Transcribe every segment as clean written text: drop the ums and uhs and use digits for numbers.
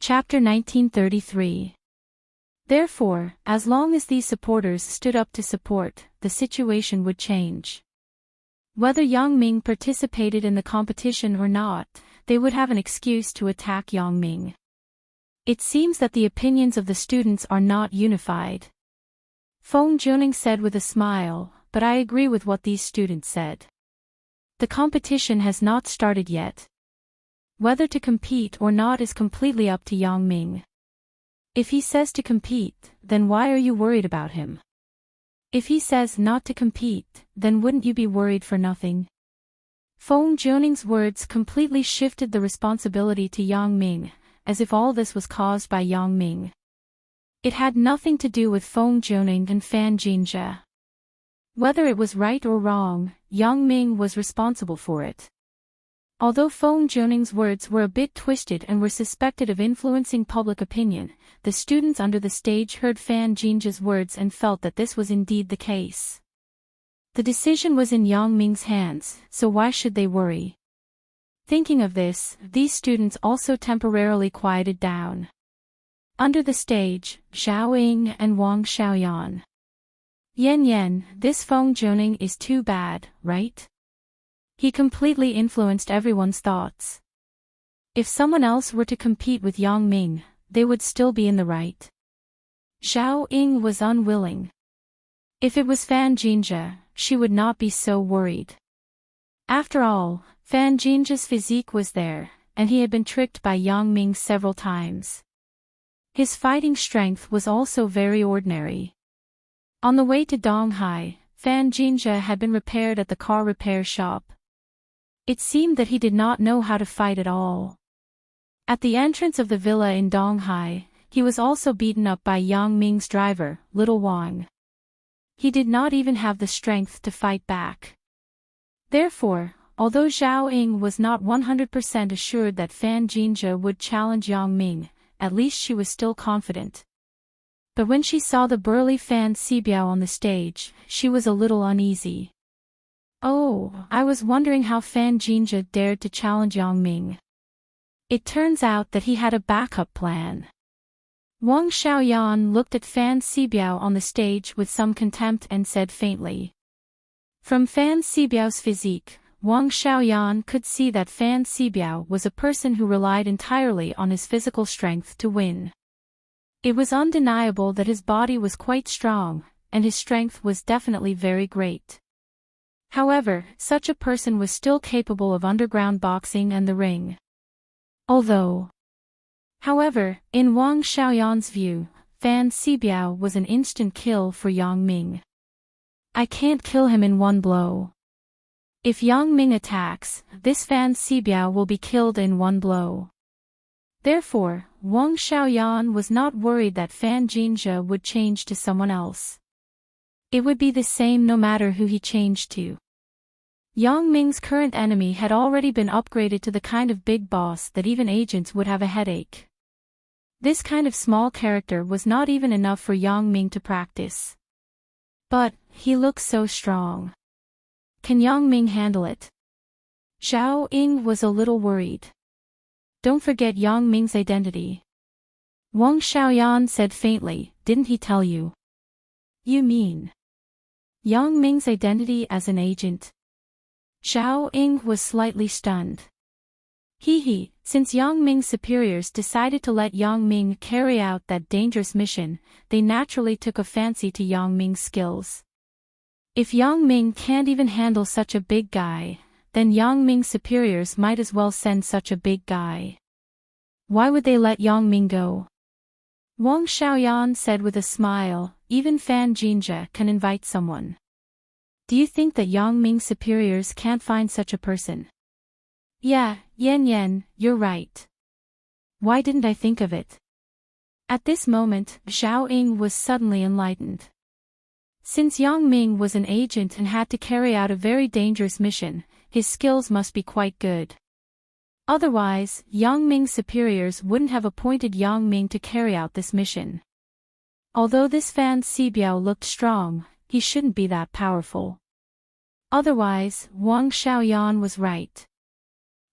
Chapter 1933. Therefore, as long as these supporters stood up to support, the situation would change. Whether Yang Ming participated in the competition or not, they would have an excuse to attack Yang Ming. It seems that the opinions of the students are not unified. Feng Juning said with a smile, but I agree with what these students said. The competition has not started yet. Whether to compete or not is completely up to Yang Ming. If he says to compete, then why are you worried about him? If he says not to compete, then wouldn't you be worried for nothing? Feng Juning's words completely shifted the responsibility to Yang Ming, as if all this was caused by Yang Ming. It had nothing to do with Feng Juning and Fan Jinjie. Whether it was right or wrong, Yang Ming was responsible for it. Although Feng Juning's words were a bit twisted and were suspected of influencing public opinion, the students under the stage heard Fan Jinjie's words and felt that this was indeed the case. The decision was in Yang Ming's hands, so why should they worry? Thinking of this, these students also temporarily quieted down. Under the stage, Zhao Ying and Wang Xiaoyan. Yan, this Feng Juning is too bad, right? He completely influenced everyone's thoughts. If someone else were to compete with Yang Ming, they would still be in the right. Zhao Ying was unwilling. If it was Fan Jinjie, she would not be so worried. After all, Fan Jinjie's physique was there, and he had been tricked by Yang Ming several times. His fighting strength was also very ordinary. On the way to Donghai, Fan Jinjie had been repaired at the car repair shop. It seemed that he did not know how to fight at all. At the entrance of the villa in Donghai, he was also beaten up by Yang Ming's driver, Little Wang. He did not even have the strength to fight back. Therefore, although Zhao Ying was not 100% assured that Fan Jinjie would challenge Yang Ming, at least she was still confident. But when she saw the burly Fan Xibiao on the stage, she was a little uneasy. Oh, I was wondering how Fan Jinjie dared to challenge Yang Ming. It turns out that he had a backup plan. Wang Xiaoyan looked at Fan Xibiao on the stage with some contempt and said faintly. From Fan Xibiao's physique, Wang Xiaoyan could see that Fan Xibiao was a person who relied entirely on his physical strength to win. It was undeniable that his body was quite strong, and his strength was definitely very great. However, such a person was still capable of underground boxing and the ring. However, in Wang Xiaoyan's view, Fan Xibiao was an instant kill for Yang Ming. I can't kill him in one blow. If Yang Ming attacks, this Fan Xibiao will be killed in one blow. Therefore, Wang Xiaoyan was not worried that Fan Jinjie would change to someone else. It would be the same no matter who he changed to. Yang Ming's current enemy had already been upgraded to the kind of big boss that even agents would have a headache. This kind of small character was not even enough for Yang Ming to practice. But, he looks so strong. Can Yang Ming handle it? Zhao Ying was a little worried. Don't forget Yang Ming's identity. Wang Xiaoyan said faintly, didn't he tell you? You mean Yang Ming's identity as an agent? Zhao Ying was slightly stunned. Since Yang Ming's superiors decided to let Yang Ming carry out that dangerous mission, they naturally took a fancy to Yang Ming's skills. If Yang Ming can't even handle such a big guy, then Yang Ming's superiors might as well send such a big guy. Why would they let Yang Ming go? Wang Xiaoyan said with a smile, even Fan Jinjie can invite someone. Do you think that Yang Ming's superiors can't find such a person? Yeah, Yan, you're right. Why didn't I think of it? At this moment, Zhao Ying was suddenly enlightened. Since Yang Ming was an agent and had to carry out a very dangerous mission, his skills must be quite good. Otherwise, Yang Ming's superiors wouldn't have appointed Yang Ming to carry out this mission. Although this Fan Xibiao looked strong, he shouldn't be that powerful. Otherwise, Wang Xiaoyan was right.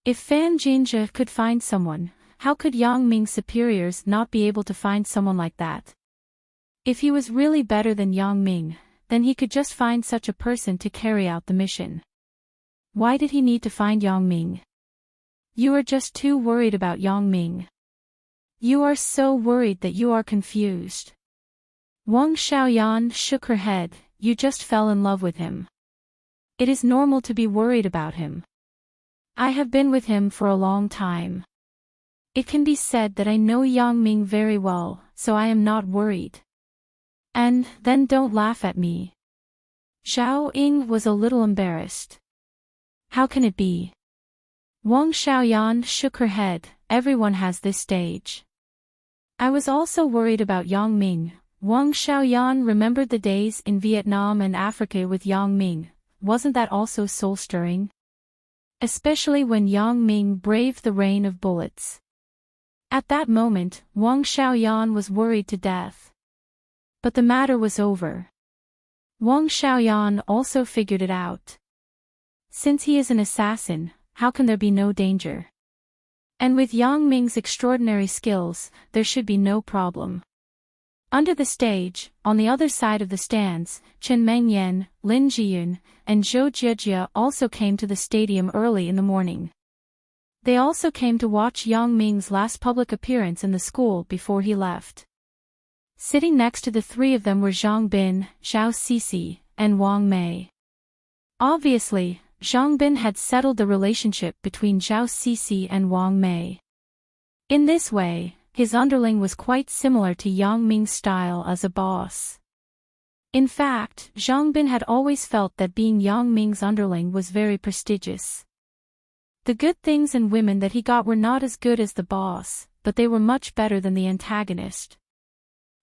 If Fan Jinjie could find someone, How could Yang Ming's superiors not be able to find someone like that? If he was really better than Yang Ming, then he could just find such a person to carry out the mission. Why did he need to find Yang Ming? You are just too worried about Yang Ming. You are so worried that you are confused. Wang Xiaoyan shook her head. You just fell in love with him. It is normal to be worried about him. I have been with him for a long time. It can be said that I know Yang Ming very well, so I am not worried. And then don't laugh at me. Zhao Ying was a little embarrassed. How can it be? Wang Xiaoyan shook her head. Everyone has this stage. I was also worried about Yang Ming. Wang Xiaoyan remembered the days in Vietnam and Africa with Yang Ming. Wasn't that also soul-stirring? Especially when Yang Ming braved the rain of bullets. At that moment, Wang Xiaoyan was worried to death. But the matter was over. Wang Xiaoyan also figured it out. Since he is an assassin, how can there be no danger? And with Yang Ming's extraordinary skills, there should be no problem. Under the stage, on the other side of the stands, Chen Mengyan, Lin Jiyun, and Zhou Jiejie also came to the stadium early in the morning. They also came to watch Yang Ming's last public appearance in the school before he left. Sitting next to the three of them were Zhang Bin, Zhao Sisi, and Wang Mei. Obviously, Zhang Bin had settled the relationship between Zhao Sisi and Wang Mei. In this way, his underling was quite similar to Yang Ming's style as a boss. In fact, Zhang Bin had always felt that being Yang Ming's underling was very prestigious. The good things and women that he got were not as good as the boss, but they were much better than the antagonist.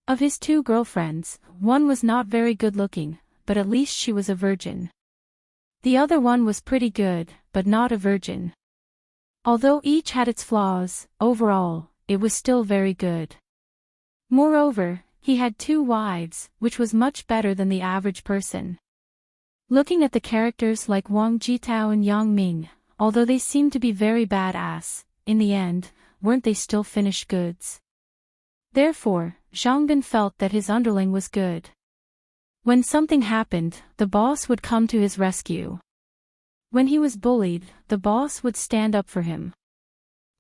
Of his two girlfriends, one was not very good-looking, but at least she was a virgin. The other one was pretty good, but not a virgin. Although each had its flaws, overall, it was still very good. Moreover, he had two wives, which was much better than the average person. Looking at the characters like Wang Jitao and Yang Ming, although they seemed to be very badass, in the end, weren't they still finished goods? Therefore, Zhang Bin felt that his underling was good. When something happened, the boss would come to his rescue. When he was bullied, the boss would stand up for him.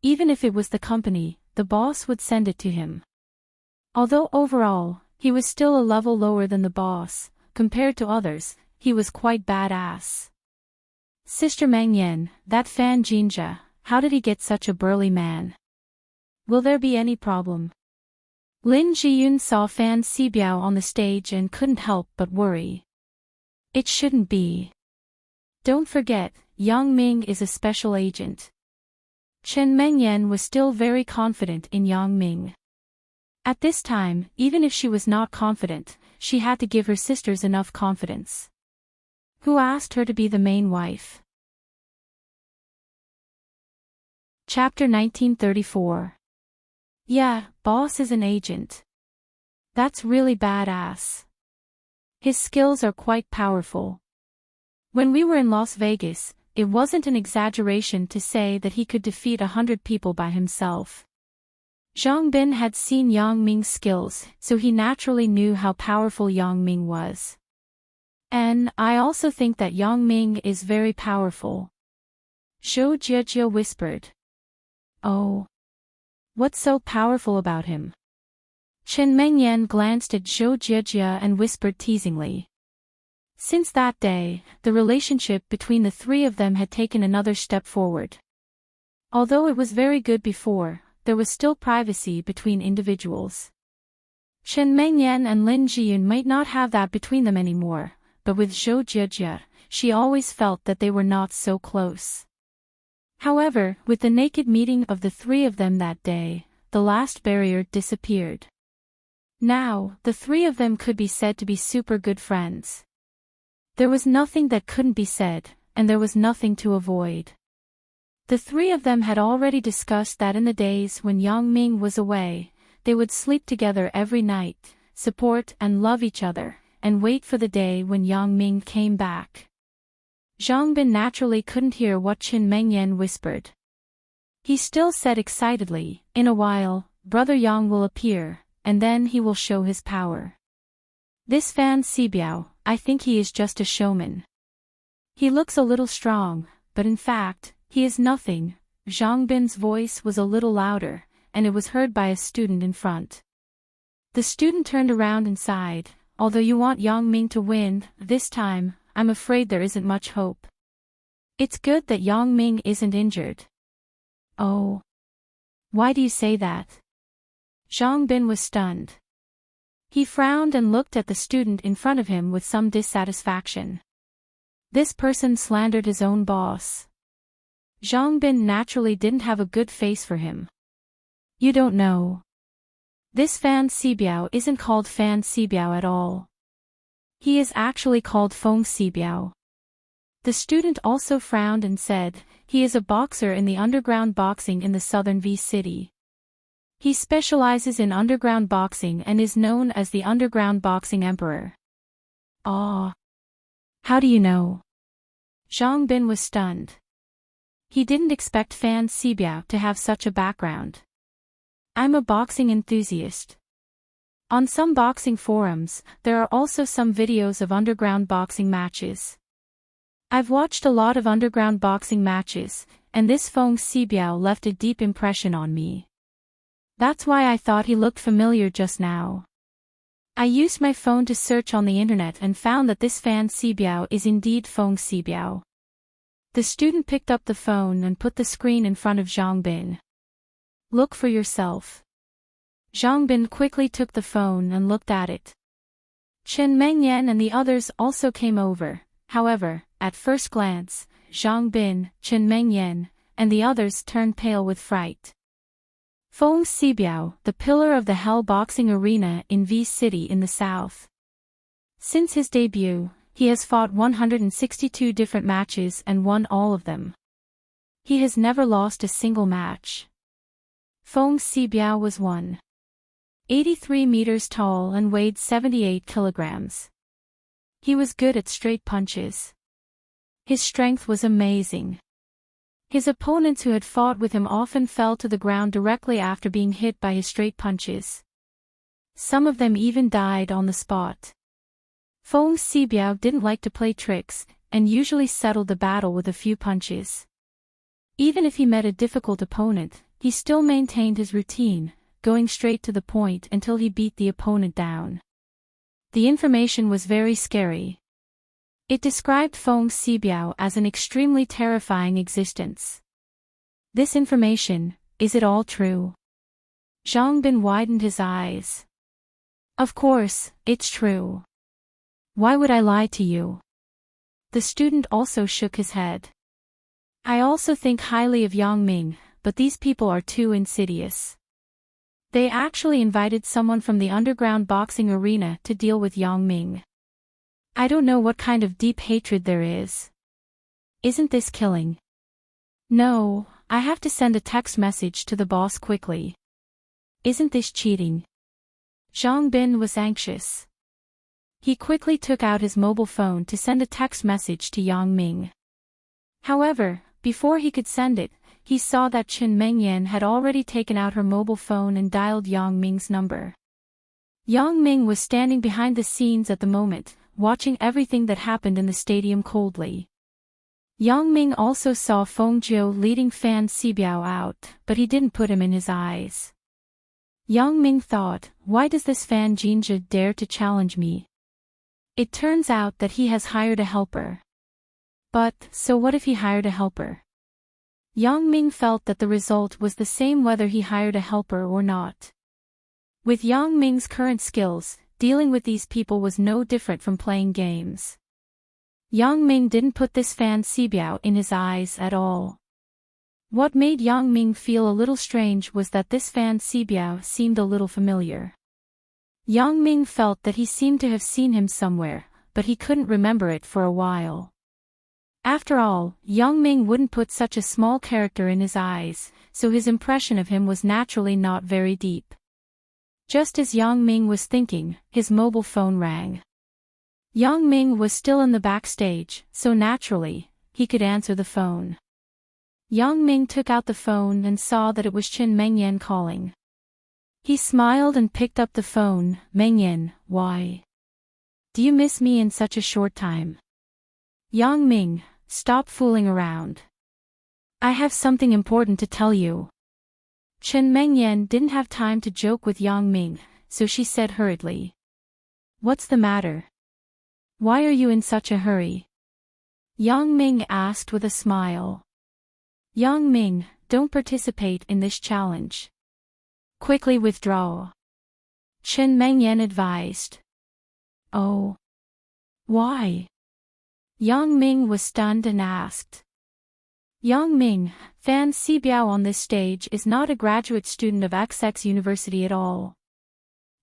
Even if it was the company, the boss would send it to him. Although overall, he was still a level lower than the boss, compared to others, he was quite badass. Sister Mengyan, that Fan Jinja, how did he get such a burly man? Will there be any problem? Lin Jiyun saw Fan Xibiao on the stage and couldn't help but worry. It shouldn't be. Don't forget, Yang Ming is a special agent. Chen Mengyan was still very confident in Yang Ming. At this time, even if she was not confident, she had to give her sisters enough confidence. Who asked her to be the main wife? Chapter 1934. Yeah, boss is an agent. That's really badass. His skills are quite powerful. When we were in Las Vegas, it wasn't an exaggeration to say that he could defeat 100 people by himself. Zhang Bin had seen Yang Ming's skills, so he naturally knew how powerful Yang Ming was. And I also think that Yang Ming is very powerful. Zhou Jiejie whispered. Oh. What's so powerful about him? Chen Mengyan glanced at Zhou Jiejie and whispered teasingly. Since that day, the relationship between the three of them had taken another step forward. Although it was very good before, there was still privacy between individuals. Chen Mengyan and Lin Jiyun might not have that between them anymore, but with Zhou Jiejie, she always felt that they were not so close. However, with the naked meeting of the three of them that day, the last barrier disappeared. Now, the three of them could be said to be super good friends. There was nothing that couldn't be said, and there was nothing to avoid. The three of them had already discussed that in the days when Yang Ming was away, they would sleep together every night, support and love each other, and wait for the day when Yang Ming came back. Zhang Bin naturally couldn't hear what Chen Mengyan whispered. He still said excitedly, "In a while, Brother Yang will appear, and then he will show his power. This Fan Xibiao, I think he is just a showman. He looks a little strong, but in fact, he is nothing." Zhang Bin's voice was a little louder, and it was heard by a student in front. The student turned around and sighed. "Although you want Yang Ming to win, this time, I'm afraid there isn't much hope. It's good that Yang Ming isn't injured." "Oh. Why do you say that?" Zhang Bin was stunned. He frowned and looked at the student in front of him with some dissatisfaction. This person slandered his own boss. Zhang Bin naturally didn't have a good face for him. "You don't know. This Fan Xibiao isn't called Fan Xibiao at all. He is actually called Feng Xibiao." The student also frowned and said, "He is a boxer in the underground boxing in the southern V city. He specializes in underground boxing and is known as the underground boxing emperor." "Ah. How do you know?" Zhang Bin was stunned. He didn't expect Fan Xibiao to have such a background. "I'm a boxing enthusiast. On some boxing forums, there are also some videos of underground boxing matches. I've watched a lot of underground boxing matches, and this Feng Xibiao left a deep impression on me. That's why I thought he looked familiar just now. I used my phone to search on the internet and found that this Fan Xibiao is indeed Feng Xibiao." The student picked up the phone and put the screen in front of Zhang Bin. "Look for yourself." Zhang Bin quickly took the phone and looked at it. Chen Mengyan and the others also came over. However, at first glance, Zhang Bin, Chen Mengyan, and the others turned pale with fright. Feng Xibiao, the pillar of the Hell Boxing Arena in V City in the south. Since his debut, he has fought 162 different matches and won all of them. He has never lost a single match. Feng Xibiao was 183 meters tall and weighed 78 kilograms. He was good at straight punches. His strength was amazing. His opponents who had fought with him often fell to the ground directly after being hit by his straight punches. Some of them even died on the spot. Feng Xibiao didn't like to play tricks, and usually settled the battle with a few punches. Even if he met a difficult opponent, he still maintained his routine, going straight to the point until he beat the opponent down. The information was very scary. It described Feng Xibiao as an extremely terrifying existence. This information, is it all true? Zhang Bin widened his eyes. "Of course, it's true. Why would I lie to you?" The student also shook his head. "I also think highly of Yang Ming, but these people are too insidious. They actually invited someone from the underground boxing arena to deal with Yang Ming. I don't know what kind of deep hatred there is. Isn't this killing?" "No, I have to send a text message to the boss quickly." "Isn't this cheating?" Zhang Bin was anxious. He quickly took out his mobile phone to send a text message to Yang Ming. However, before he could send it, he saw that Chen Mengyan had already taken out her mobile phone and dialed Yang Ming's number. Yang Ming was standing behind the scenes at the moment, watching everything that happened in the stadium coldly. Yang Ming also saw Feng Jiu leading Fan Xibiao out, but he didn't put him in his eyes. Yang Ming thought, "Why does this Fan Jinja dare to challenge me? It turns out that he has hired a helper." But, so what if he hired a helper? Yang Ming felt that the result was the same whether he hired a helper or not. With Yang Ming's current skills, dealing with these people was no different from playing games. Yang Ming didn't put this Fan Xibiao in his eyes at all. What made Yang Ming feel a little strange was that this Fan Xibiao seemed a little familiar. Yang Ming felt that he seemed to have seen him somewhere, but he couldn't remember it for a while. After all, Yang Ming wouldn't put such a small character in his eyes, so his impression of him was naturally not very deep. Just as Yang Ming was thinking, his mobile phone rang. Yang Ming was still in the backstage, so naturally, he could answer the phone. Yang Ming took out the phone and saw that it was Chen Mengyan calling. He smiled and picked up the phone. Mengyan, why? Do you miss me in such a short time? Yang Ming, stop fooling around. I have something important to tell you. Chen Mengyan didn't have time to joke with Yang Ming, so she said hurriedly. What's the matter? Why are you in such a hurry? Yang Ming asked with a smile. Yang Ming, don't participate in this challenge. Quickly withdraw. Chen Mengyan advised. Oh. Why? Yang Ming was stunned and asked. Yang Ming, Fan Xibiao on this stage is not a graduate student of XX University at all.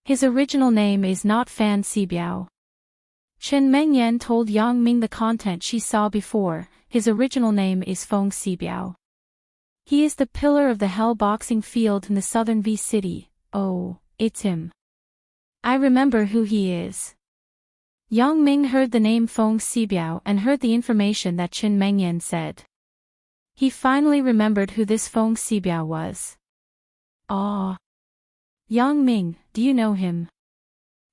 His original name is not Fan Xibiao. Chen Mengyan told Yang Ming the content she saw before. His original name is Feng Xibiao. He is the pillar of the hell boxing field in the southern V city. Oh, it's him. I remember who he is. Yang Ming heard the name Feng Xibiao and heard the information that Chen Mengyan said. He finally remembered who this Feng Xibiao was. Ah. Yang Ming, do you know him?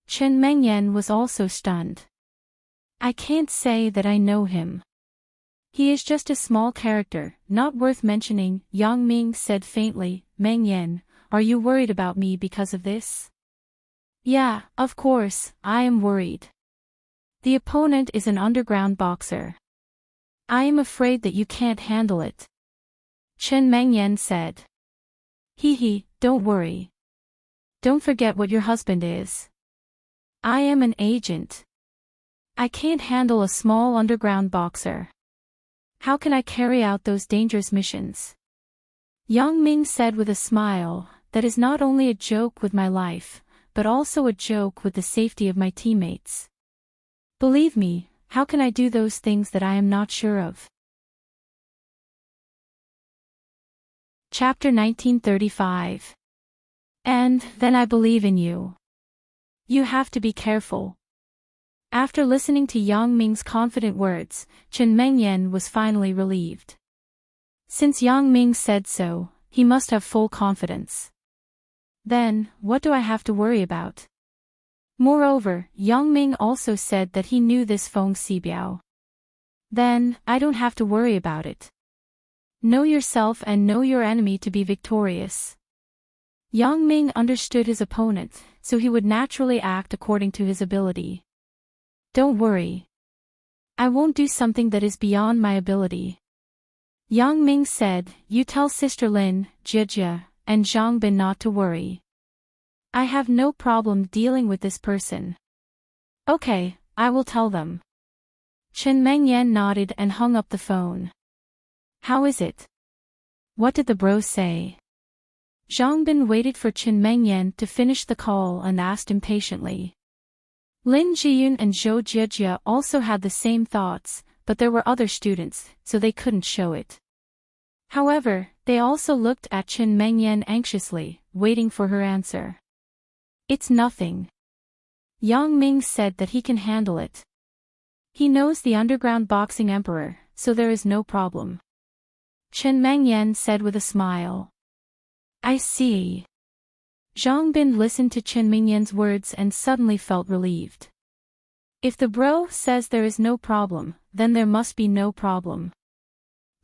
Chen Mengyan was also stunned. I can't say that I know him. He is just a small character, not worth mentioning, Yang Ming said faintly. Mengyan, are you worried about me because of this? Yeah, of course, I am worried. The opponent is an underground boxer. I am afraid that you can't handle it. Chen Mengyan said. Hee, don't worry. Don't forget what your husband is. I am an agent. I can't handle a small underground boxer. How can I carry out those dangerous missions? Yang Ming said with a smile, that is not only a joke with my life, but also a joke with the safety of my teammates. Believe me, how can I do those things that I am not sure of? Chapter 1935. And then I believe in you. You have to be careful. After listening to Yang Ming's confident words, Chen Mengyan was finally relieved. Since Yang Ming said so, he must have full confidence. Then, what do I have to worry about? Moreover, Yang Ming also said that he knew this Feng Xibiao. Then, I don't have to worry about it. Know yourself and know your enemy to be victorious. Yang Ming understood his opponent, so he would naturally act according to his ability. Don't worry. I won't do something that is beyond my ability. Yang Ming said, you tell Sister Lin, Jie, and Zhang Bin not to worry. I have no problem dealing with this person. Okay, I will tell them. Chen Mengyan nodded and hung up the phone. How is it? What did the bro say? Zhang Bin waited for Chen Mengyan to finish the call and asked impatiently. Lin Jiyun and Zhou Jie also had the same thoughts, but there were other students, so they couldn't show it. However, they also looked at Chen Mengyan anxiously, waiting for her answer. It's nothing. Yang Ming said that he can handle it. He knows the underground boxing emperor, so there is no problem. Chen Mengyan said with a smile. I see. Zhang Bin listened to Chen Mengyan's words and suddenly felt relieved. If the bro says there is no problem, then there must be no problem.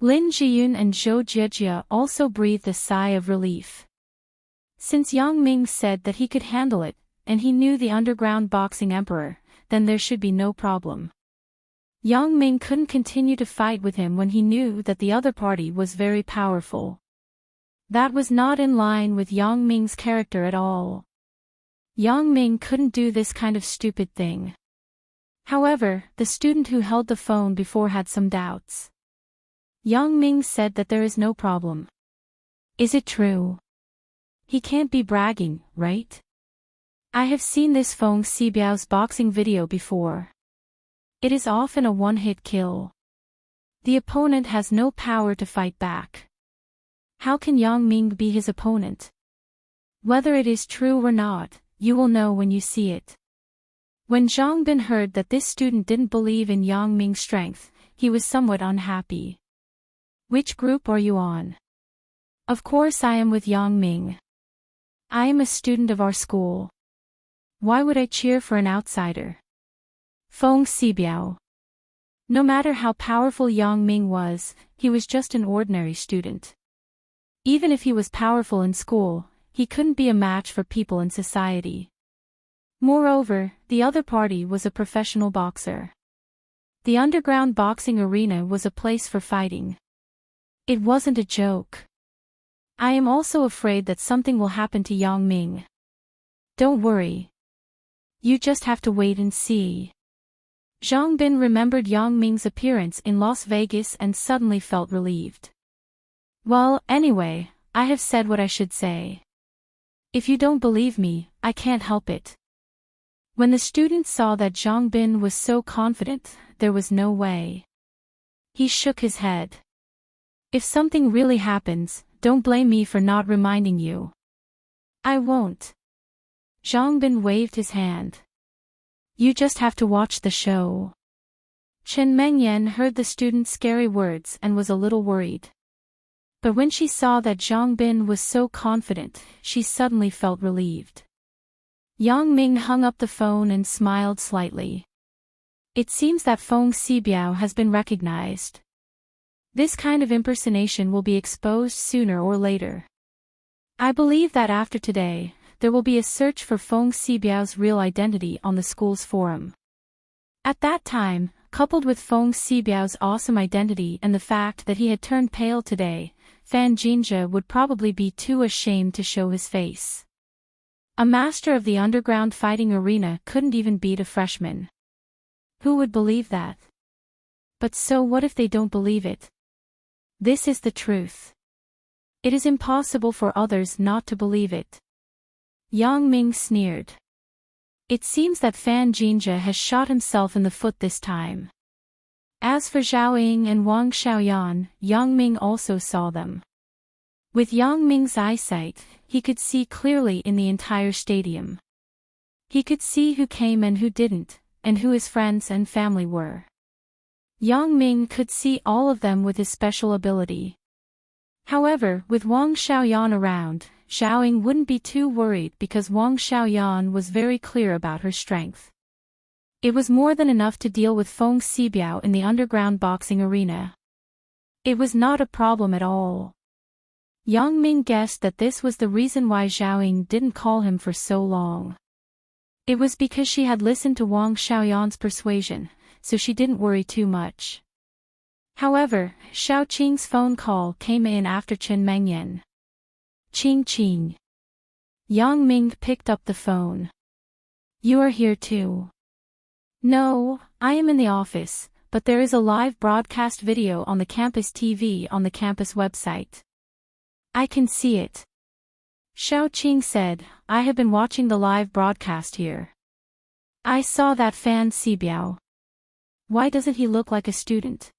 Lin Jiyun and Zhou Jie also breathed a sigh of relief. Since Yang Ming said that he could handle it, and he knew the underground boxing emperor, then there should be no problem. Yang Ming couldn't continue to fight with him when he knew that the other party was very powerful. That was not in line with Yang Ming's character at all. Yang Ming couldn't do this kind of stupid thing. However, the student who held the phone before had some doubts. Yang Ming said that there is no problem. Is it true? He can't be bragging, right? I have seen this Feng Xibiao's boxing video before. It is often a one-hit kill. The opponent has no power to fight back. How can Yang Ming be his opponent? Whether it is true or not, you will know when you see it. When Zhang Bin heard that this student didn't believe in Yang Ming's strength, he was somewhat unhappy. Which group are you on? Of course I am with Yang Ming. I am a student of our school. Why would I cheer for an outsider? Feng Xibiao. No matter how powerful Yang Ming was, he was just an ordinary student. Even if he was powerful in school, he couldn't be a match for people in society. Moreover, the other party was a professional boxer. The underground boxing arena was a place for fighting. It wasn't a joke. I am also afraid that something will happen to Yang Ming. Don't worry. You just have to wait and see. Zhang Bin remembered Yang Ming's appearance in Las Vegas and suddenly felt relieved. Well, anyway, I have said what I should say. If you don't believe me, I can't help it. When the student saw that Zhang Bin was so confident, there was no way. He shook his head. If something really happens, don't blame me for not reminding you. I won't. Zhang Bin waved his hand. You just have to watch the show. Chen Mengyan heard the student's scary words and was a little worried. But when she saw that Zhang Bin was so confident, she suddenly felt relieved. Yang Ming hung up the phone and smiled slightly. It seems that Feng Xibiao has been recognized. This kind of impersonation will be exposed sooner or later. I believe that after today, there will be a search for Feng Xibiao's real identity on the school's forum. At that time, coupled with Feng Xibiao's awesome identity and the fact that he had turned pale today, Fan Jinjia would probably be too ashamed to show his face. A master of the underground fighting arena couldn't even beat a freshman. Who would believe that? But so what if they don't believe it? This is the truth. It is impossible for others not to believe it. Yang Ming sneered. It seems that Fan Jinjia has shot himself in the foot this time. As for Zhao Ying and Wang Xiaoyan, Yang Ming also saw them. With Yang Ming's eyesight, he could see clearly in the entire stadium. He could see who came and who didn't, and who his friends and family were. Yang Ming could see all of them with his special ability. However, with Wang Xiaoyan around, Zhao Ying wouldn't be too worried because Wang Xiaoyan was very clear about her strength. It was more than enough to deal with Feng Xibiao in the underground boxing arena. It was not a problem at all. Yang Ming guessed that this was the reason why Zhao Ying didn't call him for so long. It was because she had listened to Wang Xiaoyan's persuasion, so she didn't worry too much. However, Xiao Qing's phone call came in after Chen Mengyan. Qing Qing. Yang Ming picked up the phone. You are here too. No, I am in the office, but there is a live broadcast video on the campus TV on the campus website. I can see it. Xiao Qing said, I have been watching the live broadcast here. I saw that Fan Xibiao. Why doesn't he look like a student?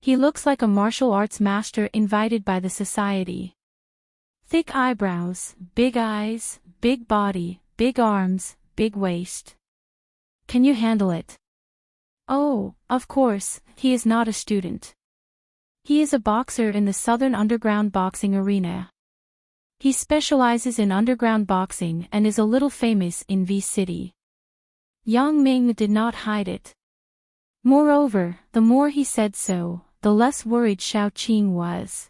He looks like a martial arts master invited by the society. Thick eyebrows, big eyes, big body, big arms, big waist. Can you handle it? Oh, of course, he is not a student. He is a boxer in the Southern Underground Boxing Arena. He specializes in underground boxing and is a little famous in V City. Yang Ming did not hide it. Moreover, the more he said so, the less worried Xiao Qing was.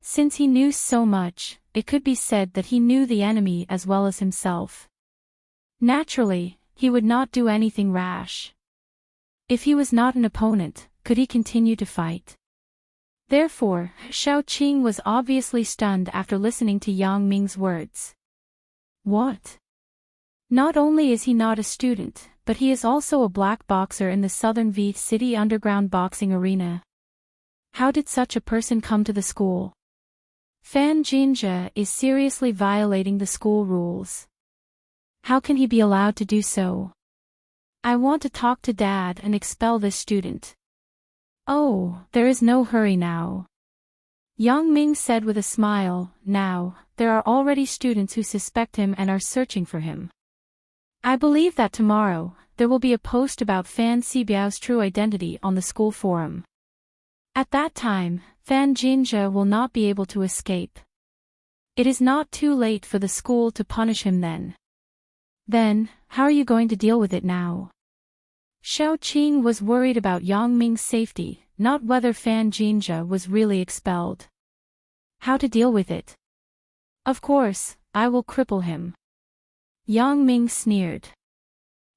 Since he knew so much, it could be said that he knew the enemy as well as himself. Naturally, he would not do anything rash. If he was not an opponent, could he continue to fight? Therefore, Xiao Qing was obviously stunned after listening to Yang Ming's words. What? Not only is he not a student, but he is also a black boxer in the Southern V City Underground Boxing Arena. How did such a person come to the school? Fan Jinjia is seriously violating the school rules. How can he be allowed to do so? I want to talk to Dad and expel this student. Oh, there is no hurry now. Yang Ming said with a smile, now, there are already students who suspect him and are searching for him. I believe that tomorrow, there will be a post about Fan Xibiao's true identity on the school forum. At that time, Fan Jinja will not be able to escape. It is not too late for the school to punish him then. Then, how are you going to deal with it now? Xiao Qing was worried about Yang Ming's safety, not whether Fan Jinja was really expelled. How to deal with it? Of course, I will cripple him. Yang Ming sneered.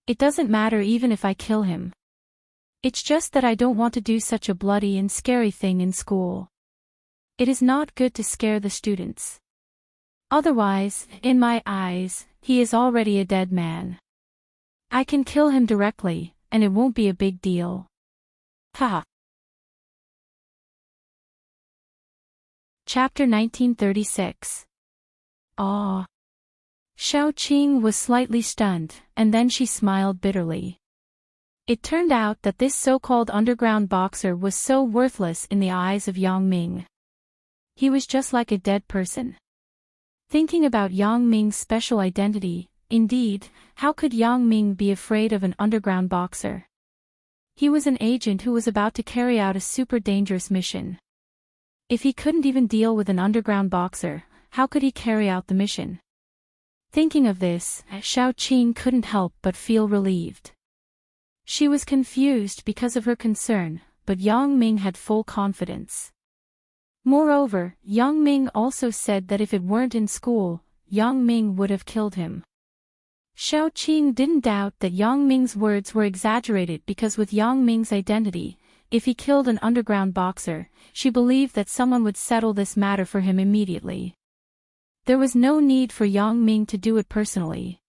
It doesn't matter even if I kill him. It's just that I don't want to do such a bloody and scary thing in school. It is not good to scare the students. Otherwise, in my eyes, he is already a dead man. I can kill him directly, and it won't be a big deal. Haha. Chapter 1936. Aw. Xiao Qing was slightly stunned, and then she smiled bitterly. It turned out that this so-called underground boxer was so worthless in the eyes of Yang Ming. He was just like a dead person. Thinking about Yang Ming's special identity, indeed, how could Yang Ming be afraid of an underground boxer? He was an agent who was about to carry out a super dangerous mission. If he couldn't even deal with an underground boxer, how could he carry out the mission? Thinking of this, Xiao Qing couldn't help but feel relieved. She was confused because of her concern, but Yang Ming had full confidence. Moreover, Yang Ming also said that if it weren't in school, Yang Ming would have killed him. Xiao Qing didn't doubt that Yang Ming's words were exaggerated because with Yang Ming's identity, if he killed an underground boxer, she believed that someone would settle this matter for him immediately. There was no need for Yang Ming to do it personally.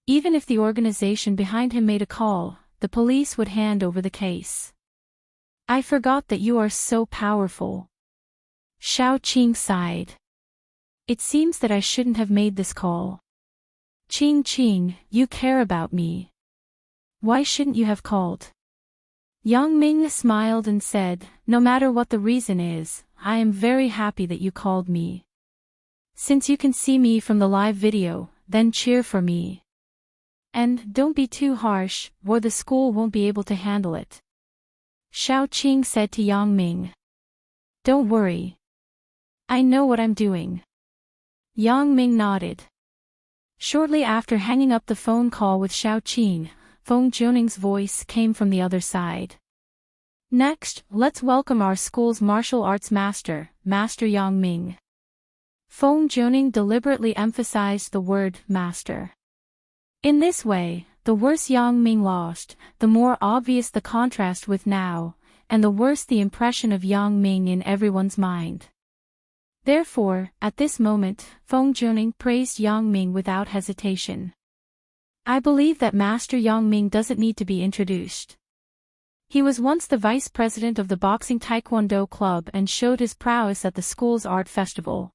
Even if the organization behind him made a call, the police would hand over the case. I forgot that you are so powerful. Xiao Qing sighed. It seems that I shouldn't have made this call. Qing, you care about me. Why shouldn't you have called? Yang Ming smiled and said, no matter what the reason is, I am very happy that you called me. Since you can see me from the live video, then cheer for me. And don't be too harsh, or the school won't be able to handle it. Xiao Qing said to Yang Ming. Don't worry. I know what I'm doing. Yang Ming nodded. Shortly after hanging up the phone call with Xiao Qing, Feng Juning's voice came from the other side. Next, let's welcome our school's martial arts master, Master Yang Ming. Feng Juning deliberately emphasized the word master. In this way, the worse Yang Ming lost, the more obvious the contrast with now, and the worse the impression of Yang Ming in everyone's mind. Therefore, at this moment, Feng Juning praised Yang Ming without hesitation. I believe that Master Yang Ming doesn't need to be introduced. He was once the vice president of the boxing taekwondo club and showed his prowess at the school's art festival.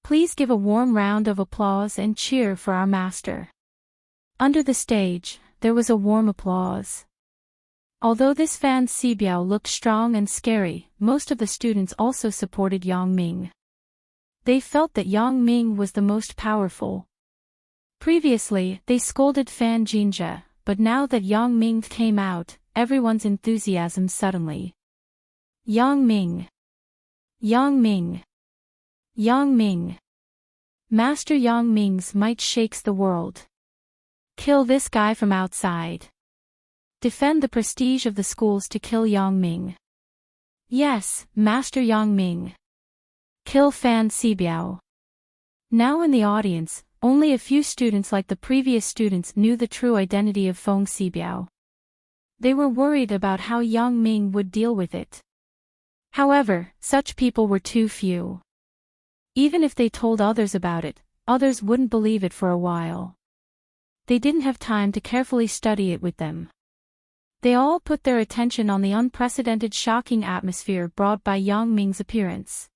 Please give a warm round of applause and cheer for our master. Under the stage, there was a warm applause. Although this Fan Xibiao looked strong and scary, most of the students also supported Yang Ming. They felt that Yang Ming was the most powerful. Previously, they scolded Fan Jinja, but now that Yang Ming came out, everyone's enthusiasm suddenly. Yang Ming. Yang Ming. Yang Ming. Master Yang Ming's might shakes the world. Kill this guy from outside. Defend the prestige of the schools to kill Yang Ming. Yes, Master Yang Ming. Kill Fan Xibiao. Now in the audience, only a few students like the previous students knew the true identity of Feng Xibiao. They were worried about how Yang Ming would deal with it. However, such people were too few. Even if they told others about it, others wouldn't believe it for a while. They didn't have time to carefully study it with them. They all put their attention on the unprecedented shocking atmosphere brought by Yang Ming's appearance.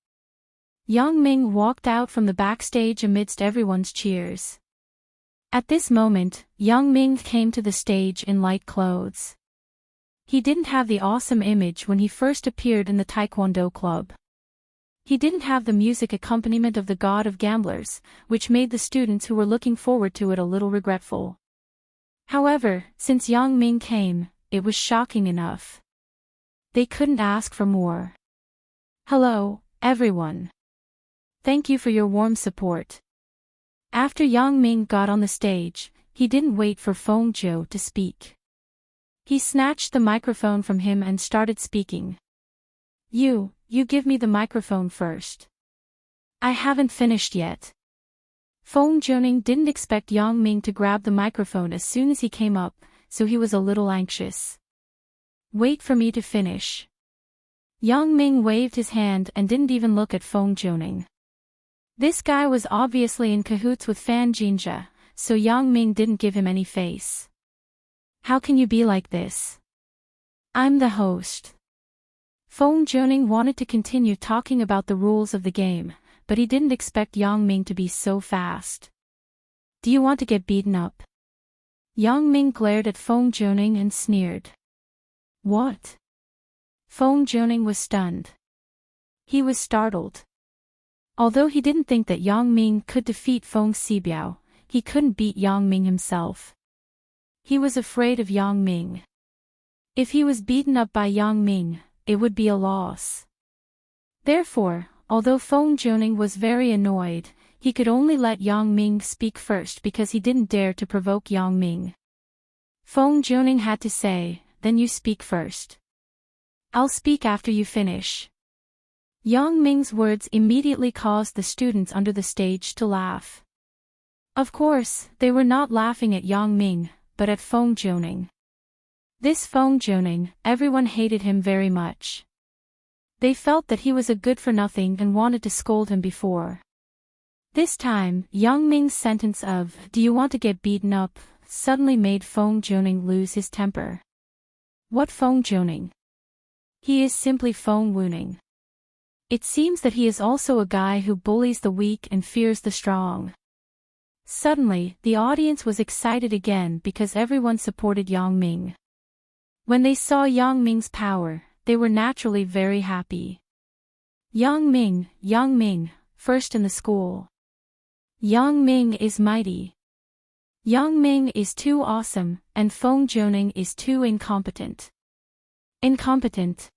Yang Ming walked out from the backstage amidst everyone's cheers. At this moment, Yang Ming came to the stage in light clothes. He didn't have the awesome image when he first appeared in the Taekwondo club. He didn't have the music accompaniment of the God of Gamblers, which made the students who were looking forward to it a little regretful. However, since Yang Ming came, it was shocking enough. They couldn't ask for more. Hello, everyone. Thank you for your warm support. After Yang Ming got on the stage, he didn't wait for Feng Zhou to speak. He snatched the microphone from him and started speaking. You give me the microphone first. I haven't finished yet. Feng Zhou didn't expect Yang Ming to grab the microphone as soon as he came up, so he was a little anxious. Wait for me to finish. Yang Ming waved his hand and didn't even look at Feng Zhou. This guy was obviously in cahoots with Fan Jinja, so Yang Ming didn't give him any face. How can you be like this? I'm the host. Feng Zhou wanted to continue talking about the rules of the game, but he didn't expect Yang Ming to be so fast. Do you want to get beaten up? Yang Ming glared at Feng Zhou and sneered. What? Feng Zhou was stunned. He was startled. Although he didn't think that Yang Ming could defeat Feng Xibiao, he couldn't beat Yang Ming himself. He was afraid of Yang Ming. If he was beaten up by Yang Ming, it would be a loss. Therefore, although Feng Zhou was very annoyed, he could only let Yang Ming speak first because he didn't dare to provoke Yang Ming. Feng Zhou had to say, then you speak first. I'll speak after you finish. Yang Ming's words immediately caused the students under the stage to laugh. Of course, they were not laughing at Yang Ming, but at Feng Zhou. This Feng Zhou, everyone hated him very much. They felt that he was a good-for-nothing and wanted to scold him before. This time, Yang Ming's sentence of, "Do you want to get beaten up?" suddenly made Feng Zhou lose his temper. What Feng Zhou? He is simply Feng Wuning. It seems that he is also a guy who bullies the weak and fears the strong. Suddenly, the audience was excited again because everyone supported Yang Ming. When they saw Yang Ming's power, they were naturally very happy. Yang Ming, first in the school. Yang Ming is mighty. Yang Ming is too awesome, and Feng Zhou is too incompetent. Incompetent?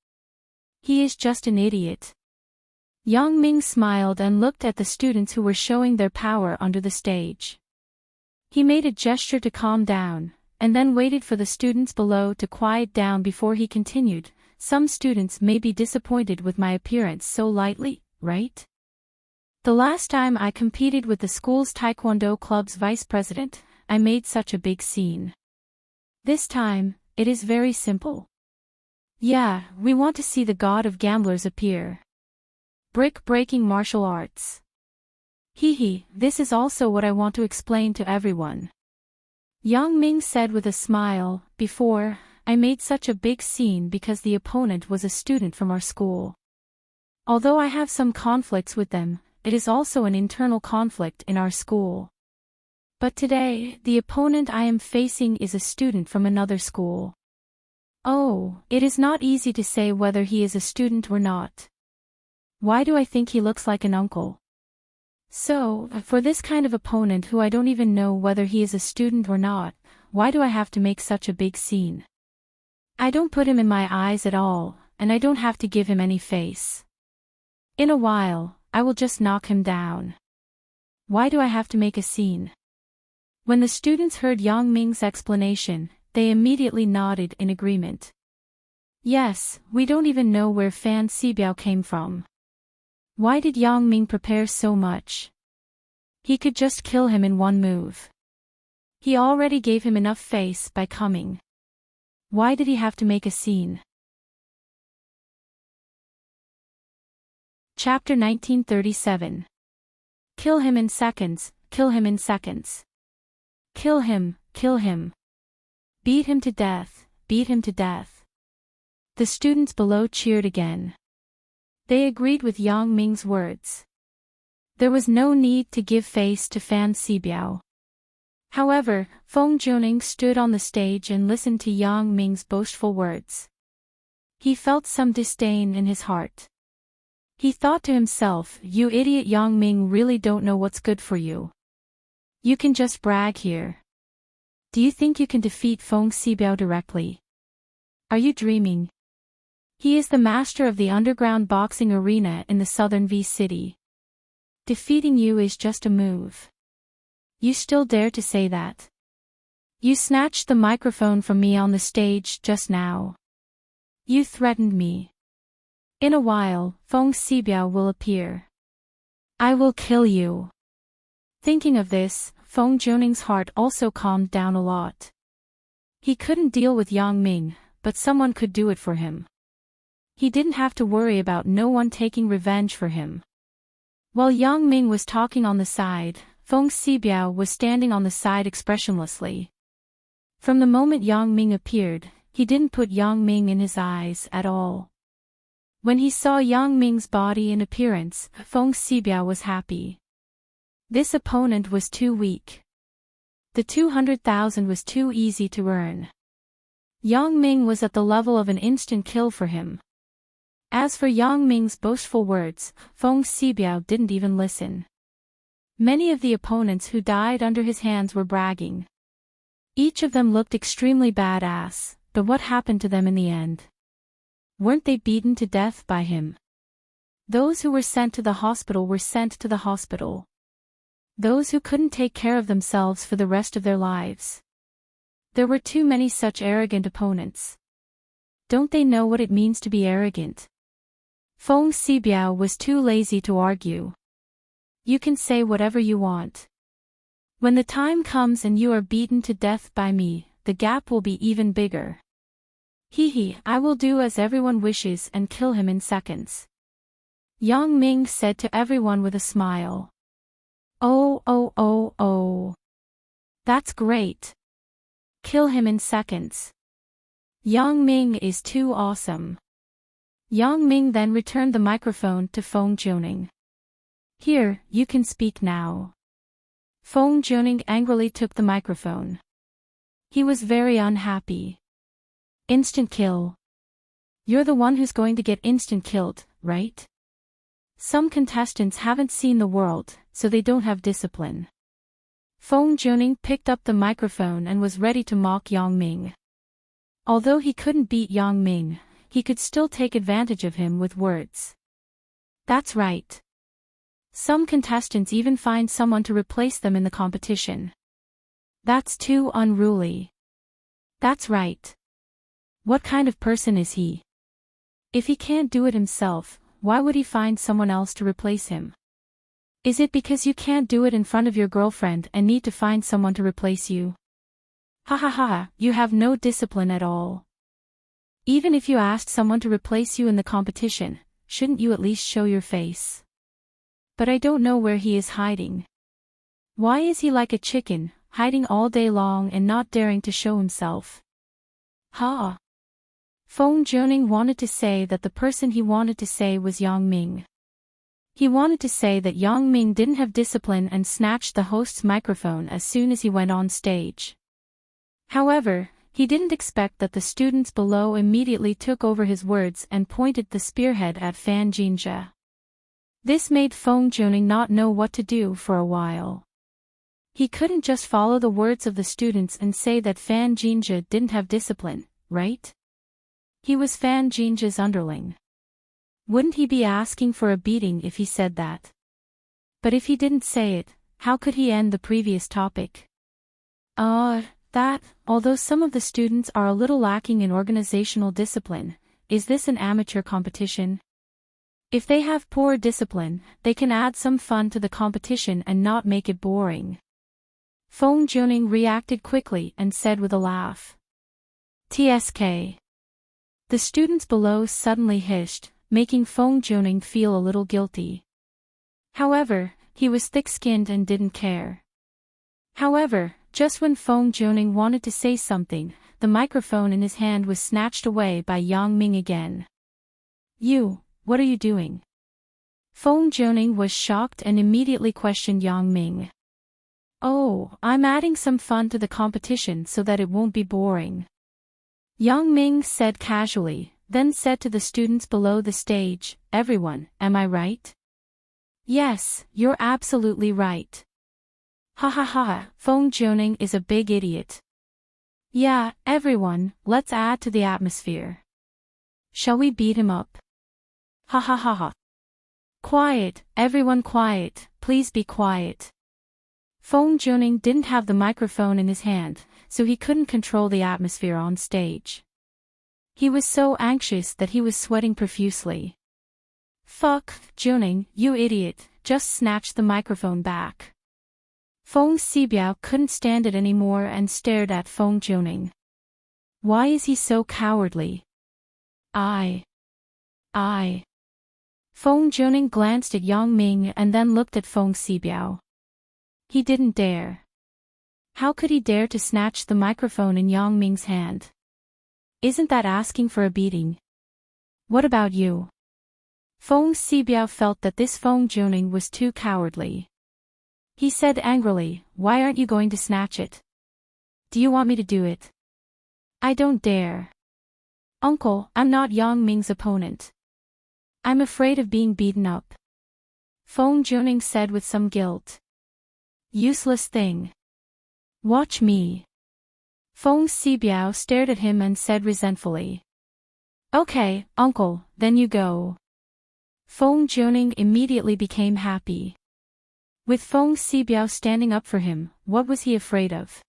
He is just an idiot. Yang Ming smiled and looked at the students who were showing their power under the stage. He made a gesture to calm down, and then waited for the students below to quiet down before he continued. Some students may be disappointed with my appearance so lightly, right? The last time I competed with the school's Taekwondo club's vice president, I made such a big scene. This time, it is very simple. Yeah, we want to see the god of gamblers appear. Brick-breaking martial arts. This is also what I want to explain to everyone. Yang Ming said with a smile, before, I made such a big scene because the opponent was a student from our school. Although I have some conflicts with them, it is also an internal conflict in our school. But today, the opponent I am facing is a student from another school. Oh, it is not easy to say whether he is a student or not. Why do I think he looks like an uncle? So, for this kind of opponent who I don't even know whether he is a student or not, why do I have to make such a big scene? I don't put him in my eyes at all, and I don't have to give him any face. In a while, I will just knock him down. Why do I have to make a scene? When the students heard Yang Ming's explanation, they immediately nodded in agreement. Yes, we don't even know where Fan Xibiao came from. Why did Yang Ming prepare so much? He could just kill him in one move. He already gave him enough face by coming. Why did he have to make a scene? Chapter 1937. Kill him in seconds, kill him in seconds. Kill him, kill him. Beat him to death, beat him to death. The students below cheered again. They agreed with Yang Ming's words. There was no need to give face to Fan Xibiao. However, Feng Zhou stood on the stage and listened to Yang Ming's boastful words. He felt some disdain in his heart. He thought to himself, you idiot Yang Ming really don't know what's good for you. You can just brag here. Do you think you can defeat Feng Xibiao directly? Are you dreaming? He is the master of the underground boxing arena in the southern V City. Defeating you is just a move. You still dare to say that? You snatched the microphone from me on the stage just now. You threatened me. In a while, Feng Xibiao will appear. I will kill you. Thinking of this, Feng Zhoning's heart also calmed down a lot. He couldn't deal with Yang Ming, but someone could do it for him. He didn't have to worry about no one taking revenge for him. While Yang Ming was talking on the side, Feng Xibiao was standing on the side expressionlessly. From the moment Yang Ming appeared, he didn't put Yang Ming in his eyes at all. When he saw Yang Ming's body and appearance, Feng Xibiao was happy. This opponent was too weak. The 200,000 was too easy to earn. Yang Ming was at the level of an instant kill for him. As for Yang Ming's boastful words, Feng Xibiao didn't even listen. Many of the opponents who died under his hands were bragging. Each of them looked extremely badass, but what happened to them in the end? Weren't they beaten to death by him? Those who were sent to the hospital were sent to the hospital. Those who couldn't take care of themselves for the rest of their lives. There were too many such arrogant opponents. Don't they know what it means to be arrogant? Feng Xibiao was too lazy to argue. You can say whatever you want. When the time comes and you are beaten to death by me, the gap will be even bigger. Hee, I will do as everyone wishes and kill him in seconds. Yang Ming said to everyone with a smile. Oh. That's great. Kill him in seconds. Yang Ming is too awesome. Yang Ming then returned the microphone to Feng Zhoning. Here, you can speak now. Feng Zhoning angrily took the microphone. He was very unhappy. Instant kill. You're the one who's going to get instant killed, right? Some contestants haven't seen the world, so they don't have discipline. Feng Zhoning picked up the microphone and was ready to mock Yang Ming. Although he couldn't beat Yang Ming, he could still take advantage of him with words. That's right. Some contestants even find someone to replace them in the competition. That's too unruly. That's right. What kind of person is he? If he can't do it himself, why would he find someone else to replace him? Is it because you can't do it in front of your girlfriend and need to find someone to replace you? Ha, you have no discipline at all. Even if you asked someone to replace you in the competition, shouldn't you at least show your face? But I don't know where he is hiding. Why is he like a chicken, hiding all day long and not daring to show himself? Ha! Feng Zhoning wanted to say that the person he wanted to say was Yang Ming. He wanted to say that Yang Ming didn't have discipline and snatched the host's microphone as soon as he went on stage. However, he didn't expect that the students below immediately took over his words and pointed the spearhead at Fan Jinjia. This made Feng Zhoning not know what to do for a while. He couldn't just follow the words of the students and say that Fan Jinjia didn't have discipline, right? He was Fan Jinjia's underling. Wouldn't he be asking for a beating if he said that? But if he didn't say it, how could he end the previous topic? Although some of the students are a little lacking in organizational discipline, is this an amateur competition? If they have poor discipline, they can add some fun to the competition and not make it boring. Feng Zhoning reacted quickly and said with a laugh. TSK. The students below suddenly hissed, making Feng Zhoning feel a little guilty. However, he was thick-skinned and didn't care. However, just when Feng Zhoning wanted to say something, the microphone in his hand was snatched away by Yang Ming again. You, what are you doing? Feng Zhoning was shocked and immediately questioned Yang Ming. Oh, I'm adding some fun to the competition so that it won't be boring. Yang Ming said casually, then said to the students below the stage, everyone, am I right? Yes, you're absolutely right. Ha, Feng Zhoning is a big idiot. Yeah, everyone, let's add to the atmosphere. Shall we beat him up? Ha ha ha ha. Quiet, everyone quiet, please be quiet. Feng Juning didn't have the microphone in his hand, so he couldn't control the atmosphere on stage. He was so anxious that he was sweating profusely. Fuck, Juning, you idiot, just snatch the microphone back. Feng Xibiao couldn't stand it anymore and stared at Feng Juning. Why is he so cowardly? I. Feng Juning glanced at Yang Ming and then looked at Feng Xibiao. He didn't dare. How could he dare to snatch the microphone in Yang Ming's hand? Isn't that asking for a beating? What about you? Feng Xibiao felt that this Feng Juning was too cowardly. He said angrily, why aren't you going to snatch it? Do you want me to do it? I don't dare. Uncle, I'm not Yang Ming's opponent. I'm afraid of being beaten up. Feng Juning said with some guilt. Useless thing. Watch me. Feng Xibiao stared at him and said resentfully. Okay, uncle, then you go. Feng Juning immediately became happy. With Feng Xibiao standing up for him, what was he afraid of?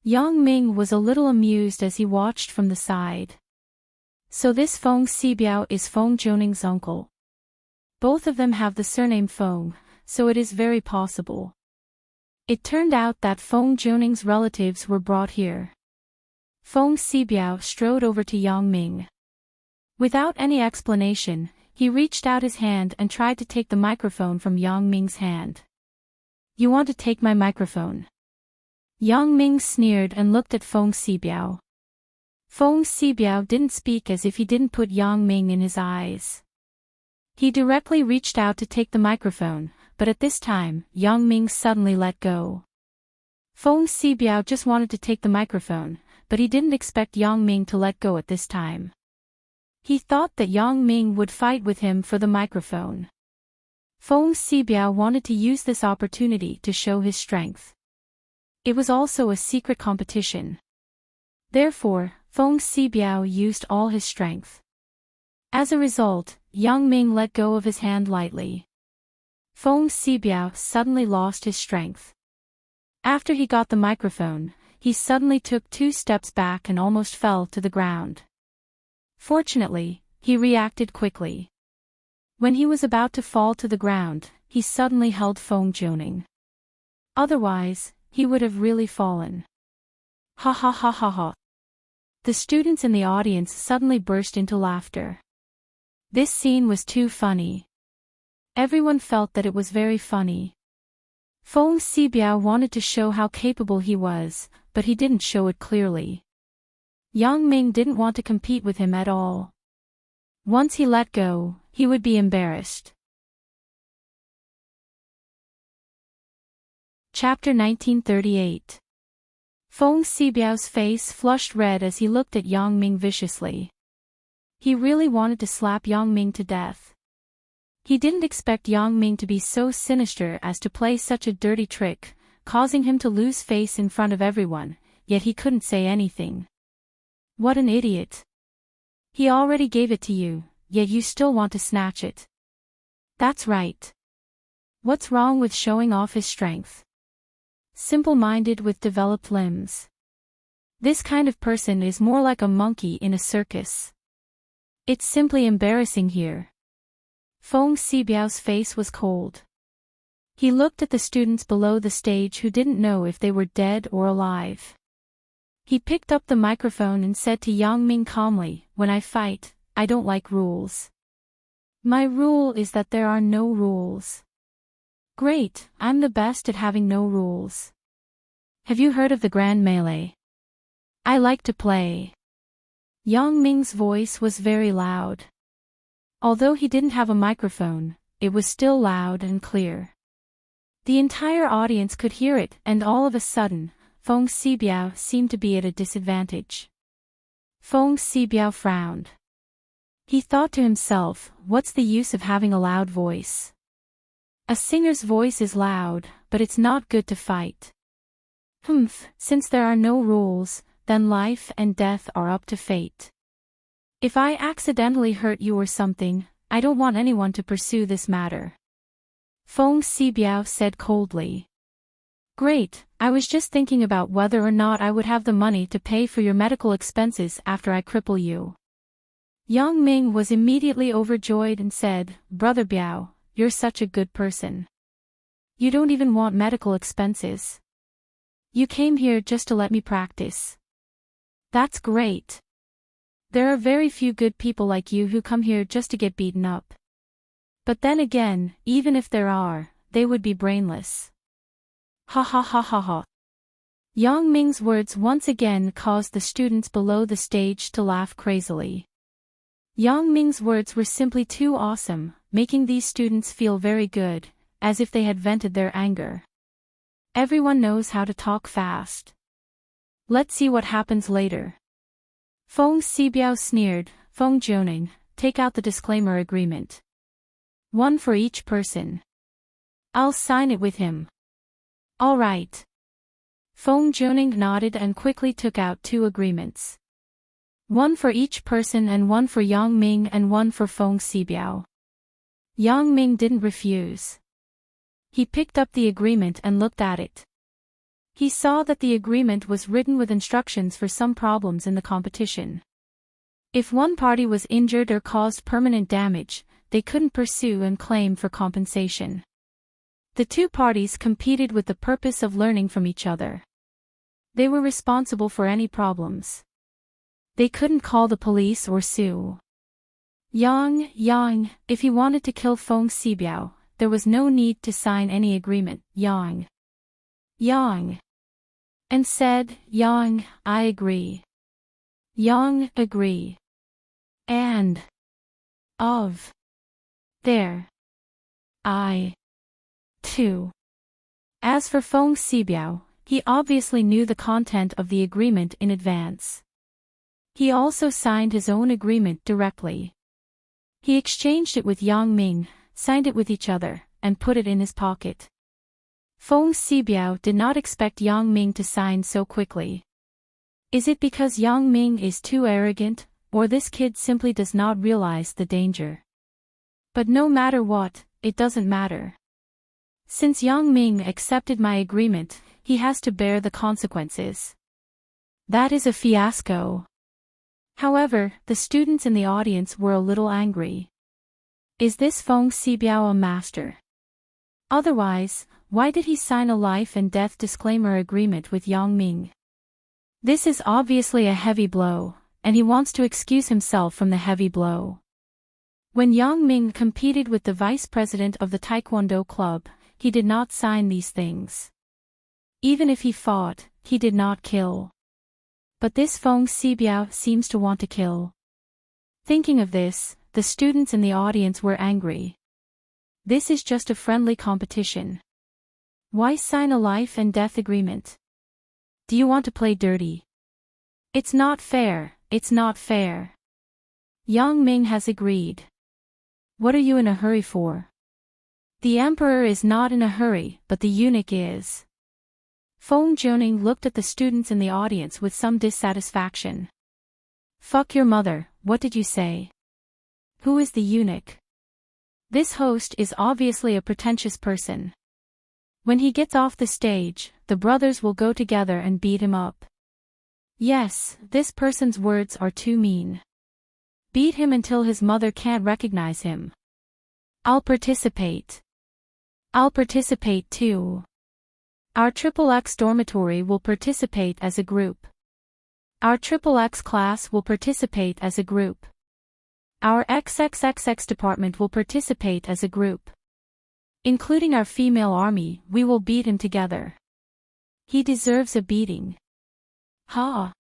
Yang Ming was a little amused as he watched from the side. So this Feng Xibiao is Feng Juning's uncle. Both of them have the surname Feng, so it is very possible. It turned out that Feng Juning's relatives were brought here. Feng Xibiao strode over to Yang Ming. Without any explanation, he reached out his hand and tried to take the microphone from Yang Ming's hand. You want to take my microphone? Yang Ming sneered and looked at Feng Xibiao. Feng Xibiao didn't speak as if he didn't put Yang Ming in his eyes. He directly reached out to take the microphone, but at this time, Yang Ming suddenly let go. Feng Xibiao just wanted to take the microphone, but he didn't expect Yang Ming to let go at this time. He thought that Yang Ming would fight with him for the microphone. Feng Xibiao wanted to use this opportunity to show his strength. It was also a secret competition. Therefore, Feng Xibiao used all his strength. As a result, Yang Ming let go of his hand lightly. Feng Xibiao suddenly lost his strength. After he got the microphone, he suddenly took 2 steps back and almost fell to the ground. Fortunately, he reacted quickly. When he was about to fall to the ground, he suddenly held Feng Juning. Otherwise, he would have really fallen. Ha ha ha ha ha. The students in the audience suddenly burst into laughter. This scene was too funny. Everyone felt that it was very funny. Feng Xibiao wanted to show how capable he was, but he didn't show it clearly. Yang Ming didn't want to compete with him at all. Once he let go, he would be embarrassed. Chapter 1938. Feng Xibiao's face flushed red as he looked at Yang Ming viciously. He really wanted to slap Yang Ming to death. He didn't expect Yang Ming to be so sinister as to play such a dirty trick, causing him to lose face in front of everyone, yet he couldn't say anything. What an idiot. He already gave it to you, yet you still want to snatch it. That's right. What's wrong with showing off his strength? Simple-minded with developed limbs. This kind of person is more like a monkey in a circus. It's simply embarrassing here. Feng Xibiao's face was cold. He looked at the students below the stage who didn't know if they were dead or alive. He picked up the microphone and said to Yang Ming calmly, when I fight, I don't like rules. My rule is that there are no rules. Great, I'm the best at having no rules. Have you heard of the Grand Melee? I like to play. Yang Ming's voice was very loud. Although he didn't have a microphone, it was still loud and clear. The entire audience could hear it, and all of a sudden, Feng Xibiao seemed to be at a disadvantage. Feng Xibiao frowned. He thought to himself, what's the use of having a loud voice? A singer's voice is loud, but it's not good to fight. Since there are no rules, then life and death are up to fate. If I accidentally hurt you or something, I don't want anyone to pursue this matter. Feng Xibiao said coldly. Great, I was just thinking about whether or not I would have the money to pay for your medical expenses after I cripple you. Yang Ming was immediately overjoyed and said, Brother Biao, you're such a good person. You don't even want medical expenses. You came here just to let me practice. That's great. There are very few good people like you who come here just to get beaten up. But then again, even if there are, they would be brainless. Ha ha ha ha ha. Yang Ming's words once again caused the students below the stage to laugh crazily. Yang Ming's words were simply too awesome, making these students feel very good, as if they had vented their anger. Everyone knows how to talk fast. Let's see what happens later. Feng Xibiao sneered, Feng Jianing, take out the disclaimer agreement. One for each person. I'll sign it with him. All right. Feng Jianing nodded and quickly took out 2 agreements. One for each person and one for Yang Ming and one for Feng Xibiao. Yang Ming didn't refuse. He picked up the agreement and looked at it. He saw that the agreement was written with instructions for some problems in the competition. If one party was injured or caused permanent damage, they couldn't pursue and claim for compensation. The 2 parties competed with the purpose of learning from each other. They were responsible for any problems. They couldn't call the police or sue. Yang, if he wanted to kill Feng Xibiao, there was no need to sign any agreement. Yang. And said, Yang, I agree. Yang, agree. And. Of. There. I. Too. As for Feng Xibiao, he obviously knew the content of the agreement in advance. He also signed his own agreement directly. He exchanged it with Yang Ming, signed it with each other, and put it in his pocket. Feng Xibiao did not expect Yang Ming to sign so quickly. Is it because Yang Ming is too arrogant, or this kid simply does not realize the danger? But no matter what, it doesn't matter. Since Yang Ming accepted my agreement, he has to bear the consequences. That is a fiasco. However, the students in the audience were a little angry. Is this Feng Xibiao a master? Otherwise, why did he sign a life and death disclaimer agreement with Yang Ming? This is obviously a heavy blow, and he wants to excuse himself from the heavy blow. When Yang Ming competed with the vice president of the Taekwondo club, he did not sign these things. Even if he fought, he did not kill. But this Feng Xibiao seems to want to kill. Thinking of this, the students in the audience were angry. This is just a friendly competition. Why sign a life and death agreement? Do you want to play dirty? It's not fair, it's not fair. Yang Ming has agreed. What are you in a hurry for? The emperor is not in a hurry, but the eunuch is. Feng Jianing looked at the students in the audience with some dissatisfaction. Fuck your mother, what did you say? Who is the eunuch? This host is obviously a pretentious person. When he gets off the stage, the brothers will go together and beat him up. Yes, this person's words are too mean. Beat him until his mother can't recognize him. I'll participate. I'll participate too. Our XXX dormitory will participate as a group. Our XXX class will participate as a group. Our XXXX department will participate as a group. Including our female army, we will beat him together. He deserves a beating. Ha!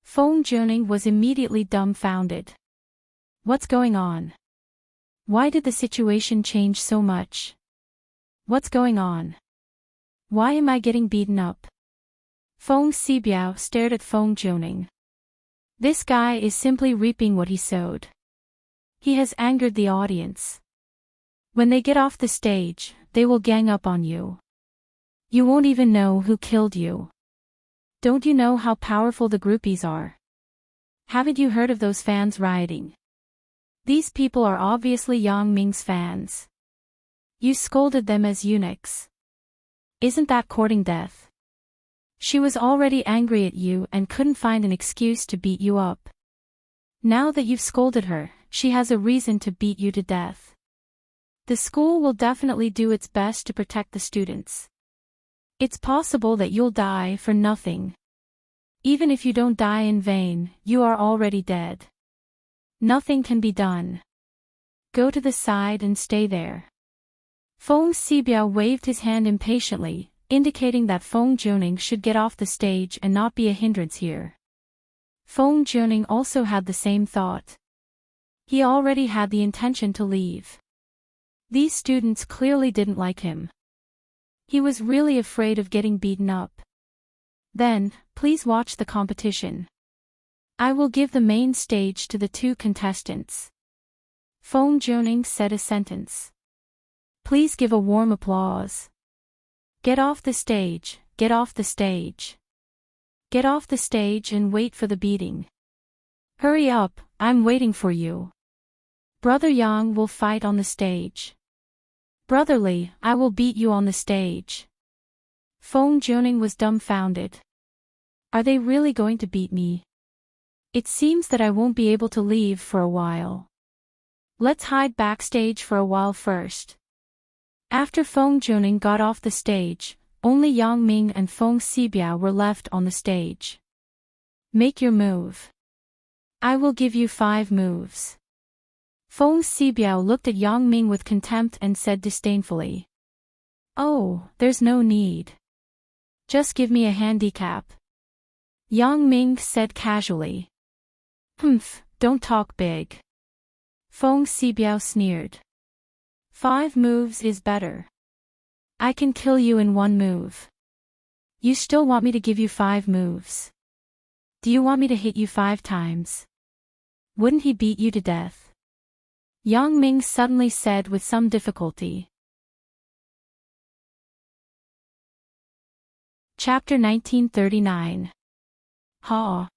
Feng Jianing was immediately dumbfounded. What's going on? Why did the situation change so much? What's going on? Why am I getting beaten up? Feng Xibiao stared at Feng Jianing. This guy is simply reaping what he sowed. He has angered the audience. When they get off the stage, they will gang up on you. You won't even know who killed you. Don't you know how powerful the groupies are? Haven't you heard of those fans rioting? These people are obviously Yang Ming's fans. You scolded them as eunuchs. Isn't that courting death? She was already angry at you and couldn't find an excuse to beat you up. Now that you've scolded her, she has a reason to beat you to death. The school will definitely do its best to protect the students. It's possible that you'll die for nothing. Even if you don't die in vain, you are already dead. Nothing can be done. Go to the side and stay there. Feng Xibiao waved his hand impatiently, indicating that Feng Juning should get off the stage and not be a hindrance here. Feng Juning also had the same thought. He already had the intention to leave. These students clearly didn't like him. He was really afraid of getting beaten up. Then, please watch the competition. I will give the main stage to the two contestants. Feng Juning said a sentence. Please give a warm applause. Get off the stage, get off the stage. Get off the stage and wait for the beating. Hurry up, I'm waiting for you. Brother Yang will fight on the stage. Brother Li, I will beat you on the stage. Feng Juning was dumbfounded. Are they really going to beat me? It seems that I won't be able to leave for a while. Let's hide backstage for a while first. After Feng Juning got off the stage, only Yang Ming and Feng Xibiao were left on the stage. Make your move. I will give you 5 moves. Feng Xibiao looked at Yang Ming with contempt and said disdainfully. Oh, there's no need. Just give me a handicap. Yang Ming said casually. Humph, don't talk big. Feng Xibiao sneered. 5 moves is better. I can kill you in 1 move. You still want me to give you 5 moves? Do you want me to hit you 5 times? Wouldn't he beat you to death? Yang Ming suddenly said with some difficulty. Chapter 1939. Ha!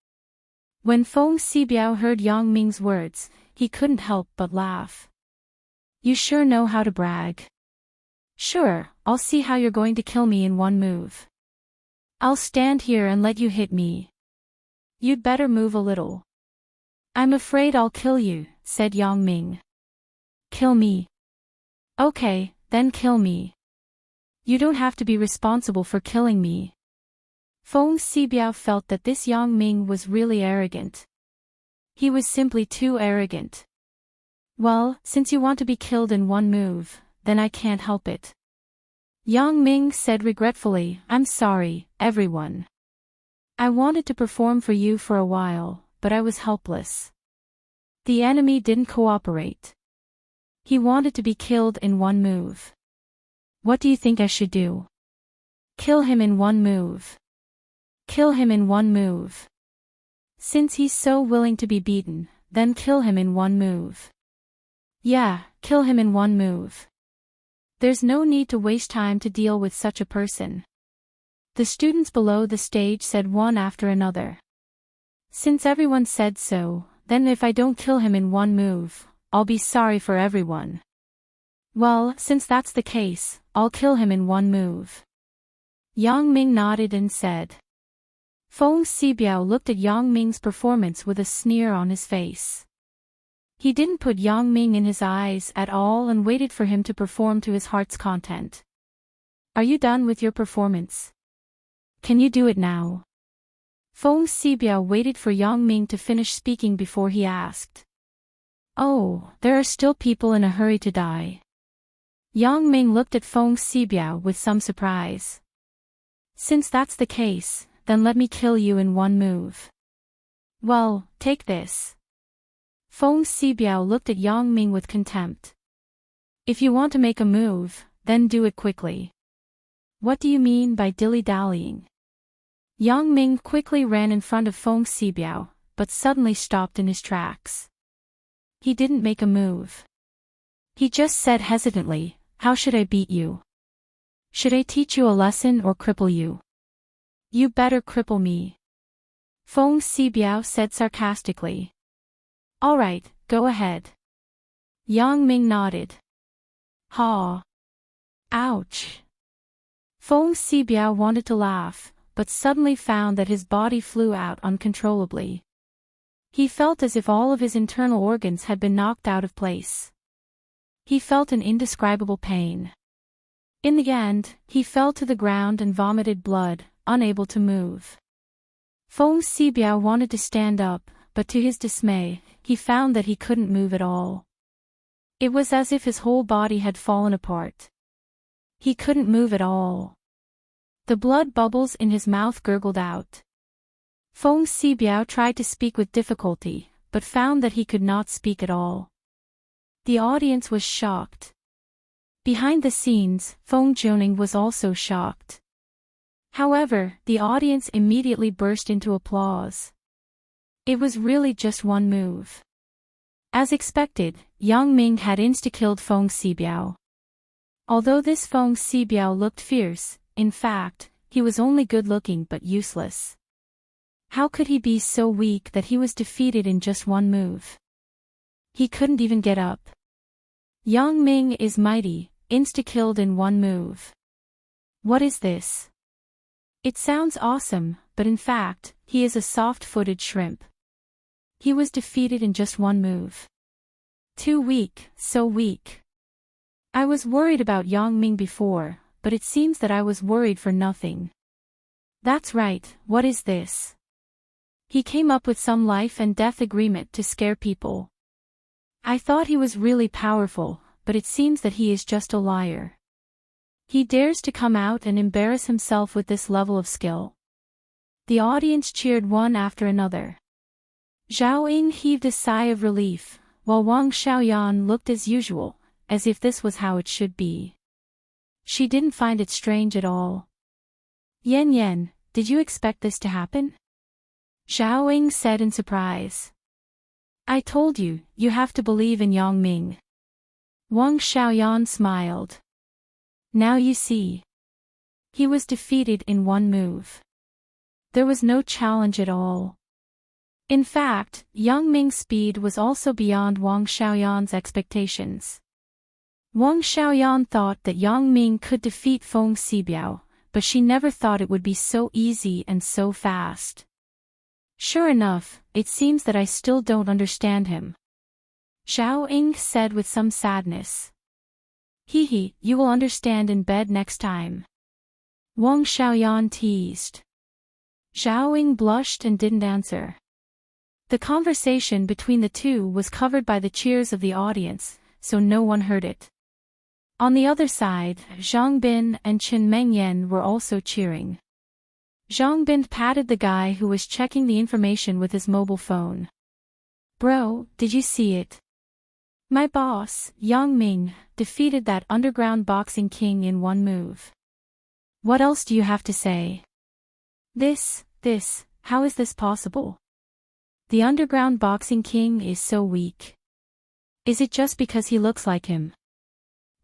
When Feng Xibiao heard Yang Ming's words, he couldn't help but laugh. You sure know how to brag. Sure, I'll see how you're going to kill me in 1 move. I'll stand here and let you hit me. You'd better move a little. I'm afraid I'll kill you, said Yang Ming. Kill me. Okay, then kill me. You don't have to be responsible for killing me. Feng Xibiao felt that this Yang Ming was really arrogant. He was simply too arrogant. Well, since you want to be killed in 1 move, then I can't help it. Yang Ming said regretfully, I'm sorry, everyone. I wanted to perform for you for a while, but I was helpless. The enemy didn't cooperate. He wanted to be killed in 1 move. What do you think I should do? Kill him in 1 move. Kill him in 1 move. Since he's so willing to be beaten, then kill him in 1 move. Yeah, kill him in 1 move. There's no need to waste time to deal with such a person. The students below the stage said one after another. Since everyone said so, then if I don't kill him in 1 move, I'll be sorry for everyone. Well, since that's the case, I'll kill him in 1 move. Yang Ming nodded and said. Feng Xibiao looked at Yang Ming's performance with a sneer on his face. He didn't put Yang Ming in his eyes at all and waited for him to perform to his heart's content. Are you done with your performance? Can you do it now? Feng Xibiao waited for Yang Ming to finish speaking before he asked. Oh, there are still people in a hurry to die. Yang Ming looked at Feng Xibiao with some surprise. Since that's the case, then let me kill you in 1 move. Well, take this. Feng Xibiao looked at Yang Ming with contempt. If you want to make a move, then do it quickly. What do you mean by dilly-dallying? Yang Ming quickly ran in front of Feng Xibiao, but suddenly stopped in his tracks. He didn't make a move. He just said hesitantly, how should I beat you? Should I teach you a lesson or cripple you? You better cripple me. Feng Xibiao said sarcastically. All right, go ahead. Yang Ming nodded. Ha. Ouch. Feng Xibiao wanted to laugh, but suddenly found that his body flew out uncontrollably. He felt as if all of his internal organs had been knocked out of place. He felt an indescribable pain. In the end, he fell to the ground and vomited blood, unable to move. Feng Xibiao wanted to stand up, but to his dismay, he found that he couldn't move at all. It was as if his whole body had fallen apart. He couldn't move at all. The blood bubbles in his mouth gurgled out. Feng Xibiao tried to speak with difficulty, but found that he could not speak at all. The audience was shocked. Behind the scenes, Feng Zhoning was also shocked. However, the audience immediately burst into applause. It was really just one move. As expected, Yang Ming had insta-killed Feng Xibiao. Although this Feng Xibiao looked fierce, in fact, he was only good-looking but useless. How could he be so weak that he was defeated in just one move? He couldn't even get up. Yang Ming is mighty, insta-killed in one move. What is this? It sounds awesome, but in fact, he is a soft-footed shrimp. He was defeated in just one move. Too weak, so weak. I was worried about Yang Ming before, but it seems that I was worried for nothing. That's right, what is this? He came up with some life and death agreement to scare people. I thought he was really powerful, but it seems that he is just a liar. He dares to come out and embarrass himself with this level of skill. The audience cheered one after another. Zhao Ying heaved a sigh of relief, while Wang Xiaoyan looked as usual, as if this was how it should be. She didn't find it strange at all. Yan Yan, did you expect this to happen? Zhao Ying said in surprise. I told you, you have to believe in Yang Ming. Wang Xiaoyan smiled. Now you see. He was defeated in one move. There was no challenge at all. In fact, Yang Ming's speed was also beyond Wang Xiaoyan's expectations. Wang Xiaoyan thought that Yang Ming could defeat Feng Xibiao, but she never thought it would be so easy and so fast. Sure enough, it seems that I still don't understand him. Zhao Ying said with some sadness. Hee, you will understand in bed next time. Wang Xiaoyan teased. Zhao Ying blushed and didn't answer. The conversation between the two was covered by the cheers of the audience, so no one heard it. On the other side, Zhang Bin and Chen Mengyan were also cheering. Zhang Bin patted the guy who was checking the information with his mobile phone. Bro, did you see it? My boss, Yang Ming, defeated that underground boxing king in one move. What else do you have to say? This, how is this possible? The underground boxing king is so weak. Is it just because he looks like him?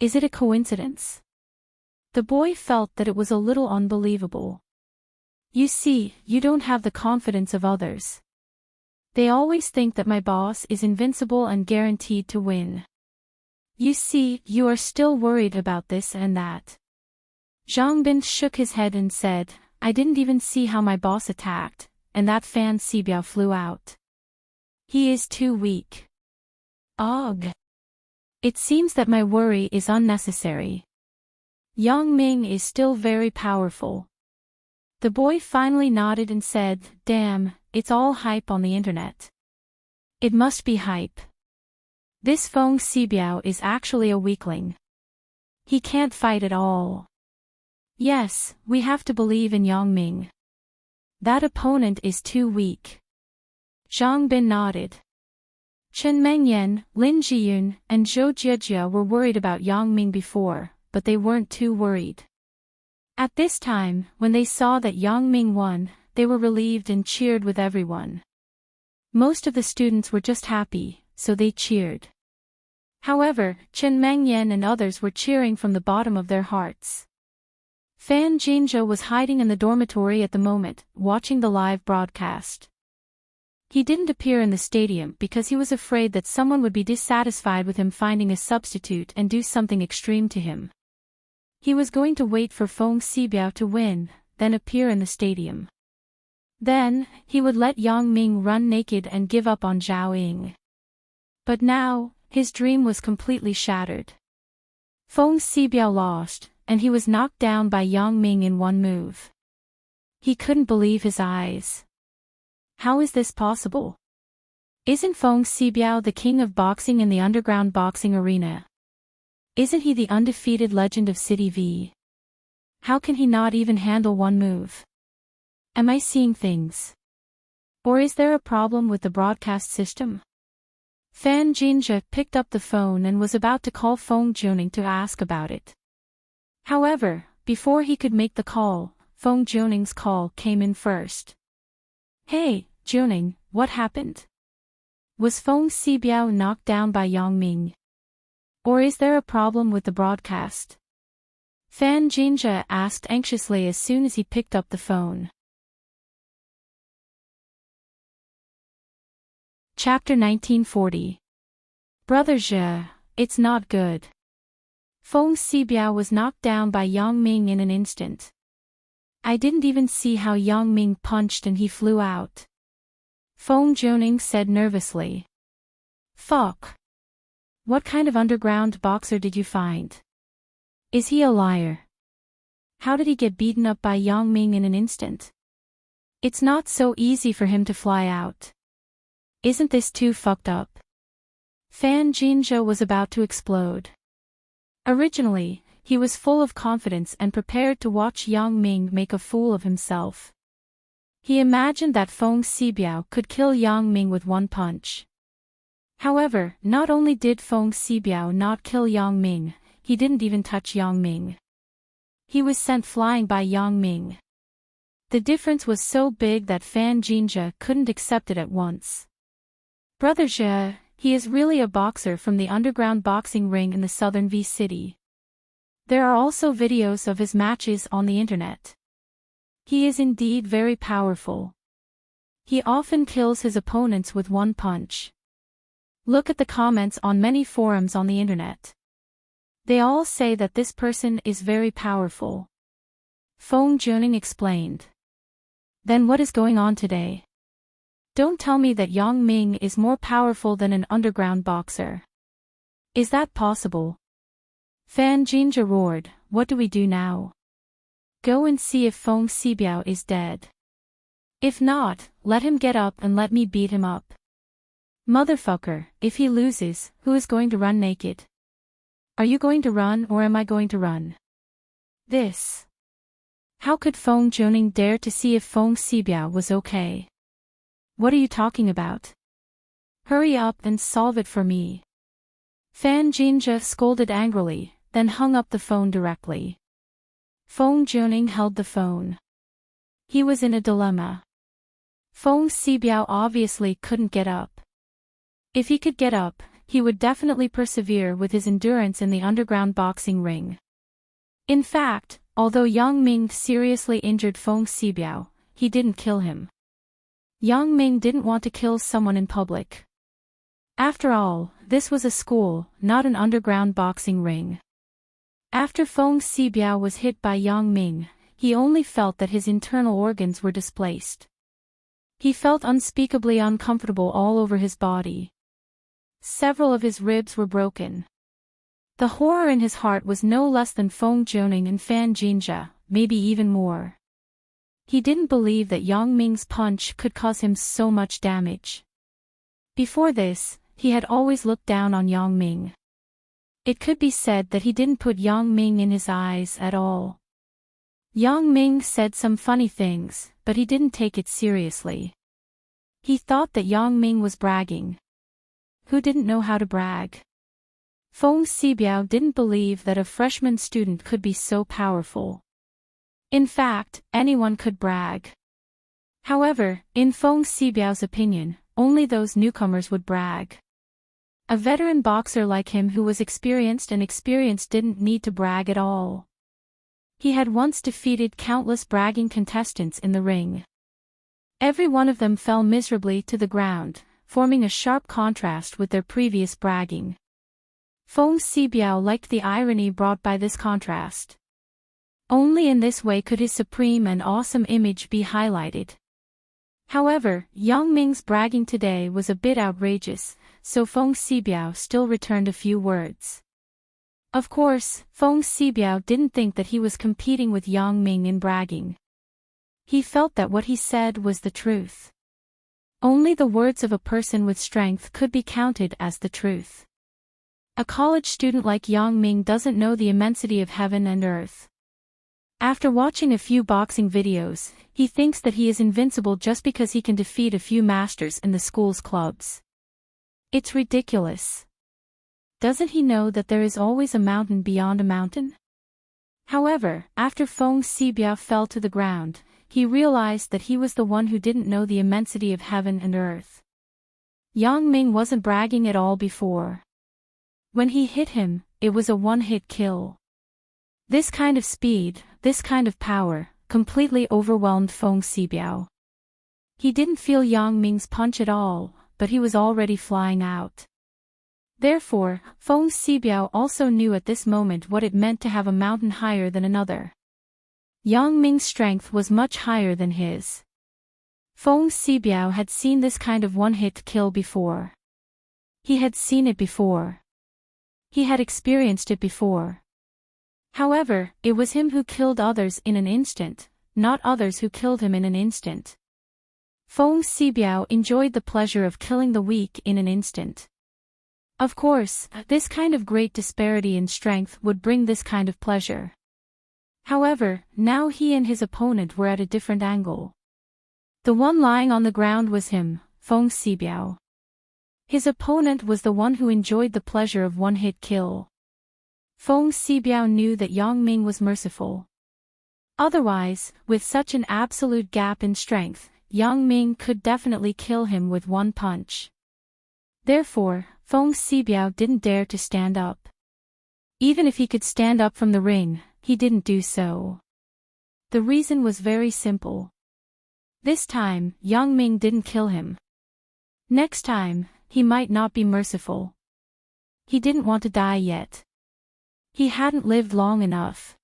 Is it a coincidence? The boy felt that it was a little unbelievable. You see, you don't have the confidence of others. They always think that my boss is invincible and guaranteed to win. You see, you are still worried about this and that. Zhang Bin shook his head and said, I didn't even see how my boss attacked, and that Fan Xibiao flew out. He is too weak. Ugh. It seems that my worry is unnecessary. Yang Ming is still very powerful. The boy finally nodded and said, damn, it's all hype on the internet. It must be hype. This Feng Xibiao is actually a weakling. He can't fight at all. Yes, we have to believe in Yang Ming. That opponent is too weak. Zhang Bin nodded. Chen Mengyan, Lin Jiyun, and Zhou Jiejia were worried about Yang Ming before, but they weren't too worried. At this time, when they saw that Yang Ming won, they were relieved and cheered with everyone. Most of the students were just happy, so they cheered. However, Chen Mengyan and others were cheering from the bottom of their hearts. Fan Jinzhou was hiding in the dormitory at the moment, watching the live broadcast. He didn't appear in the stadium because he was afraid that someone would be dissatisfied with him finding a substitute and do something extreme to him. He was going to wait for Feng Xibiao to win, then appear in the stadium. Then, he would let Yang Ming run naked and give up on Zhao Ying. But now, his dream was completely shattered. Feng Xibiao lost, and he was knocked down by Yang Ming in one move. He couldn't believe his eyes. How is this possible? Isn't Feng Xibiao the king of boxing in the underground boxing arena? Isn't he the undefeated legend of City V? How can he not even handle one move? Am I seeing things? Or is there a problem with the broadcast system? Fan Jinja picked up the phone and was about to call Feng Juning to ask about it. However, before he could make the call, Feng Juning's call came in first. Hey, Juning, what happened? Was Feng Xibiao knocked down by Yang Ming? Or is there a problem with the broadcast? Fan Jinja asked anxiously as soon as he picked up the phone. Chapter 1940. Brother Zhe, it's not good. Feng Xibiao was knocked down by Yang Ming in an instant. I didn't even see how Yang Ming punched and he flew out. Feng Juning said nervously. Fuck. What kind of underground boxer did you find? Is he a liar? How did he get beaten up by Yang Ming in an instant? It's not so easy for him to fly out. Isn't this too fucked up? Fan Jinzhou was about to explode. Originally, he was full of confidence and prepared to watch Yang Ming make a fool of himself. He imagined that Feng Xibiao could kill Yang Ming with one punch. However, not only did Feng Xibiao not kill Yang Ming, he didn't even touch Yang Ming. He was sent flying by Yang Ming. The difference was so big that Fan Jinzhe couldn't accept it at once. Brother Zhe, he is really a boxer from the underground boxing ring in the southern V city. There are also videos of his matches on the internet. He is indeed very powerful. He often kills his opponents with one punch. Look at the comments on many forums on the internet. They all say that this person is very powerful. Feng Juning explained. Then what is going on today? Don't tell me that Yang Ming is more powerful than an underground boxer. Is that possible? Fan Jinzhe roared, what do we do now? Go and see if Feng Xibiao is dead. If not, let him get up and let me beat him up. Motherfucker, if he loses, who is going to run naked? Are you going to run or am I going to run? This. How could Feng Juning dare to see if Feng Xibiao was okay? What are you talking about? Hurry up and solve it for me. Fan Jinzhe scolded angrily, then hung up the phone directly. Feng Juning held the phone. He was in a dilemma. Feng Xibiao obviously couldn't get up. If he could get up, he would definitely persevere with his endurance in the underground boxing ring. In fact, although Yang Ming seriously injured Feng Xibiao, he didn't kill him. Yang Ming didn't want to kill someone in public. After all, this was a school, not an underground boxing ring. After Feng Xibiao was hit by Yang Ming, he only felt that his internal organs were displaced. He felt unspeakably uncomfortable all over his body. Several of his ribs were broken. The horror in his heart was no less than Feng Juning and Fan Jinzhe, maybe even more. He didn't believe that Yang Ming's punch could cause him so much damage. Before this, he had always looked down on Yang Ming. It could be said that he didn't put Yang Ming in his eyes at all. Yang Ming said some funny things, but he didn't take it seriously. He thought that Yang Ming was bragging. Who didn't know how to brag? Feng Xibiao didn't believe that a freshman student could be so powerful. In fact, anyone could brag. However, in Feng Xibiao's opinion, only those newcomers would brag. A veteran boxer like him who was experienced didn't need to brag at all. He had once defeated countless bragging contestants in the ring. Every one of them fell miserably to the ground, forming a sharp contrast with their previous bragging. Feng Xibiao liked the irony brought by this contrast. Only in this way could his supreme and awesome image be highlighted. However, Yang Ming's bragging today was a bit outrageous, so Feng Xibiao still returned a few words. Of course, Feng Xibiao didn't think that he was competing with Yang Ming in bragging. He felt that what he said was the truth. Only the words of a person with strength could be counted as the truth. A college student like Yang Ming doesn't know the immensity of heaven and earth. After watching a few boxing videos, he thinks that he is invincible just because he can defeat a few masters in the school's clubs. It's ridiculous. Doesn't he know that there is always a mountain beyond a mountain? However, after Feng Xibiao fell to the ground, he realized that he was the one who didn't know the immensity of heaven and earth. Yang Ming wasn't bragging at all before. When he hit him, it was a one-hit kill. This kind of speed, this kind of power, completely overwhelmed Feng Xibiao. He didn't feel Yang Ming's punch at all, but he was already flying out. Therefore, Feng Xibiao also knew at this moment what it meant to have a mountain higher than another. Yang Ming's strength was much higher than his. Feng Xibiao had seen this kind of one-hit kill before. He had seen it before. He had experienced it before. However, it was him who killed others in an instant, not others who killed him in an instant. Feng Xibiao enjoyed the pleasure of killing the weak in an instant. Of course, this kind of great disparity in strength would bring this kind of pleasure. However, now he and his opponent were at a different angle. The one lying on the ground was him, Feng Xibiao. His opponent was the one who enjoyed the pleasure of one-hit kill. Feng Xibiao knew that Yang Ming was merciful. Otherwise, with such an absolute gap in strength, Yang Ming could definitely kill him with one punch. Therefore, Feng Xibiao didn't dare to stand up. Even if he could stand up from the ring, he didn't do so. The reason was very simple. This time, Yang Ming didn't kill him. Next time, he might not be merciful. He didn't want to die yet. He hadn't lived long enough.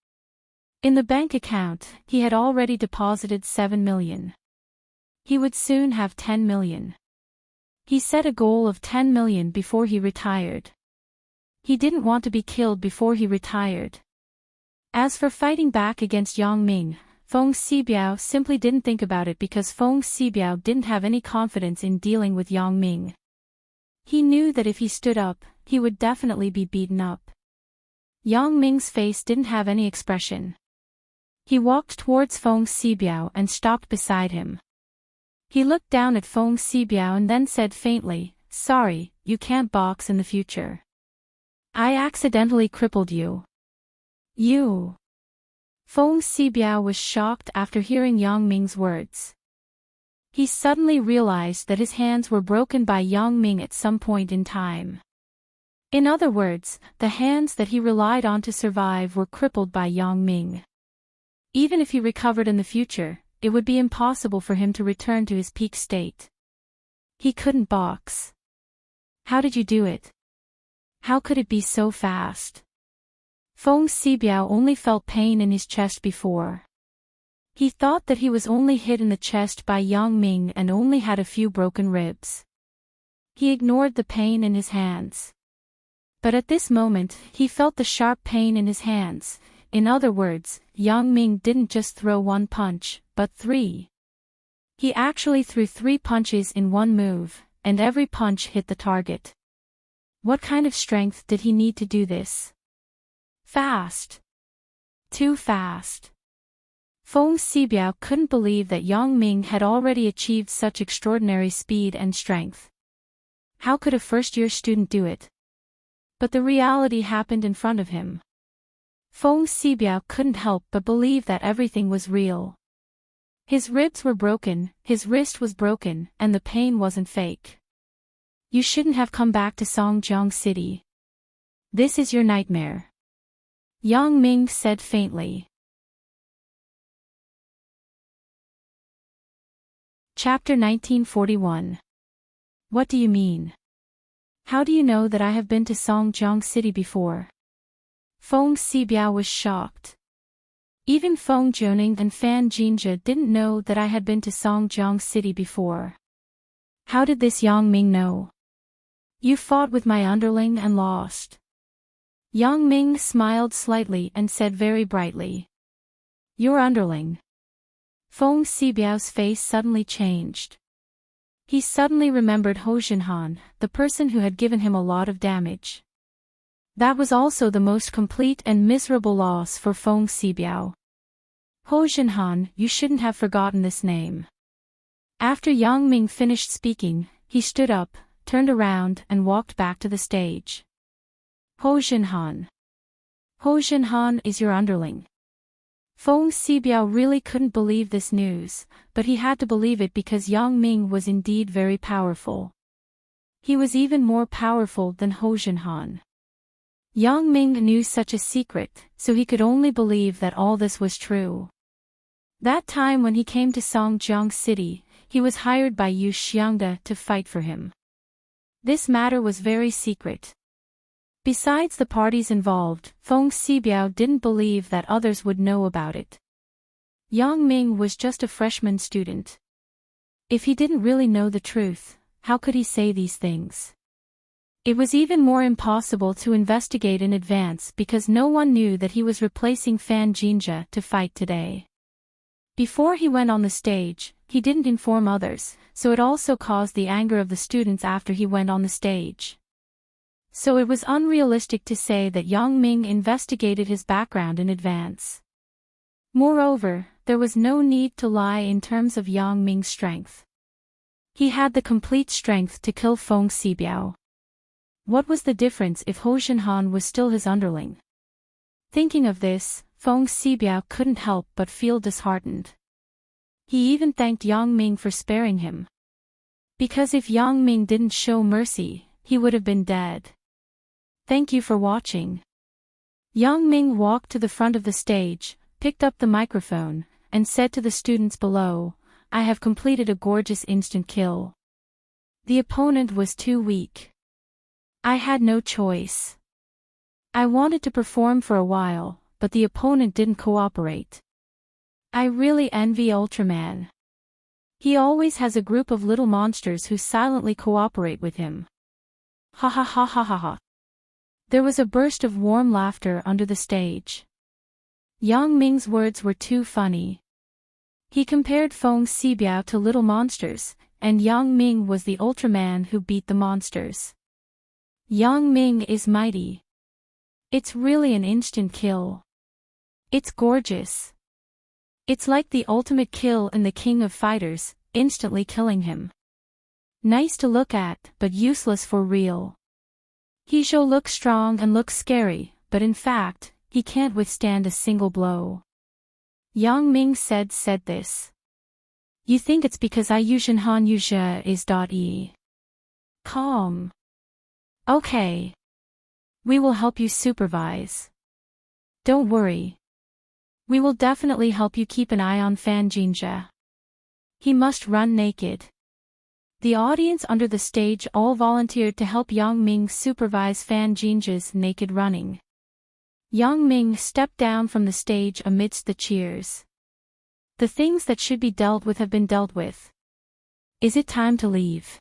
In the bank account, he had already deposited 7 million. He would soon have 10 million. He set a goal of 10 million before he retired. He didn't want to be killed before he retired. As for fighting back against Yang Ming, Feng Xibiao simply didn't think about it because Feng Xibiao didn't have any confidence in dealing with Yang Ming. He knew that if he stood up, he would definitely be beaten up. Yang Ming's face didn't have any expression. He walked towards Feng Xibiao and stopped beside him. He looked down at Feng Xibiao and then said faintly, "Sorry, you can't box in the future. I accidentally crippled you." You. Feng Xibiao was shocked after hearing Yang Ming's words. He suddenly realized that his hands were broken by Yang Ming at some point in time. In other words, the hands that he relied on to survive were crippled by Yang Ming. Even if he recovered in the future, it would be impossible for him to return to his peak state. He couldn't box. How did you do it? How could it be so fast? Feng Xibiao only felt pain in his chest before. He thought that he was only hit in the chest by Yang Ming and only had a few broken ribs. He ignored the pain in his hands. But at this moment, he felt the sharp pain in his hands. In other words, Yang Ming didn't just throw one punch, but 3. He actually threw 3 punches in one move, and every punch hit the target. What kind of strength did he need to do this? Fast. Too fast. Feng Xibiao couldn't believe that Yang Ming had already achieved such extraordinary speed and strength. How could a first-year student do it? But the reality happened in front of him. Feng Xibiao couldn't help but believe that everything was real. His ribs were broken, his wrist was broken, and the pain wasn't fake. You shouldn't have come back to Songjiang City. This is your nightmare. Yang Ming said faintly. Chapter 1941. What do you mean? How do you know that I have been to Songjiang City before? Feng Xibiao was shocked. Even Feng Zhoning and Fan Jinjia didn't know that I had been to Songjiang City before. How did this Yang Ming know? You fought with my underling and lost. Yang Ming smiled slightly and said very brightly. Your underling. Feng Xibiao's face suddenly changed. He suddenly remembered Hou Jinhan, the person who had given him a lot of damage. That was also the most complete and miserable loss for Feng Xibiao. Hou Jinhan, you shouldn't have forgotten this name. After Yang Ming finished speaking, he stood up, turned around and walked back to the stage. Hou Jinhan. Hou Jinhan is your underling. Feng Xibiao really couldn't believe this news, but he had to believe it because Yang Ming was indeed very powerful. He was even more powerful than Hou Jinhan. Yang Ming knew such a secret, so he could only believe that all this was true. That time when he came to Songjiang City, he was hired by Yu Xiangde to fight for him. This matter was very secret. Besides the parties involved, Feng Xibiao didn't believe that others would know about it. Yang Ming was just a freshman student. If he didn't really know the truth, how could he say these things? It was even more impossible to investigate in advance because no one knew that he was replacing Fan Jinjia to fight today. Before he went on the stage, he didn't inform others, so it also caused the anger of the students after he went on the stage. So it was unrealistic to say that Yang Ming investigated his background in advance. Moreover, there was no need to lie in terms of Yang Ming's strength. He had the complete strength to kill Feng Xibiao. What was the difference if Hou Jinhan was still his underling? Thinking of this, Feng Xibiao couldn't help but feel disheartened. He even thanked Yang Ming for sparing him. Because if Yang Ming didn't show mercy, he would have been dead. Thank you for watching. Yang Ming walked to the front of the stage, picked up the microphone, and said to the students below, I have completed a gorgeous instant kill. The opponent was too weak. I had no choice. I wanted to perform for a while, but the opponent didn't cooperate. I really envy Ultraman. He always has a group of little monsters who silently cooperate with him. Ha ha ha ha ha ha. There was a burst of warm laughter under the stage. Yang Ming's words were too funny. He compared Feng Xibiao to little monsters, and Yang Ming was the Ultraman who beat the monsters. Yang Ming is mighty. It's really an instant kill. It's gorgeous. It's like the ultimate kill in the King of Fighters, instantly killing him. Nice to look at, but useless for real. He shall look strong and look scary, but in fact, he can't withstand a single blow. Yang Ming said this. You think it's because I Yushinhan Yuzhe is .e. Calm. Okay. We will help you supervise. Don't worry. We will definitely help you keep an eye on Fan Jinjia. He must run naked. The audience under the stage all volunteered to help Yang Ming supervise Fan Jinjia's naked running. Yang Ming stepped down from the stage amidst the cheers. The things that should be dealt with have been dealt with. Is it time to leave?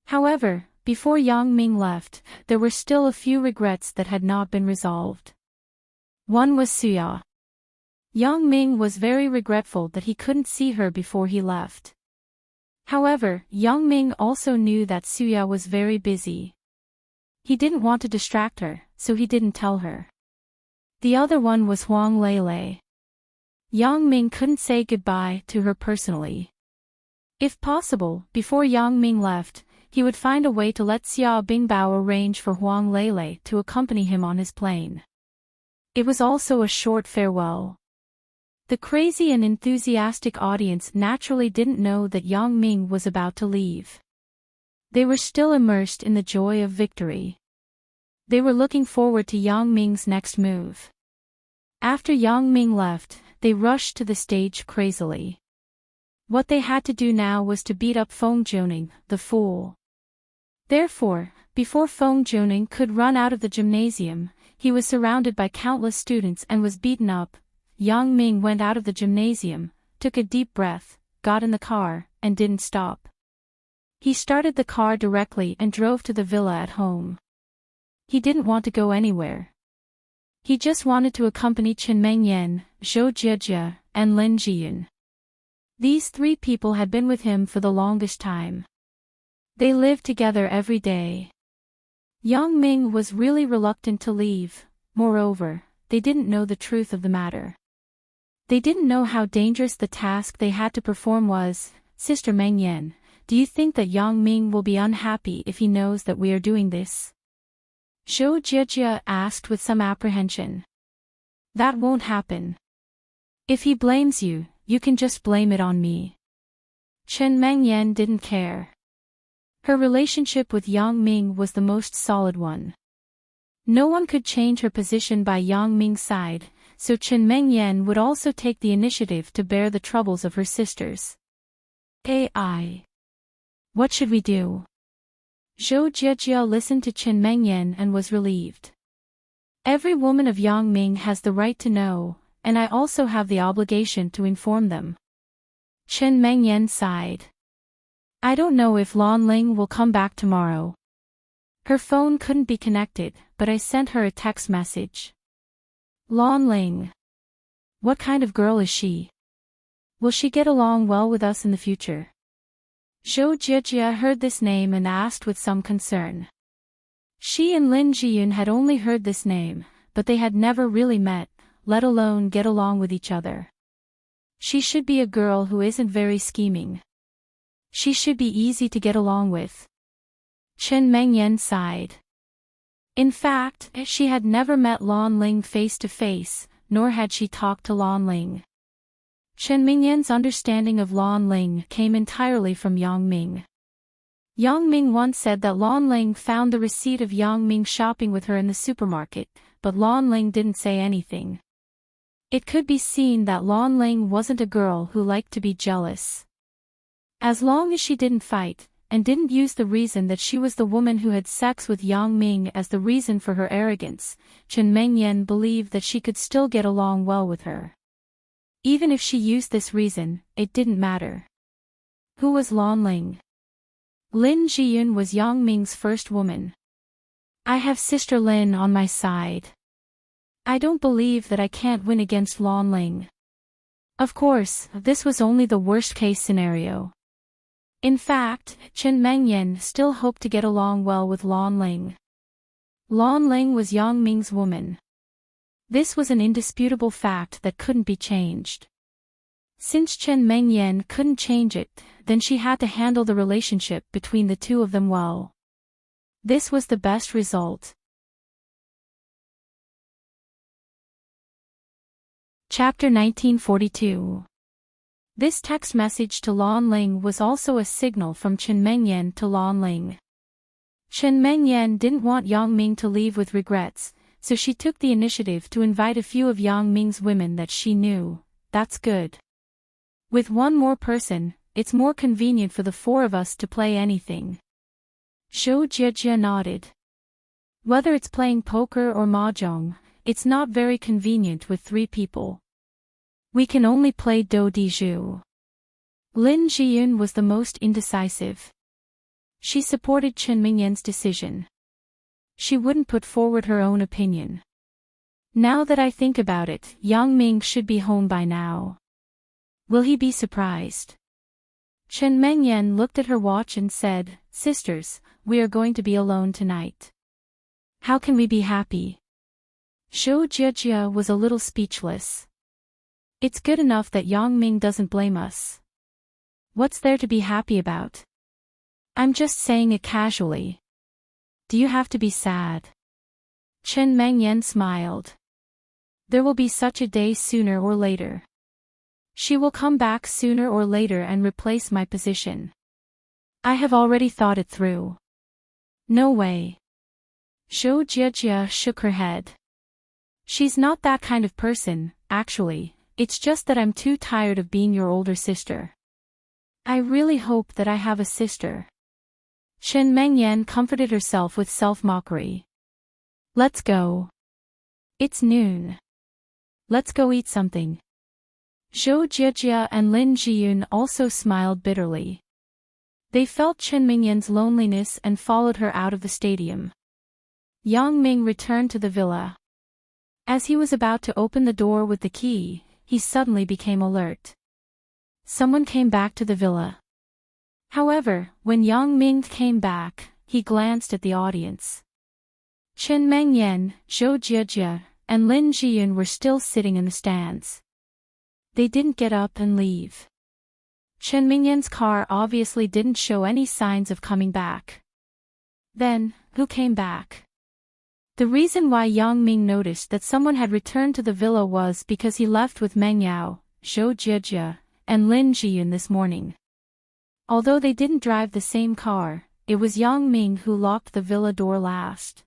However, before Yang Ming left, there were still a few regrets that had not been resolved. One was Suya. Yang Ming was very regretful that he couldn't see her before he left. However, Yang Ming also knew that Suya was very busy. He didn't want to distract her, so he didn't tell her. The other one was Huang Lele. Yang Ming couldn't say goodbye to her personally. If possible, before Yang Ming left, he would find a way to let Xia Bingbao arrange for Huang Lele to accompany him on his plane. It was also a short farewell. The crazy and enthusiastic audience naturally didn't know that Yang Ming was about to leave. They were still immersed in the joy of victory. They were looking forward to Yang Ming's next move. After Yang Ming left, they rushed to the stage crazily. What they had to do now was to beat up Feng Zhongying, the fool. Therefore, before Feng Zhongying could run out of the gymnasium, he was surrounded by countless students and was beaten up. Yang Ming went out of the gymnasium, took a deep breath, got in the car, and didn't stop. He started the car directly and drove to the villa at home. He didn't want to go anywhere. He just wanted to accompany Chen Mengyan, Zhou Jiejie, and Lin Jiyun. These three people had been with him for the longest time. They lived together every day. Yang Ming was really reluctant to leave. Moreover, they didn't know the truth of the matter. They didn't know how dangerous the task they had to perform was. Sister Mengyan, do you think that Yang Ming will be unhappy if he knows that we are doing this? Zhou Jiejie asked with some apprehension. That won't happen. If he blames you, you can just blame it on me. Chen Mengyan didn't care. Her relationship with Yang Ming was the most solid one. No one could change her position by Yang Ming's side, so Chen Mengyan would also take the initiative to bear the troubles of her sisters. AI. What should we do? Zhou Jiejie listened to Chen Mengyan and was relieved. Every woman of Yang Ming has the right to know, and I also have the obligation to inform them. Chen Mengyan sighed. I don't know if Lan Ling will come back tomorrow. Her phone couldn't be connected, but I sent her a text message. Lan Ling. What kind of girl is she? Will she get along well with us in the future? Zhou Jiejie heard this name and asked with some concern. She and Lin Jiyun had only heard this name, but they had never really met, let alone get along with each other. She should be a girl who isn't very scheming. She should be easy to get along with. Chen Mengyan sighed. In fact, she had never met Lan Ling face to face, nor had she talked to Lan Ling. Chen Mengyan's understanding of Lan Ling came entirely from Yang Ming. Yang Ming once said that Lan Ling found the receipt of Yang Ming shopping with her in the supermarket, but Lan Ling didn't say anything. It could be seen that Lan Ling wasn't a girl who liked to be jealous. As long as she didn't fight, and didn't use the reason that she was the woman who had sex with Yang Ming as the reason for her arrogance, Chen Mengyan believed that she could still get along well with her. Even if she used this reason, it didn't matter. Who was Lan Ling? Lin Jiyun was Yang Ming's first woman. I have Sister Lin on my side. I don't believe that I can't win against Lan Ling. Of course, this was only the worst-case scenario. In fact, Chen Mengyan still hoped to get along well with Lan Ling. Lan Ling was Yang Ming's woman. This was an indisputable fact that couldn't be changed. Since Chen Mengyan couldn't change it, then she had to handle the relationship between the two of them well. This was the best result. Chapter 1942. This text message to Lan Ling was also a signal from Chen Mengyan to Lan Ling. Chen Mengyan didn't want Yang Ming to leave with regrets, so she took the initiative to invite a few of Yang Ming's women that she knew. That's good. With one more person, it's more convenient for the four of us to play anything. Zhou Jiejie nodded. Whether it's playing poker or mahjong, it's not very convenient with three people. We can only play do di zhu. Lin Jiyun was the most indecisive. She supported Chen Mengyan's decision. She wouldn't put forward her own opinion. Now that I think about it, Yang Ming should be home by now. Will he be surprised? Chen Mengyan looked at her watch and said, Sisters, we are going to be alone tonight. How can we be happy? Zhou Jiejie was a little speechless. It's good enough that Yang Ming doesn't blame us. What's there to be happy about? I'm just saying it casually. Do you have to be sad? Chen Mengyan smiled. There will be such a day sooner or later. She will come back sooner or later and replace my position. I have already thought it through. No way. Zhou Jiejie shook her head. She's not that kind of person, actually, it's just that I'm too tired of being your older sister. I really hope that I have a sister. Chen Mengyan comforted herself with self-mockery. Let's go. It's noon. Let's go eat something. Zhou Jiejia and Lin Jiyun also smiled bitterly. They felt Chen Mengyan's loneliness and followed her out of the stadium. Yang Ming returned to the villa. As he was about to open the door with the key, he suddenly became alert. Someone came back to the villa. However, when Yang Ming came back, he glanced at the audience. Chen Mengyan, Zhou Jiejia, and Lin Jiyun were still sitting in the stands. They didn't get up and leave. Chen Mengyan's car obviously didn't show any signs of coming back. Then, who came back? The reason why Yang Ming noticed that someone had returned to the villa was because he left with Meng Yao, Zhou Jiejia, and Lin Jiyun this morning. Although they didn't drive the same car, it was Yang Ming who locked the villa door last.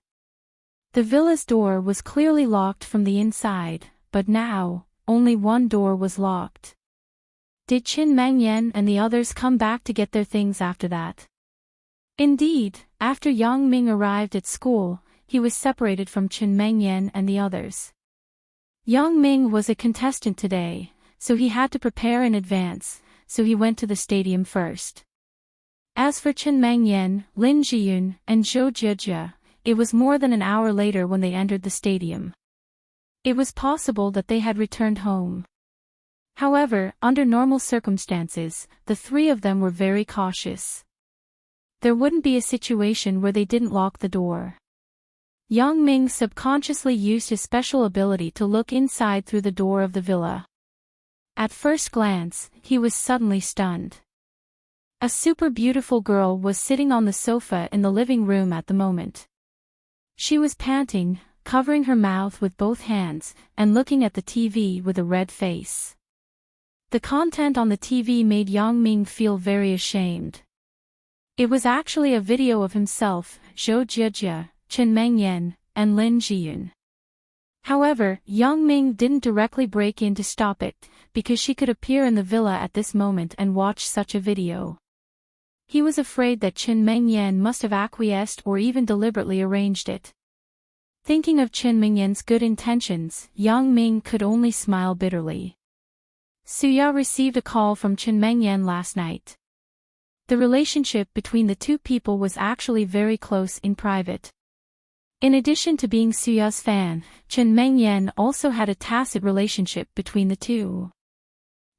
The villa's door was clearly locked from the inside, but now, only one door was locked. Did Chen Mengyan and the others come back to get their things after that? Indeed, after Yang Ming arrived at school, he was separated from Chen Mengyan and the others. Yang Ming was a contestant today, so he had to prepare in advance, so he went to the stadium first. As for Chen Mengyan, Lin Jiyun, and Zhou Jiejia, it was more than an hour later when they entered the stadium. It was possible that they had returned home. However, under normal circumstances, the three of them were very cautious. There wouldn't be a situation where they didn't lock the door. Yang Ming subconsciously used his special ability to look inside through the door of the villa. At first glance, he was suddenly stunned. A super beautiful girl was sitting on the sofa in the living room at the moment. She was panting, covering her mouth with both hands, and looking at the TV with a red face. The content on the TV made Yang Ming feel very ashamed. It was actually a video of himself, Zhou Jiejia, Chen Mengyan, and Lin Jiyun. However, Yang Ming didn't directly break in to stop it, because she could appear in the villa at this moment and watch such a video. He was afraid that Chen Mengyan must have acquiesced or even deliberately arranged it. Thinking of Chen Mengyan's good intentions, Yang Ming could only smile bitterly. Suya received a call from Chen Mengyan last night. The relationship between the two people was actually very close in private. In addition to being Suya's fan, Chen Mengyan also had a tacit relationship between the two.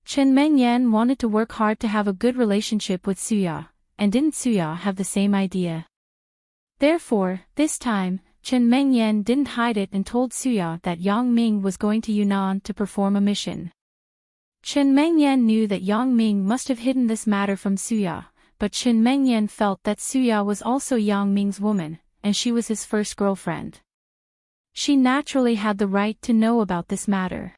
Chen Mengyan wanted to work hard to have a good relationship with Suya, and didn't Suya have the same idea? Therefore, this time, Chen Mengyan didn't hide it and told Suya that Yang Ming was going to Yunnan to perform a mission. Chen Mengyan knew that Yang Ming must have hidden this matter from Suya, but Chen Mengyan felt that Suya was also Yang Ming's woman, and she was his first girlfriend. She naturally had the right to know about this matter.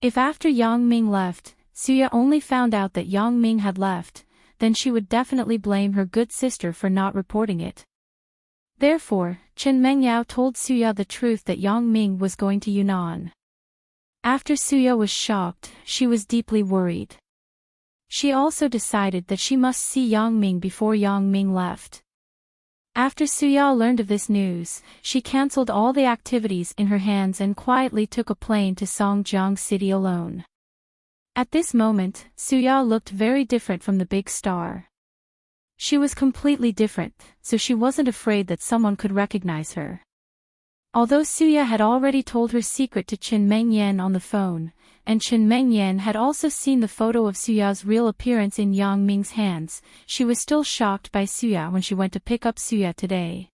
If after Yang Ming left, Suya only found out that Yang Ming had left, then she would definitely blame her good sister for not reporting it. Therefore, Chen Mengyao told Suya the truth that Yang Ming was going to Yunnan. After Suya was shocked, she was deeply worried. She also decided that she must see Yang Ming before Yang Ming left. After Suya learned of this news, she cancelled all the activities in her hands and quietly took a plane to Songjiang City alone. At this moment, Suya looked very different from the big star. She was completely different, so she wasn't afraid that someone could recognize her. Although Suya had already told her secret to Chen Mengyan on the phone, and Chen Mengyan had also seen the photo of Suya's real appearance in Yang Ming's hands, she was still shocked by Suya when she went to pick up Suya today.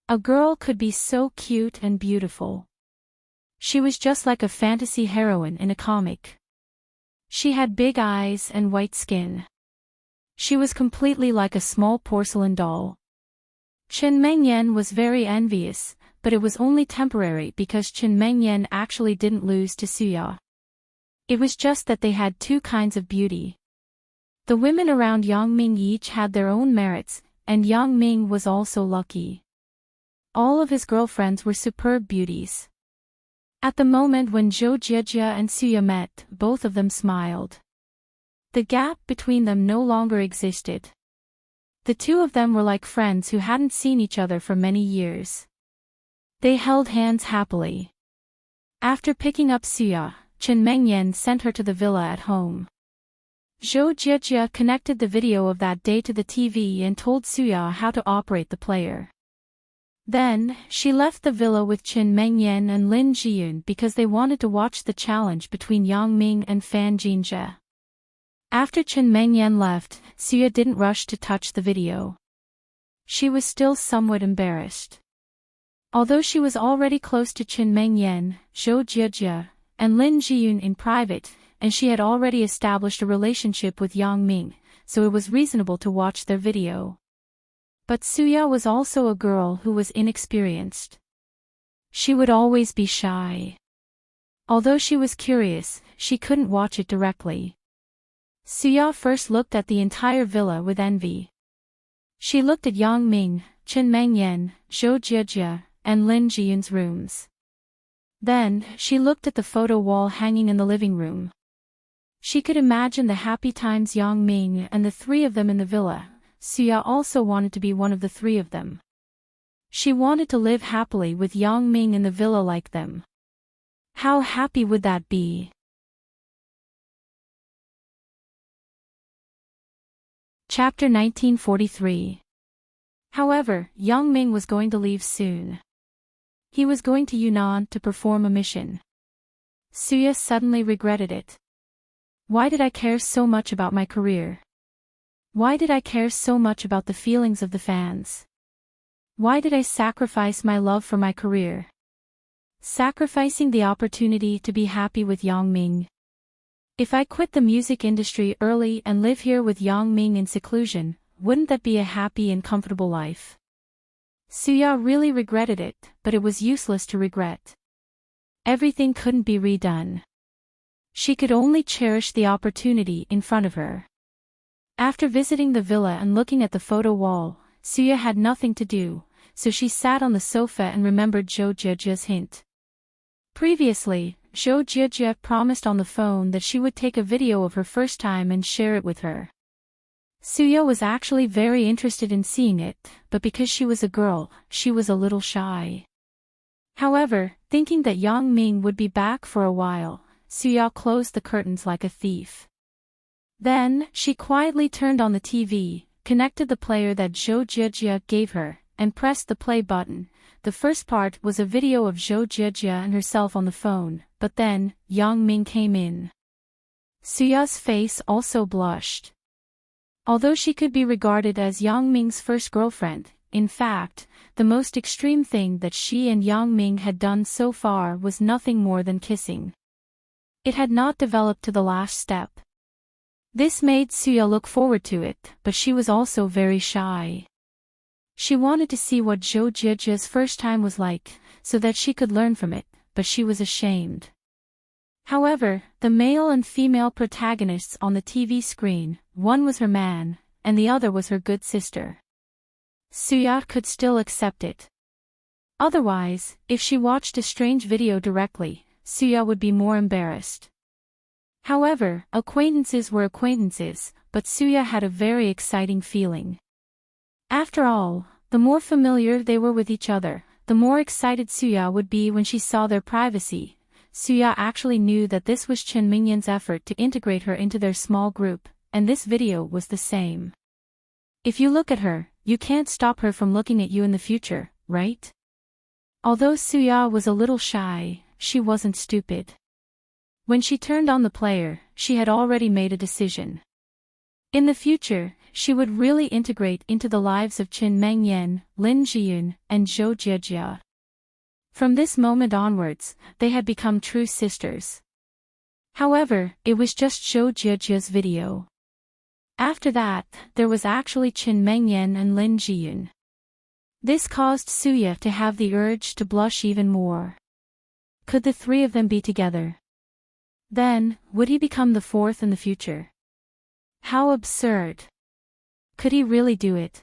A girl could be so cute and beautiful. She was just like a fantasy heroine in a comic. She had big eyes and white skin. She was completely like a small porcelain doll. Chen Mengyan was very envious, but it was only temporary because Chen Mengyan actually didn't lose to Suya. It was just that they had two kinds of beauty. The women around Yang Ming each had their own merits, and Yang Ming was also lucky. All of his girlfriends were superb beauties. At the moment when Zhou Jiejia and Suya met, both of them smiled. The gap between them no longer existed. The two of them were like friends who hadn't seen each other for many years. They held hands happily. After picking up Suya, Chen Mengyan sent her to the villa at home. Zhou Jiejie connected the video of that day to the TV and told Suya how to operate the player. Then, she left the villa with Chen Mengyan and Lin Jiyun because they wanted to watch the challenge between Yang Ming and Fan Jinjie. After Chen Mengyan left, Suya didn't rush to touch the video. She was still somewhat embarrassed. Although she was already close to Chen Mengyan, Zhou Jiejie, and Lin Jiyun in private, and she had already established a relationship with Yang Ming, so it was reasonable to watch their video. But Suya was also a girl who was inexperienced. She would always be shy. Although she was curious, she couldn't watch it directly. Suya first looked at the entire villa with envy. She looked at Yang Ming, Chen Mengyan, Zhou Jiejie, and Lin Jiyun's rooms. Then, she looked at the photo wall hanging in the living room. She could imagine the happy times Yang Ming and the three of them in the villa. Suya also wanted to be one of the three of them. She wanted to live happily with Yang Ming in the villa like them. How happy would that be? Chapter 1943. However, Yang Ming was going to leave soon. He was going to Yunnan to perform a mission. Suya suddenly regretted it. Why did I care so much about my career? Why did I care so much about the feelings of the fans? Why did I sacrifice my love for my career? Sacrificing the opportunity to be happy with Yang Ming. If I quit the music industry early and live here with Yang Ming in seclusion, wouldn't that be a happy and comfortable life? Suya really regretted it, but it was useless to regret. Everything couldn't be redone. She could only cherish the opportunity in front of her. After visiting the villa and looking at the photo wall, Suya had nothing to do, so she sat on the sofa and remembered Zhou Jiejie's hint. Previously, Zhou Jiejie promised on the phone that she would take a video of her first time and share it with her. Suya was actually very interested in seeing it, but because she was a girl, she was a little shy. However, thinking that Yang Ming would be back for a while, Suya closed the curtains like a thief. Then, she quietly turned on the TV, connected the player that Zhou Jiejie gave her, and pressed the play button. The first part was a video of Zhou Jiejie and herself on the phone, but then, Yang Ming came in. Suya's face also blushed. Although she could be regarded as Yang Ming's first girlfriend, in fact, the most extreme thing that she and Yang Ming had done so far was nothing more than kissing. It had not developed to the last step. This made Suya look forward to it, but she was also very shy. She wanted to see what Zhou Jiejie's first time was like, so that she could learn from it, but she was ashamed. However, the male and female protagonists on the TV screen, one was her man, and the other was her good sister. Suya could still accept it. Otherwise, if she watched a strange video directly, Suya would be more embarrassed. However, acquaintances were acquaintances, but Suya had a very exciting feeling. After all, the more familiar they were with each other, the more excited Suya would be when she saw their privacy. Suya actually knew that this was Chen Mengyan's effort to integrate her into their small group, and this video was the same. If you look at her, you can't stop her from looking at you in the future, right? Although Suya was a little shy, she wasn't stupid. When she turned on the player, she had already made a decision. In the future, she would really integrate into the lives of Chen Mengyan, Lin Jiyun, and Zhou Jiejie. From this moment onwards, they had become true sisters. However, it was just Zhou Jiejie's video. After that, there was actually Chen Mengyan and Lin Jiyun. This caused Suya to have the urge to blush even more. Could the three of them be together? Then, would he become the fourth in the future? How absurd! Could he really do it?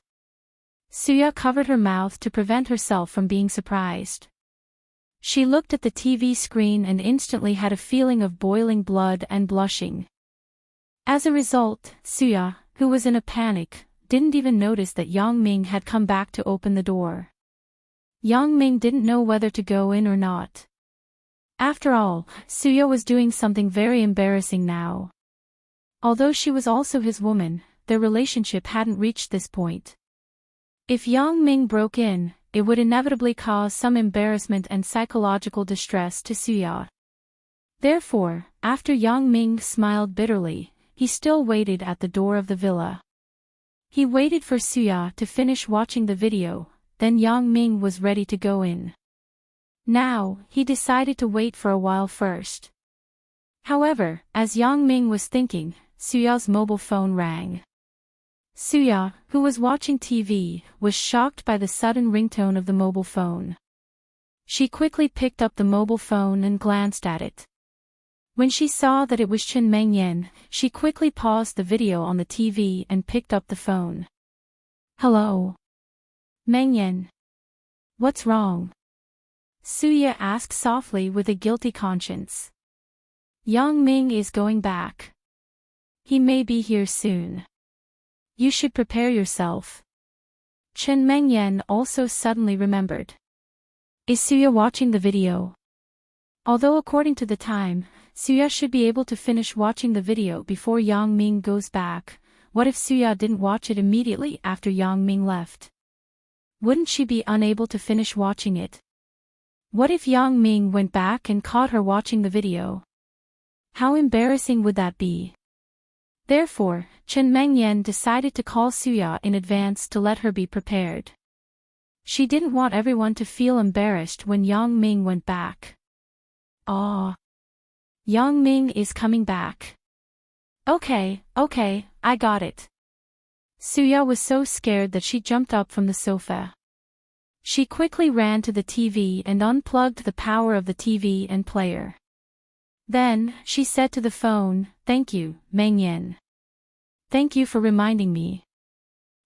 Suya covered her mouth to prevent herself from being surprised. She looked at the TV screen and instantly had a feeling of boiling blood and blushing. As a result, Suya, who was in a panic, didn't even notice that Yang Ming had come back to open the door. Yang Ming didn't know whether to go in or not. After all, Suya was doing something very embarrassing now. Although she was also his woman, their relationship hadn't reached this point. If Yang Ming broke in, it would inevitably cause some embarrassment and psychological distress to Suya. Therefore, after Yang Ming smiled bitterly, he still waited at the door of the villa. He waited for Suya to finish watching the video, then Yang Ming was ready to go in. Now, he decided to wait for a while first. However, as Yang Ming was thinking, Suya's mobile phone rang. Suya, who was watching TV, was shocked by the sudden ringtone of the mobile phone. She quickly picked up the mobile phone and glanced at it. When she saw that it was Chen Mengyan, she quickly paused the video on the TV and picked up the phone. "Hello? Mengyan. What's wrong?" Suya asked softly with a guilty conscience. "Yang Ming is going back. He may be here soon. You should prepare yourself." Chen Mengyan also suddenly remembered. Is Suya watching the video? Although according to the time, Suya should be able to finish watching the video before Yang Ming goes back, what if Suya didn't watch it immediately after Yang Ming left? Wouldn't she be unable to finish watching it? What if Yang Ming went back and caught her watching the video? How embarrassing would that be? Therefore, Chen Mengyan decided to call Suya in advance to let her be prepared. She didn't want everyone to feel embarrassed when Yang Ming went back. "Ah. Yang Ming is coming back. Okay, I got it." Suya was so scared that she jumped up from the sofa. She quickly ran to the TV and unplugged the power of the TV and player. Then, she said to the phone, "Thank you, Mengyan. Thank you for reminding me.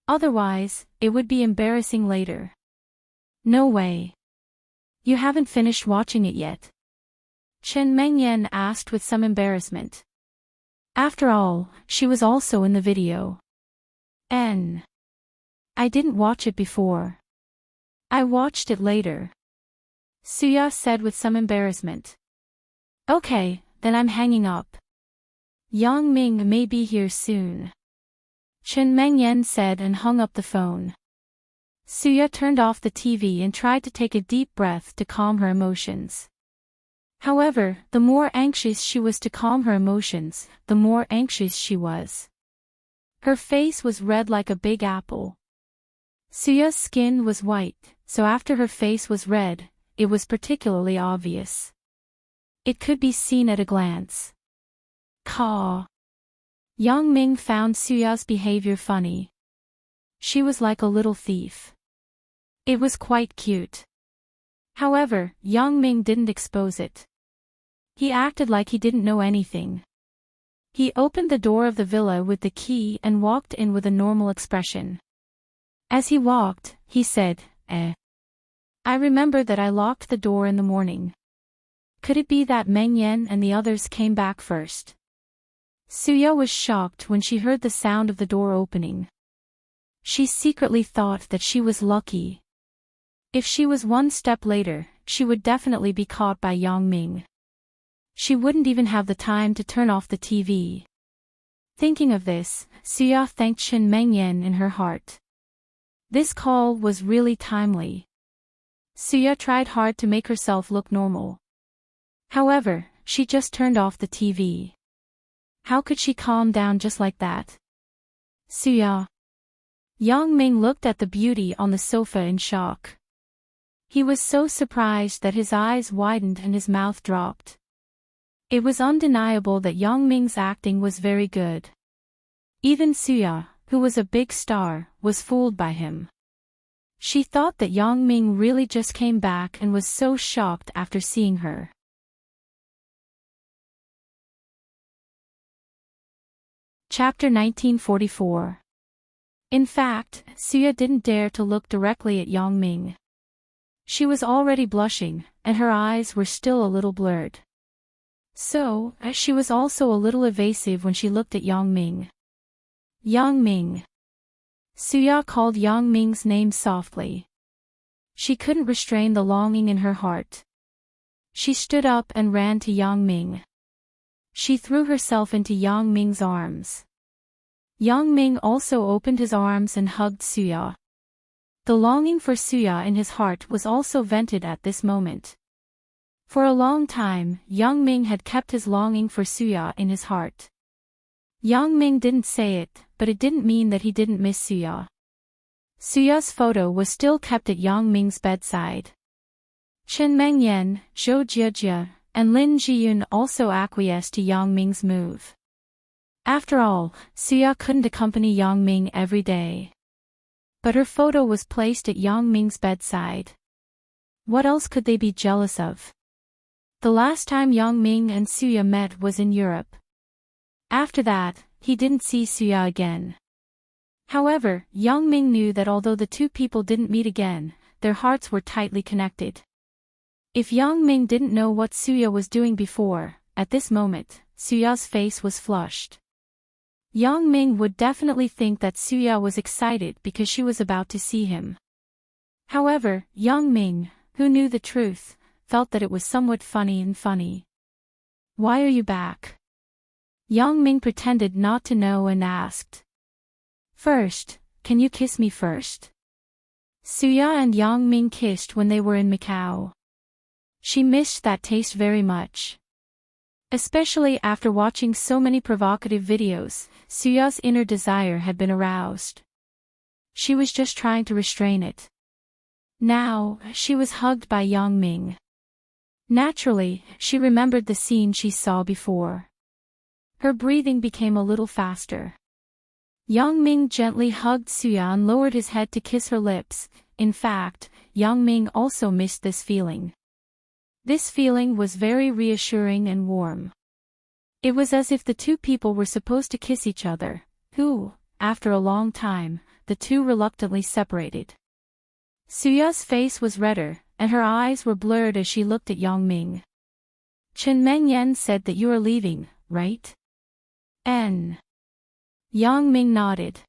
Otherwise, it would be embarrassing later." "No way. You haven't finished watching it yet?" Chen Mengyan asked with some embarrassment. After all, she was also in the video. I didn't watch it before. I watched it later," Suya said with some embarrassment. "Okay, then I'm hanging up. Yang Ming may be here soon," Chen Mengyan said and hung up the phone. Suya turned off the TV and tried to take a deep breath to calm her emotions. However, the more anxious she was to calm her emotions, the more anxious she was. Her face was red like a big apple. Suya's skin was white, so after her face was red, it was particularly obvious. It could be seen at a glance. Caw. Yang Ming found Suya's behavior funny. She was like a little thief. It was quite cute. However, Yang Ming didn't expose it. He acted like he didn't know anything. He opened the door of the villa with the key and walked in with a normal expression. As he walked, he said, I remember that I locked the door in the morning. Could it be that Mengyan and the others came back first?" Suya was shocked when she heard the sound of the door opening. She secretly thought that she was lucky. If she was one step later, she would definitely be caught by Yang Ming. She wouldn't even have the time to turn off the TV. Thinking of this, Suya thanked Chen Mengyan in her heart. This call was really timely. Suya tried hard to make herself look normal. However, she just turned off the TV. How could she calm down just like that? "Suya." Yang Ming looked at the beauty on the sofa in shock. He was so surprised that his eyes widened and his mouth dropped. It was undeniable that Yang Ming's acting was very good. Even Suya, who was a big star, was fooled by him. She thought that Yang Ming really just came back and was so shocked after seeing her. Chapter 1944. In fact, Suya didn't dare to look directly at Yang Ming. She was already blushing, and her eyes were still a little blurred. So, she was also a little evasive when she looked at Yang Ming. Yang Ming. Suya called Yang Ming's name softly. She couldn't restrain the longing in her heart. She stood up and ran to Yang Ming. She threw herself into Yang Ming's arms. Yang Ming also opened his arms and hugged Suya. The longing for Suya in his heart was also vented at this moment. For a long time, Yang Ming had kept his longing for Suya in his heart. Yang Ming didn't say it, but it didn't mean that he didn't miss Suya. Suya's photo was still kept at Yang Ming's bedside. Chen Mengyan, Zhou Jiejie, and Lin Jiyun also acquiesced to Yang Ming's move. After all, Suya couldn't accompany Yang Ming every day. But her photo was placed at Yang Ming's bedside. What else could they be jealous of? The last time Yang Ming and Suya met was in Europe. After that, he didn't see Suya again. However, Yang Ming knew that although the two people didn't meet again, their hearts were tightly connected. If Yang Ming didn't know what Suya was doing before, at this moment, Suya's face was flushed. Yang Ming would definitely think that Suya was excited because she was about to see him. However, Yang Ming, who knew the truth, felt that it was somewhat funny. Why are you back? Yang Ming pretended not to know and asked. First, can you kiss me first? Suya and Yang Ming kissed when they were in Macau. She missed that taste very much. Especially after watching so many provocative videos, Suya's inner desire had been aroused. She was just trying to restrain it. Now, she was hugged by Yang Ming. Naturally, she remembered the scene she saw before. Her breathing became a little faster. Yang Ming gently hugged Suya and lowered his head to kiss her lips. In fact, Yang Ming also missed this feeling. This feeling was very reassuring and warm. It was as if the two people were supposed to kiss each other, who, after a long time, the two reluctantly separated. Suya's face was redder, and her eyes were blurred as she looked at Yang Ming. Chen Mengyan said that you are leaving, right? Yang Ming nodded.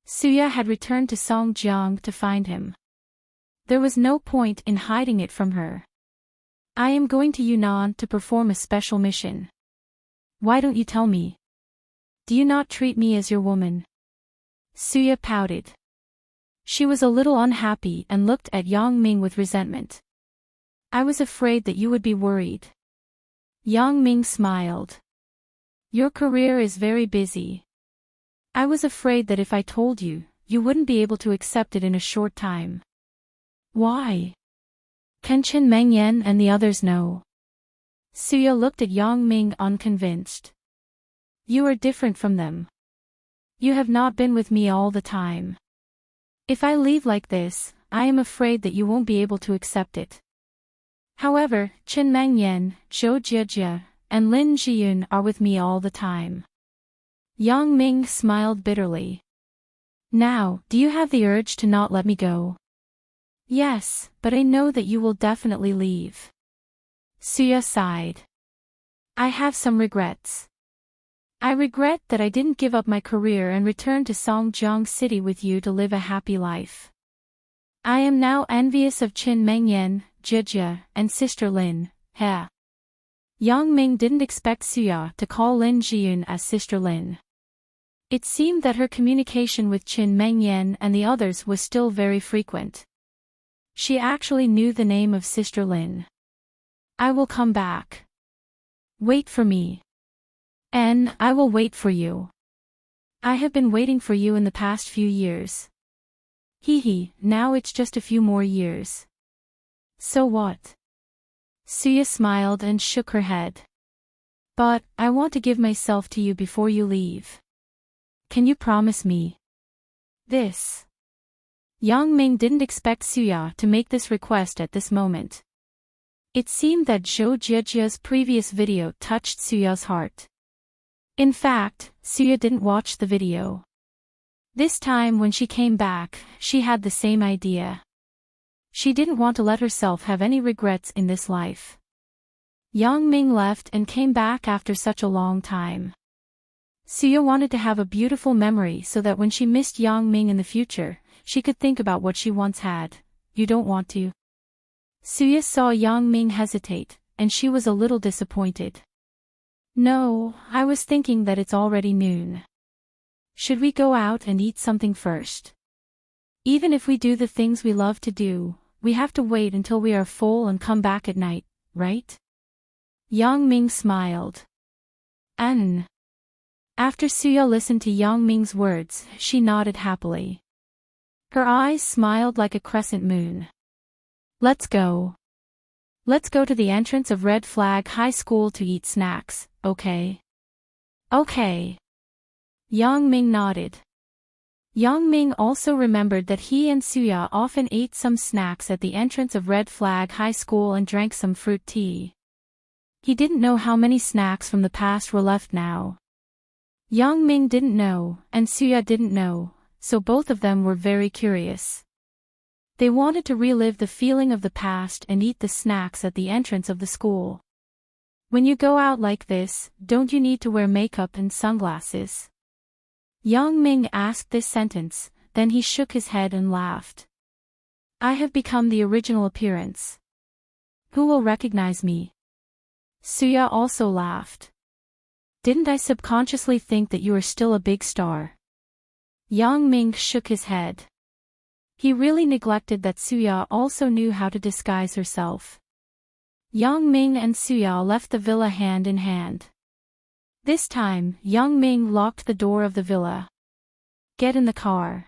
Suya had returned to Songjiang to find him. There was no point in hiding it from her. I am going to Yunnan to perform a special mission. Why don't you tell me? Do you not treat me as your woman? Suya pouted. She was a little unhappy and looked at Yang Ming with resentment. I was afraid that you would be worried. Yang Ming smiled. Your career is very busy. I was afraid that if I told you, you wouldn't be able to accept it in a short time. Why? Can Chen Mengyan and the others know? Suya looked at Yang Ming unconvinced. You are different from them. You have not been with me all the time. If I leave like this, I am afraid that you won't be able to accept it. However, Chen Mengyan, Zhou Jiejie, and Lin Jiyun are with me all the time. Yang Ming smiled bitterly. Now, do you have the urge to not let me go? Yes, but I know that you will definitely leave. Suya sighed. I have some regrets. I regret that I didn't give up my career and return to Songjiang City with you to live a happy life. I am now envious of Chen Mengyan, Jiejie, and Sister Lin. Yang Ming didn't expect Suya to call Lin Jiyun as Sister Lin. It seemed that her communication with Chen Mengyan and the others was still very frequent. She actually knew the name of Sister Lin. I will come back. Wait for me. I will wait for you. I have been waiting for you in the past few years. Now it's just a few more years. So what? Suya smiled and shook her head. But, I want to give myself to you before you leave. Can you promise me this? Yang Ming didn't expect Suya to make this request at this moment. It seemed that Zhou Jiejie's previous video touched Suya's heart. In fact, Suya didn't watch the video. This time when she came back, she had the same idea. She didn't want to let herself have any regrets in this life. Yang Ming left and came back after such a long time. Suya wanted to have a beautiful memory so that when she missed Yang Ming in the future, she could think about what she once had. You don't want to? Suya saw Yang Ming hesitate, and she was a little disappointed. No, I was thinking that it's already noon. Should we go out and eat something first? Even if we do the things we love to do, we have to wait until we are full and come back at night, right? Yang Ming smiled. After Suya listened to Yang Ming's words, she nodded happily. Her eyes smiled like a crescent moon. Let's go. Let's go to the entrance of Red Flag High School to eat snacks, okay? Okay. Yang Ming nodded. Yang Ming also remembered that he and Suya often ate some snacks at the entrance of Red Flag High School and drank some fruit tea. He didn't know how many snacks from the past were left now. Yang Ming didn't know, and Suya didn't know, so both of them were very curious. They wanted to relive the feeling of the past and eat the snacks at the entrance of the school. When you go out like this, don't you need to wear makeup and sunglasses? Yang Ming asked this sentence, then he shook his head and laughed. I have become the original appearance. Who will recognize me? Suya also laughed. Didn't I subconsciously think that you are still a big star? Yang Ming shook his head. He really neglected that Suya also knew how to disguise herself. Yang Ming and Suya left the villa hand in hand. This time, Yang Ming locked the door of the villa. Get in the car.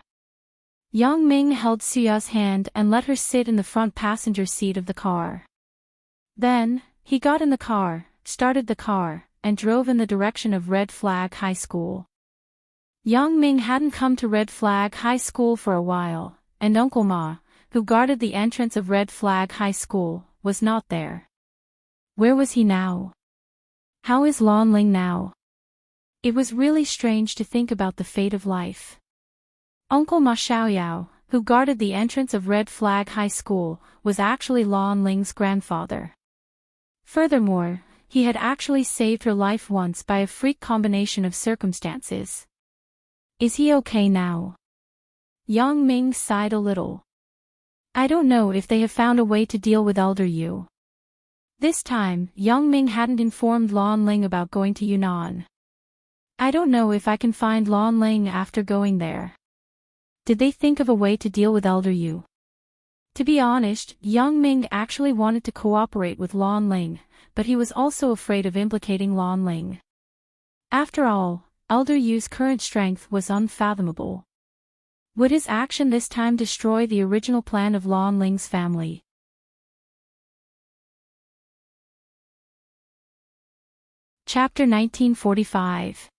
Yang Ming held Suya's hand and let her sit in the front passenger seat of the car. Then, he got in the car, started the car, and drove in the direction of Red Flag High School. Yang Ming hadn't come to Red Flag High School for a while, and Uncle Ma, who guarded the entrance of Red Flag High School, was not there. Where was he now? How is Lan Ling now? It was really strange to think about the fate of life. Uncle Ma Xiaoyao, who guarded the entrance of Red Flag High School, was actually Lan Ling's grandfather. Furthermore, he had actually saved her life once by a freak combination of circumstances. Is he okay now? Yang Ming sighed a little. I don't know if they have found a way to deal with Elder Yu. This time, Yang Ming hadn't informed Lan Ling about going to Yunnan. I don't know if I can find Lan Ling after going there. Did they think of a way to deal with Elder Yu? To be honest, Yang Ming actually wanted to cooperate with Lan Ling, but he was also afraid of implicating Lan Ling. After all, Elder Yu's current strength was unfathomable. Would his action this time destroy the original plan of Lan Ling's family? Chapter 1945.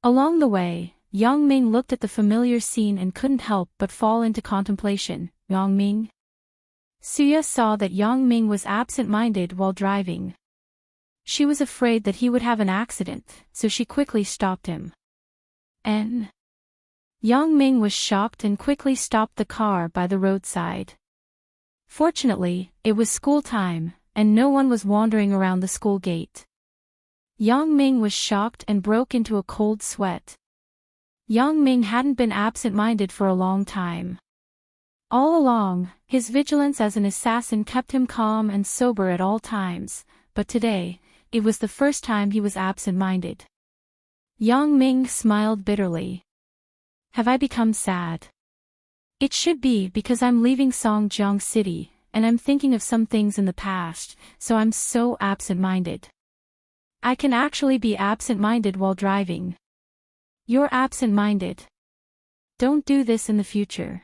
Along the way, Yang Ming looked at the familiar scene and couldn't help but fall into contemplation. Yang Ming? Suya saw that Yang Ming was absent-minded while driving. She was afraid that he would have an accident, so she quickly stopped him. Yang Ming was shocked and quickly stopped the car by the roadside. Fortunately, it was school time, and no one was wandering around the school gate. Yang Ming was shocked and broke into a cold sweat. Yang Ming hadn't been absent-minded for a long time. All along, his vigilance as an assassin kept him calm and sober at all times, but today, it was the first time he was absent-minded. Yang Ming smiled bitterly. Have I become sad? It should be because I'm leaving Songjiang City, and I'm thinking of some things in the past, so I'm so absent-minded. I can actually be absent-minded while driving. You're absent-minded. Don't do this in the future.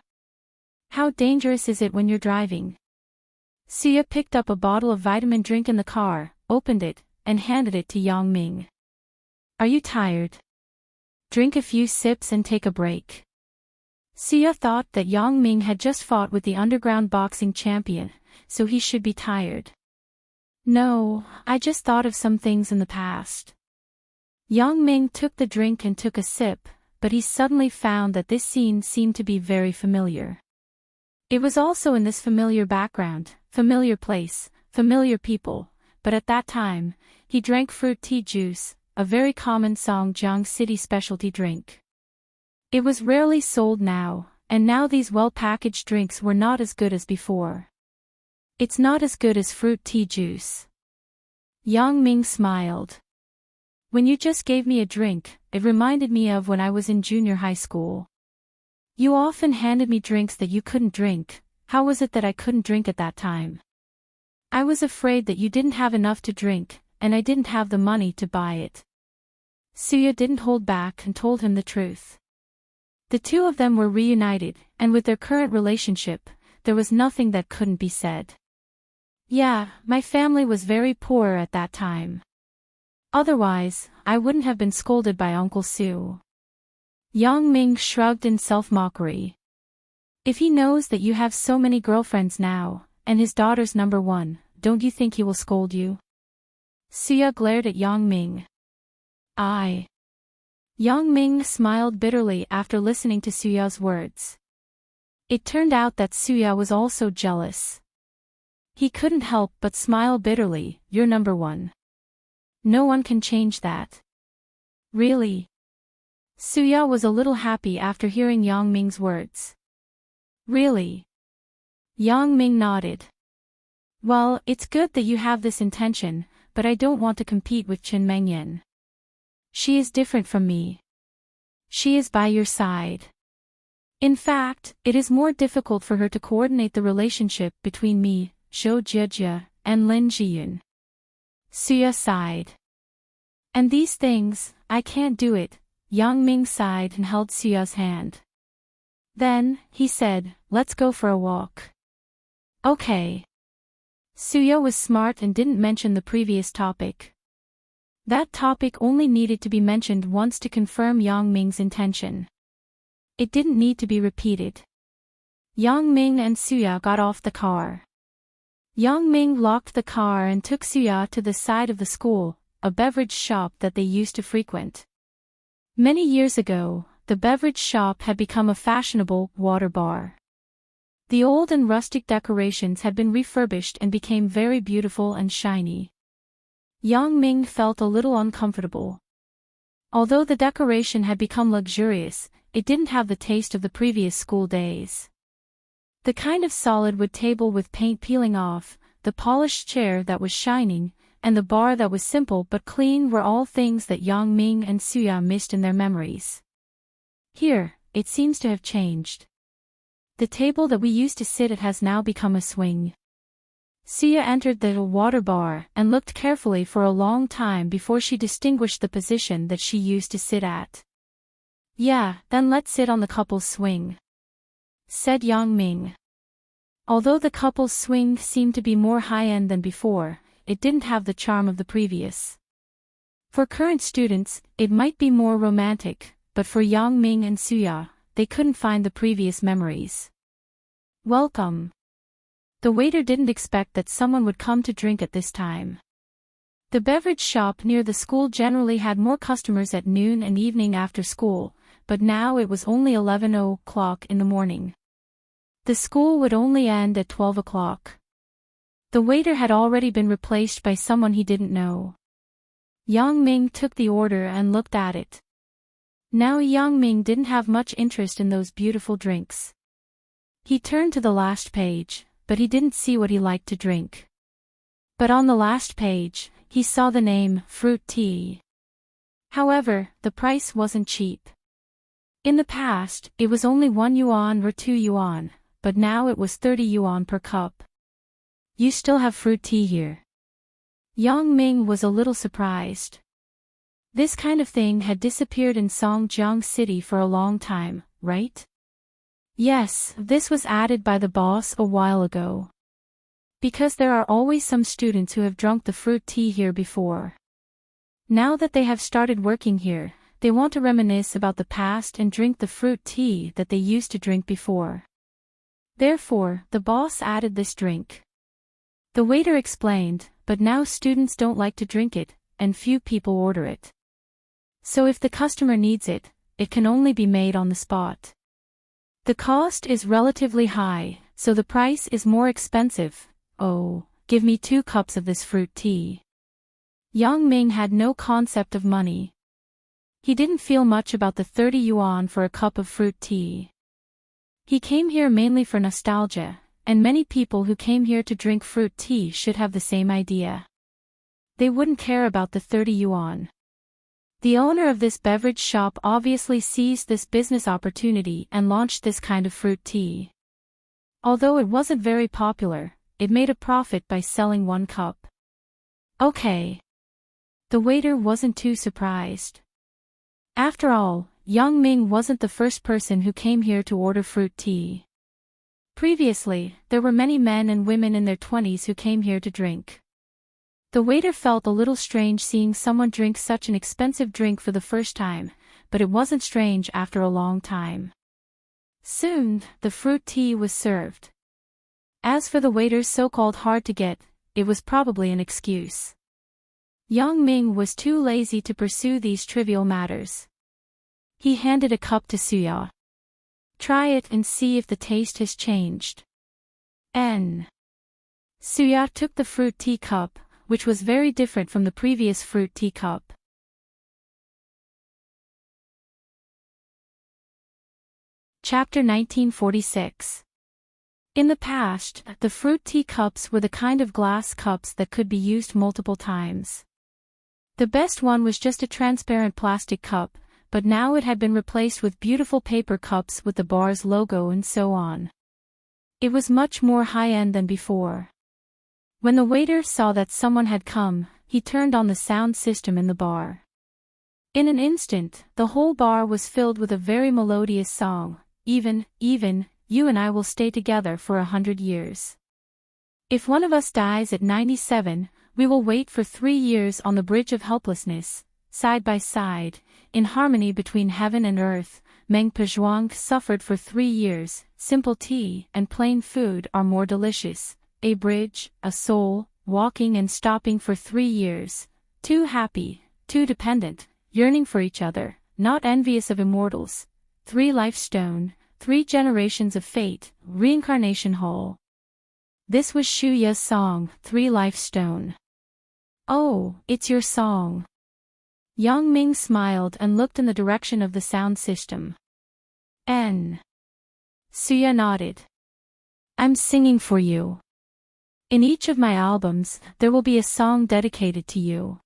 How dangerous is it when you're driving? Suya picked up a bottle of vitamin drink in the car, opened it, and handed it to Yang Ming. Are you tired? Drink a few sips and take a break. Suya thought that Yang Ming had just fought with the underground boxing champion, so he should be tired. No, I just thought of some things in the past. Yang Ming took the drink and took a sip, but he suddenly found that this scene seemed to be very familiar. It was also in this familiar background, familiar place, familiar people, but at that time, he drank fruit tea juice, a very common Songjiang City specialty drink. It was rarely sold now, and now these well-packaged drinks were not as good as before. It's not as good as fruit tea juice. Yang Ming smiled. When you just gave me a drink, it reminded me of when I was in junior high school. You often handed me drinks that you couldn't drink. How was it that I couldn't drink at that time? I was afraid that you didn't have enough to drink, and I didn't have the money to buy it. Suya didn't hold back and told him the truth. The two of them were reunited, and with their current relationship, there was nothing that couldn't be said. Yeah, my family was very poor at that time. Otherwise, I wouldn't have been scolded by Uncle Su. Yang Ming shrugged in self-mockery. If he knows that you have so many girlfriends now, and his daughter's number one, don't you think he will scold you? Suya glared at Yang Ming. Yang Ming smiled bitterly after listening to Suya's words. It turned out that Suya was also jealous. He couldn't help but smile bitterly. You're number one. No one can change that. Really? Suya was a little happy after hearing Yang Ming's words. Really? Yang Ming nodded. Well, it's good that you have this intention, but I don't want to compete with Chen Mengyan. She is different from me. She is by your side. In fact, it is more difficult for her to coordinate the relationship between me, Zhou Jiejie, and Lin Jiyun. Suya sighed. And these things, I can't do it. Yang Ming sighed and held Suya's hand. Then, he said, let's go for a walk. Okay. Suya was smart and didn't mention the previous topic. That topic only needed to be mentioned once to confirm Yang Ming's intention. It didn't need to be repeated. Yang Ming and Suya got off the car. Yang Ming locked the car and took Suya to the side of the school, a beverage shop that they used to frequent. Many years ago, the beverage shop had become a fashionable water bar. The old and rustic decorations had been refurbished and became very beautiful and shiny. Yang Ming felt a little uncomfortable. Although the decoration had become luxurious, it didn't have the taste of the previous school days. The kind of solid wood table with paint peeling off, the polished chair that was shining, and the bar that was simple but clean were all things that Yang Ming and Suya missed in their memories. Here, it seems to have changed. The table that we used to sit at has now become a swing. Suya entered the water bar and looked carefully for a long time before she distinguished the position that she used to sit at. Yeah, then let's sit on the couple's swing, said Yang Ming. Although the couple's swing seemed to be more high-end than before, it didn't have the charm of the previous. For current students, it might be more romantic, but for Yang Ming and Suya, they couldn't find the previous memories. Welcome. The waiter didn't expect that someone would come to drink at this time. The beverage shop near the school generally had more customers at noon and evening after school, but now it was only 11 o'clock in the morning. The school would only end at 12 o'clock. The waiter had already been replaced by someone he didn't know. Yang Ming took the order and looked at it. Now Yang Ming didn't have much interest in those beautiful drinks. He turned to the last page, but he didn't see what he liked to drink. But on the last page, he saw the name, fruit tea. However, the price wasn't cheap. In the past, it was only 1 yuan or 2 yuan, but now it was 30 yuan per cup. You still have fruit tea here? Yang Ming was a little surprised. This kind of thing had disappeared in Songjiang City for a long time, right? Yes, this was added by the boss a while ago. Because there are always some students who have drunk the fruit tea here before. Now that they have started working here, they want to reminisce about the past and drink the fruit tea that they used to drink before. Therefore, the boss added this drink. The waiter explained, but now students don't like to drink it, and few people order it. So if the customer needs it, it can only be made on the spot. The cost is relatively high, so the price is more expensive. Oh, give me 2 cups of this fruit tea. Yang Ming had no concept of money. He didn't feel much about the 30 yuan for a cup of fruit tea. He came here mainly for nostalgia, and many people who came here to drink fruit tea should have the same idea. They wouldn't care about the 30 yuan. The owner of this beverage shop obviously seized this business opportunity and launched this kind of fruit tea. Although it wasn't very popular, it made a profit by selling 1 cup. Okay. The waiter wasn't too surprised. After all, Yang Ming wasn't the first person who came here to order fruit tea. Previously, there were many men and women in their 20s who came here to drink. The waiter felt a little strange seeing someone drink such an expensive drink for the first time, but it wasn't strange after a long time. Soon, the fruit tea was served. As for the waiter's so-called hard to get, it was probably an excuse. Yang Ming was too lazy to pursue these trivial matters. He handed a cup to Suya. Try it and see if the taste has changed. Suya took the fruit tea cup, which was very different from the previous fruit tea cup. Chapter 1946. In the past, the fruit tea cups were the kind of glass cups that could be used multiple times. The best one was just a transparent plastic cup, but now it had been replaced with beautiful paper cups with the bar's logo and so on. It was much more high-end than before. When the waiter saw that someone had come, he turned on the sound system in the bar. In an instant, the whole bar was filled with a very melodious song, even, you and I will stay together for 100 years. If one of us dies at 97, we will wait for 3 years on the bridge of helplessness, side by side, in harmony between heaven and earth. Meng Pezhuang suffered for 3 years, simple tea and plain food are more delicious. A bridge, a soul, walking and stopping for 3 years, too happy, too dependent, yearning for each other, not envious of immortals. 3 life stone, 3 generations of fate, reincarnation whole. This was Shu Ya's song, 3 life stone. Oh, it's your song. Yang Ming smiled and looked in the direction of the sound system. Suya nodded. I'm singing for you. In each of my albums, there will be a song dedicated to you.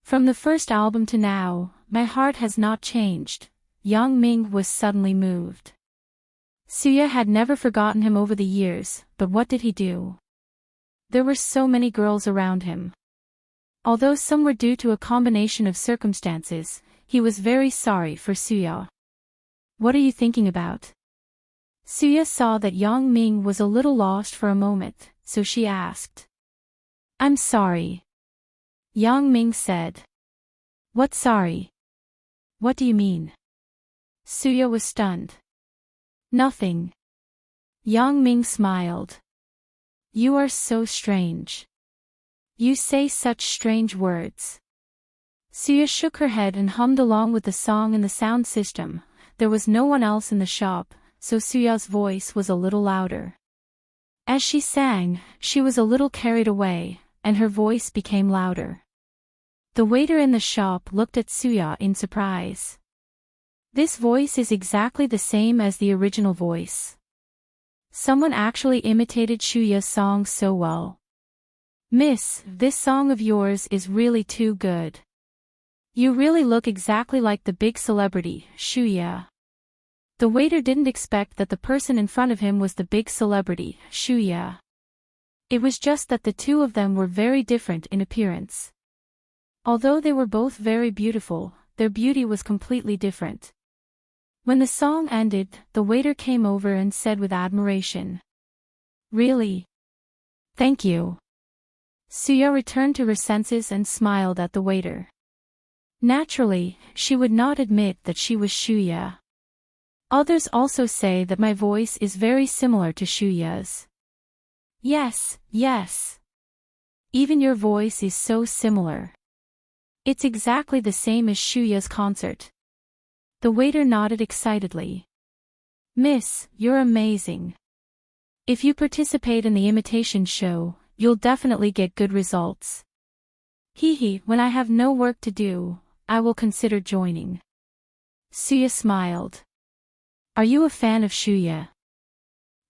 From the first album to now, my heart has not changed. Yang Ming was suddenly moved. Suya had never forgotten him over the years, but what did he do? There were so many girls around him. Although some were due to a combination of circumstances, he was very sorry for Suya. What are you thinking about? Suya saw that Yang Ming was a little lost for a moment, so she asked. I'm sorry. Yang Ming said. What sorry? What do you mean? Suya was stunned. Nothing. Yang Ming smiled. You are so strange. You say such strange words. Suya shook her head and hummed along with the song in the sound system. There was no one else in the shop, so Suya's voice was a little louder. As she sang, she was a little carried away, and her voice became louder. The waiter in the shop looked at Suya in surprise. This voice is exactly the same as the original voice. Someone actually imitated Shu Ya's song so well. Miss, this song of yours is really too good. You really look exactly like the big celebrity, Shu Ya. The waiter didn't expect that the person in front of him was the big celebrity, Shu Ya. It was just that the two of them were very different in appearance. Although they were both very beautiful, their beauty was completely different. When the song ended, the waiter came over and said with admiration. Really? Thank you. Suya returned to her senses and smiled at the waiter. Naturally, she would not admit that she was Shu Ya. Others also say that my voice is very similar to Shu Ya's. Yes. Even your voice is so similar. It's exactly the same as Shu Ya's concert. The waiter nodded excitedly. Miss, you're amazing. If you participate in the imitation show, you'll definitely get good results. Hee, when I have no work to do, I will consider joining. Suya smiled. Are you a fan of Shuya?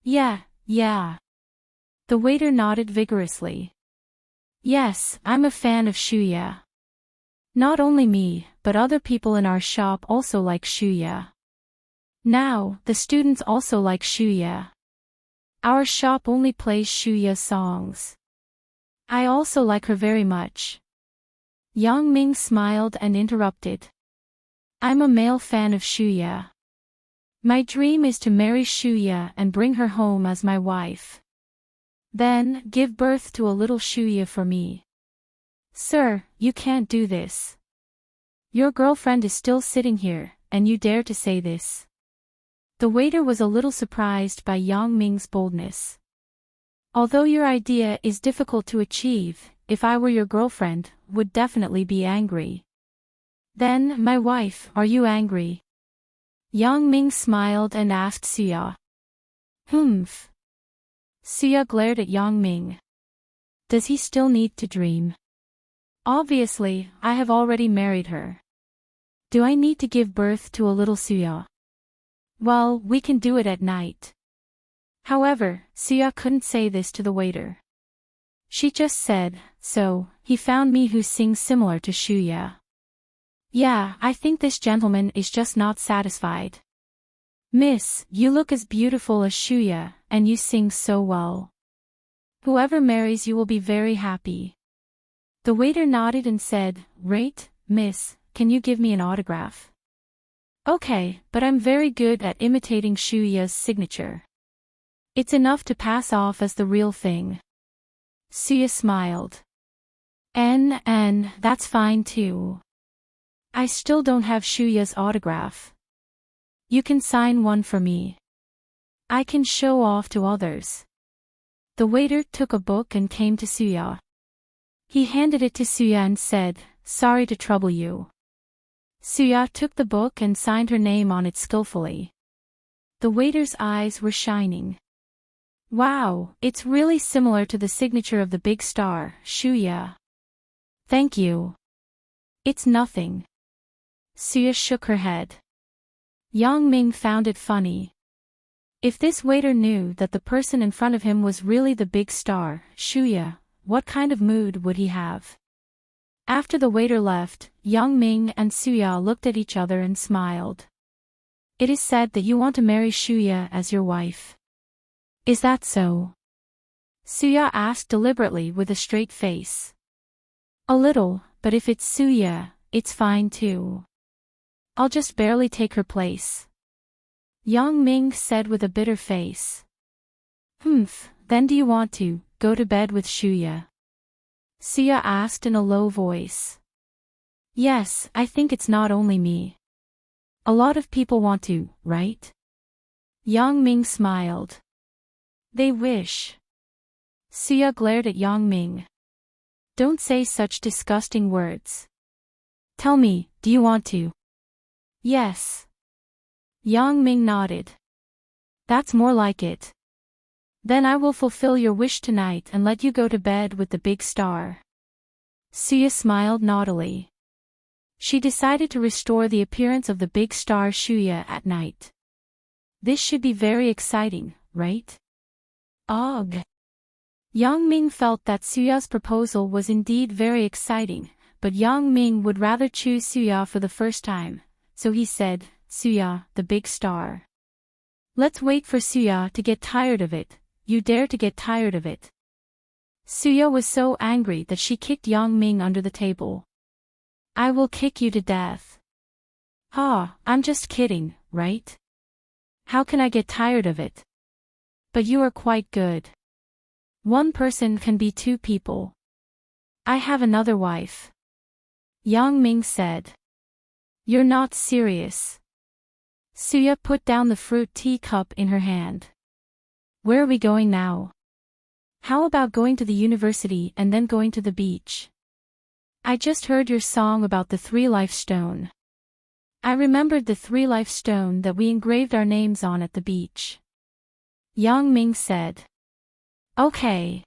Yeah. The waiter nodded vigorously. Yes, I'm a fan of Shuya. Not only me, but other people in our shop also like Shuya. Now, the students also like Shuya. Our shop only plays Shuya songs. I also like her very much. Yang Ming smiled and interrupted. I'm a male fan of Shuya. My dream is to marry Shuya and bring her home as my wife. Then, give birth to a little Shuya for me. Sir, you can't do this. Your girlfriend is still sitting here, and you dare to say this. The waiter was a little surprised by Yang Ming's boldness. Although your idea is difficult to achieve, if I were your girlfriend, would definitely be angry. Then, my wife, are you angry? Yang Ming smiled and asked Suya. Humph. Suya glared at Yang Ming. Does he still need to dream? Obviously, I have already married her. Do I need to give birth to a little Suya? Well, we can do it at night. However, Suya couldn't say this to the waiter. She just said, so, he found me who sings similar to Shuya. Yeah, I think this gentleman is just not satisfied. Miss, you look as beautiful as Shuya, and you sing so well. Whoever marries you will be very happy. The waiter nodded and said, Right, miss, can you give me an autograph? Okay, but I'm very good at imitating Shuya's signature. It's enough to pass off as the real thing. Suya smiled. That's fine too. I still don't have Shuya's autograph. You can sign one for me. I can show off to others. The waiter took a book and came to Suya. He handed it to Suya and said, Sorry to trouble you. Suya took the book and signed her name on it skillfully. The waiter's eyes were shining. Wow, it's really similar to the signature of the big star, Shuya. Thank you. It's nothing. Suya shook her head. Yang Ming found it funny. If this waiter knew that the person in front of him was really the big star, Shuya, what kind of mood would he have? After the waiter left, Yang Ming and Suya looked at each other and smiled. It is said that you want to marry Shuya as your wife. Is that so? Suya asked deliberately with a straight face. A little, but if it's Suya, it's fine too. I'll just barely take her place. Yang Ming said with a bitter face. Humph, then do you want to go to bed with Shuya? Suya asked in a low voice. Yes, I think it's not only me. A lot of people want to, right? Yang Ming smiled. They wish. Suya glared at Yang Ming. Don't say such disgusting words. Tell me, do you want to? Yes. Yang Ming nodded. That's more like it. Then I will fulfill your wish tonight and let you go to bed with the big star. Suya smiled naughtily. She decided to restore the appearance of the big star Shuya at night. This should be very exciting, right? Ugh. Yang Ming felt that Suya's proposal was indeed very exciting, but Yang Ming would rather choose Suya for the first time, so he said, Suya, the big star. Let's wait for Suya to get tired of it. You dare to get tired of it. Suya was so angry that she kicked Yang Ming under the table. I will kick you to death. Ha, I'm just kidding, right? How can I get tired of it? But you are quite good. One person can be two people. I have another wife. Yang Ming said. You're not serious. Suya put down the fruit tea cup in her hand. Where are we going now? How about going to the university and then going to the beach? I just heard your song about the 3-life stone. I remembered the 3-life stone that we engraved our names on at the beach. Yang Ming said. Okay.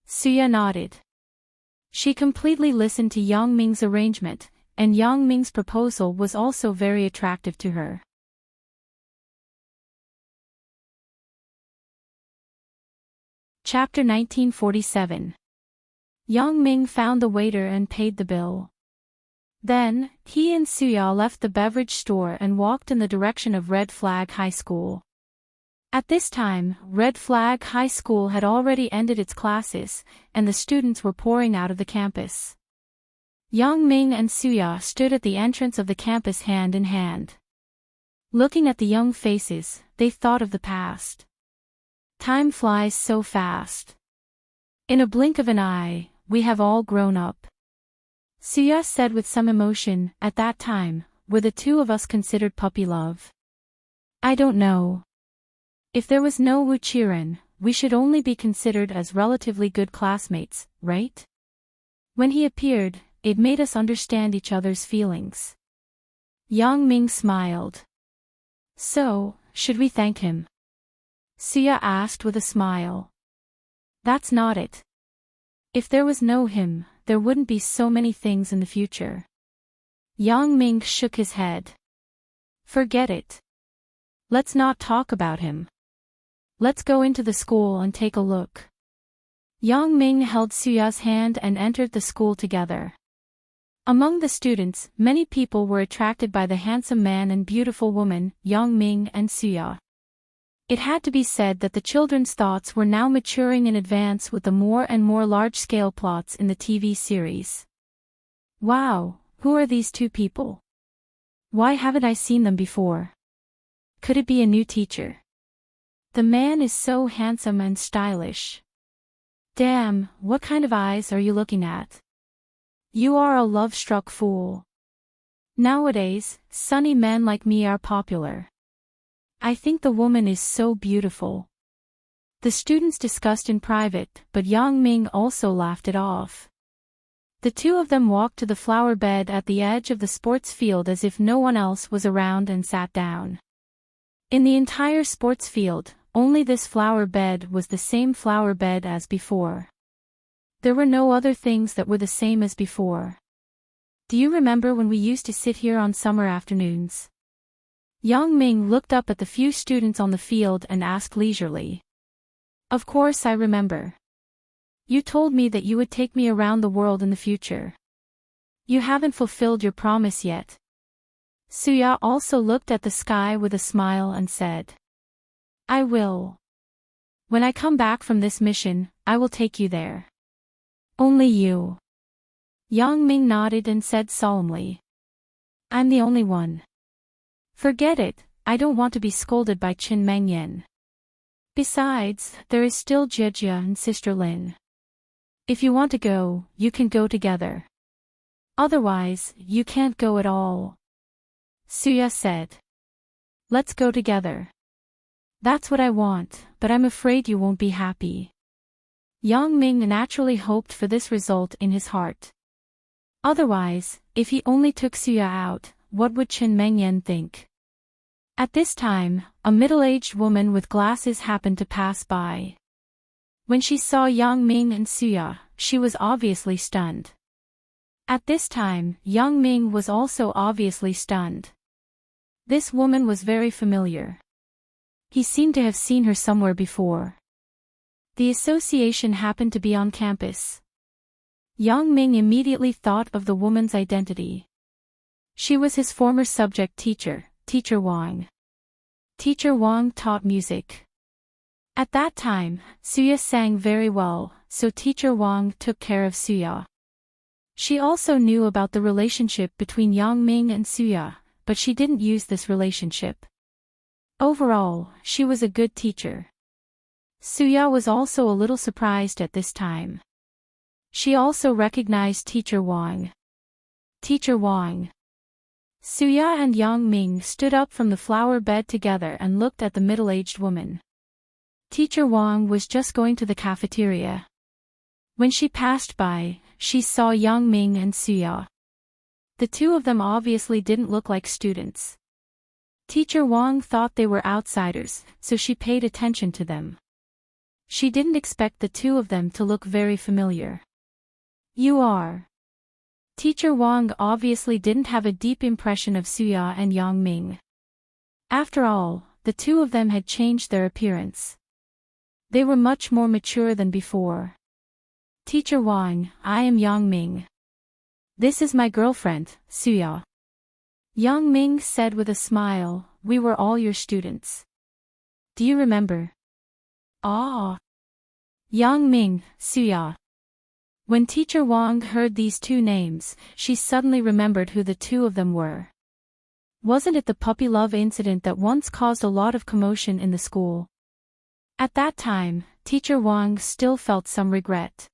Suya nodded. She completely listened to Yang Ming's arrangement, and Yang Ming's proposal was also very attractive to her. Chapter 1947. Yang Ming found the waiter and paid the bill. Then, he and Suya left the beverage store and walked in the direction of Red Flag High School. At this time, Red Flag High School had already ended its classes, and the students were pouring out of the campus. Yang Ming and Suya stood at the entrance of the campus hand in hand. Looking at the young faces, they thought of the past. Time flies so fast. In a blink of an eye, we have all grown up. Suya said with some emotion. At that time, were the two of us considered puppy love? I don't know. If there was no Wuqiren, we should only be considered as relatively good classmates, right? When he appeared, it made us understand each other's feelings. Yang Ming smiled. So, should we thank him? Suya asked with a smile. That's not it. If there was no him, there wouldn't be so many things in the future. Yang Ming shook his head. Forget it. Let's not talk about him. Let's go into the school and take a look. Yang Ming held Suya's hand and entered the school together. Among the students, many people were attracted by the handsome man and beautiful woman, Yang Ming and Suya. It had to be said that the children's thoughts were now maturing in advance with the more and more large-scale plots in the TV series. Wow, who are these two people? Why haven't I seen them before? Could it be a new teacher? The man is so handsome and stylish. Damn, what kind of eyes are you looking at? You are a love-struck fool. Nowadays, sunny men like me are popular. I think the woman is so beautiful. The students discussed in private, but Yang Ming also laughed it off. The two of them walked to the flower bed at the edge of the sports field as if no one else was around and sat down. In the entire sports field, only this flower bed was the same flower bed as before. There were no other things that were the same as before. Do you remember when we used to sit here on summer afternoons? Yang Ming looked up at the few students on the field and asked leisurely. Of course I remember. You told me that you would take me around the world in the future. You haven't fulfilled your promise yet. Suya also looked at the sky with a smile and said. I will. When I come back from this mission, I will take you there. Only you. Yang Ming nodded and said solemnly. I'm the only one. Forget it, I don't want to be scolded by Qin Mengyan. Besides, there is still Jejia and Sister Lin. If you want to go, you can go together. Otherwise, you can't go at all. Suya said. Let's go together. That's what I want, but I'm afraid you won't be happy. Yang Ming naturally hoped for this result in his heart. Otherwise, if he only took Suya out, what would Qin Mengyan think? At this time, a middle-aged woman with glasses happened to pass by. When she saw Yang Ming and Suya, she was obviously stunned. At this time, Yang Ming was also obviously stunned. This woman was very familiar. He seemed to have seen her somewhere before. The association happened to be on campus. Yang Ming immediately thought of the woman's identity. She was his former subject teacher, Teacher Wang. Teacher Wang taught music. At that time, Suya sang very well, so Teacher Wang took care of Suya. She also knew about the relationship between Yang Ming and Suya, but she didn't use this relationship. Overall, she was a good teacher. Suya was also a little surprised at this time. She also recognized Teacher Wang. Teacher Wang. Suya and Yang Ming stood up from the flower bed together and looked at the middle-aged woman. Teacher Wang was just going to the cafeteria. When she passed by, she saw Yang Ming and Suya. The two of them obviously didn't look like students. Teacher Wang thought they were outsiders, so she paid attention to them. She didn't expect the two of them to look very familiar. You are. Teacher Wang obviously didn't have a deep impression of Suya and Yang Ming. After all, the two of them had changed their appearance. They were much more mature than before. Teacher Wang, I am Yang Ming. This is my girlfriend, Suya. Yang Ming said with a smile, we were all your students. Do you remember? Ah. Yang Ming, Suya. When Teacher Wang heard these two names, she suddenly remembered who the two of them were. Wasn't it the puppy love incident that once caused a lot of commotion in the school? At that time, Teacher Wang still felt some regret.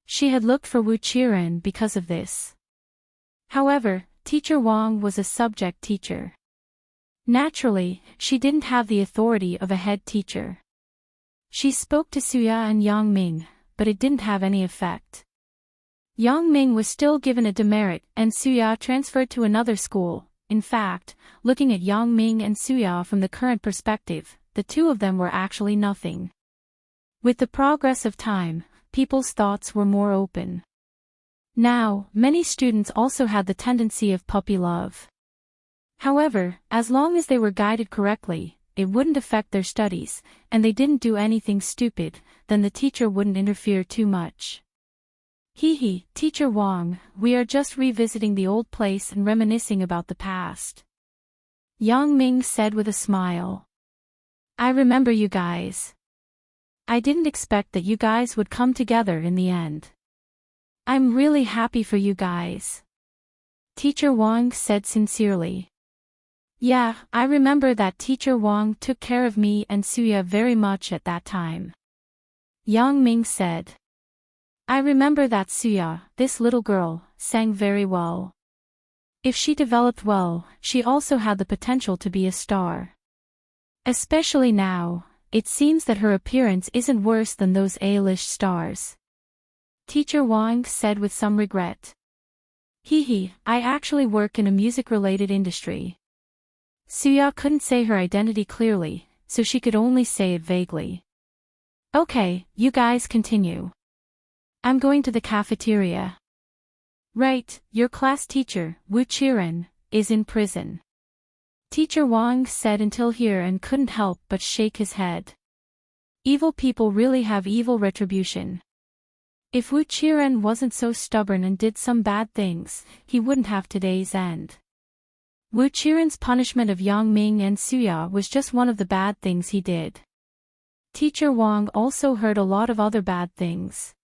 She had looked for Wu Qiren because of this. However, Teacher Wang was a subject teacher. Naturally, she didn't have the authority of a head teacher. She spoke to Suya and Yang Ming, but it didn't have any effect. Yang Ming was still given a demerit and Suya transferred to another school. In fact, looking at Yang Ming and Suya from the current perspective, the two of them were actually nothing. With the progress of time, people's thoughts were more open. Now, many students also had the tendency of puppy love. However, as long as they were guided correctly, it wouldn't affect their studies, and they didn't do anything stupid, then the teacher wouldn't interfere too much. Hee, Teacher Wang, we are just revisiting the old place and reminiscing about the past. Yang Ming said with a smile. I remember you guys. I didn't expect that you guys would come together in the end. I'm really happy for you guys. Teacher Wang said sincerely. Yeah, I remember that Teacher Wang took care of me and Suya very much at that time. Yang Ming said. I remember that Suya, this little girl, sang very well. If she developed well, she also had the potential to be a star. Especially now, it seems that her appearance isn't worse than those A-list stars. Teacher Wang said with some regret. Hee, I actually work in a music-related industry. Suya couldn't say her identity clearly, so she could only say it vaguely. Okay, you guys continue. I'm going to the cafeteria. Right, your class teacher, Wu Qiren, is in prison. Teacher Wang said until here and couldn't help but shake his head. Evil people really have evil retribution. If Wu Qiren wasn't so stubborn and did some bad things, he wouldn't have today's end. Wu Qiren's punishment of Yang Ming and Suya was just one of the bad things he did. Teacher Wang also heard a lot of other bad things.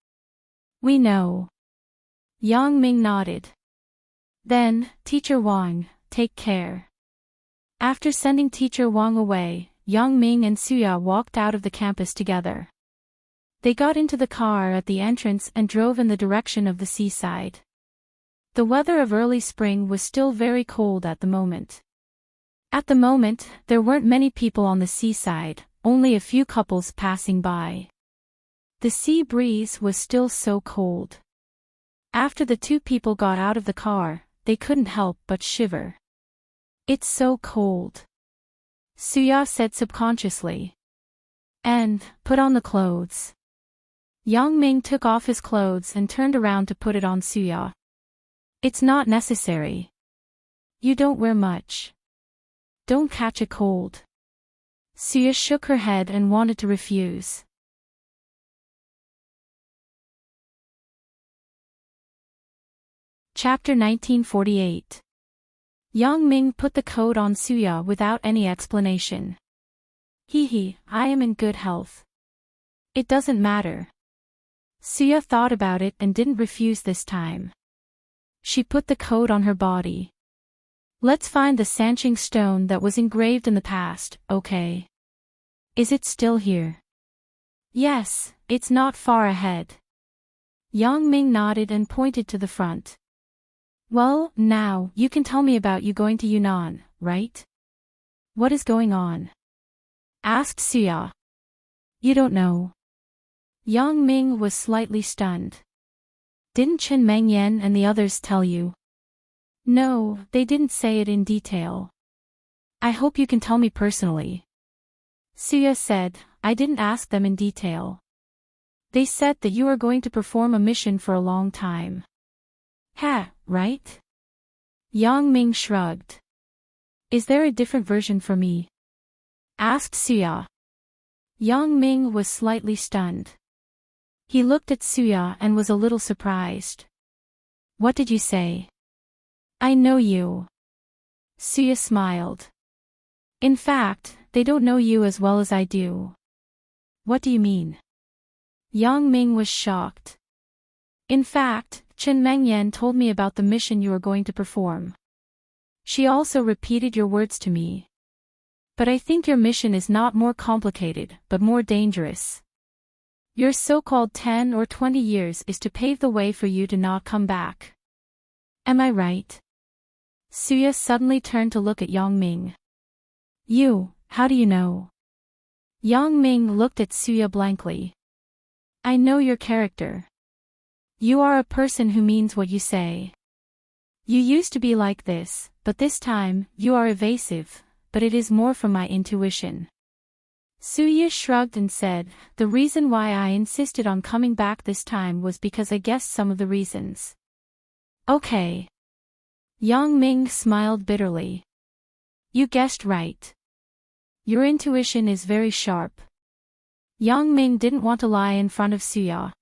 We know. Yang Ming nodded. Then, Teacher Wang, take care. After sending Teacher Wang away, Yang Ming and Suya walked out of the campus together. They got into the car at the entrance and drove in the direction of the seaside. The weather of early spring was still very cold at the moment. At the moment, there weren't many people on the seaside, only a few couples passing by. The sea breeze was still so cold. After the two people got out of the car, they couldn't help but shiver. It's so cold. Suya said subconsciously. And, put on the clothes. Yang Ming took off his clothes and turned around to put it on Suya. It's not necessary. You don't wear much. Don't catch a cold. Suya shook her head and wanted to refuse. Chapter 1948. Yang Ming put the coat on Suya without any explanation. Hee, I am in good health. It doesn't matter. Suya thought about it and didn't refuse this time. She put the coat on her body. Let's find the Sanching stone that was engraved in the past, okay? Is it still here? Yes, it's not far ahead. Yang Ming nodded and pointed to the front. Well, now, you can tell me about you going to Yunnan, right? What is going on? Asked Suya. You don't know. Yang Ming was slightly stunned. Didn't Chen Mengyan and the others tell you? No, they didn't say it in detail. I hope you can tell me personally. Suya said, I didn't ask them in detail. They said that you are going to perform a mission for a long time. Right? Yang Ming shrugged. Is there a different version for me? Asked Suya. Yang Ming was slightly stunned. He looked at Suya and was a little surprised. What did you say? I know you. Suya smiled. In fact, they don't know you as well as I do. What do you mean? Yang Ming was shocked. In fact, Chen Mengyan told me about the mission you are going to perform. She also repeated your words to me. But I think your mission is not more complicated, but more dangerous. Your so-called 10 or 20 years is to pave the way for you to not come back. Am I right? Suya suddenly turned to look at Yang Ming. How do you know? Yang Ming looked at Suya blankly. I know your character. You are a person who means what you say. You used to be like this, but this time, you are evasive, but it is more from my intuition. Suya shrugged and said, the reason why I insisted on coming back this time was because I guessed some of the reasons. Okay. Yang Ming smiled bitterly. You guessed right. Your intuition is very sharp. Yang Ming didn't want to lie in front of Suya.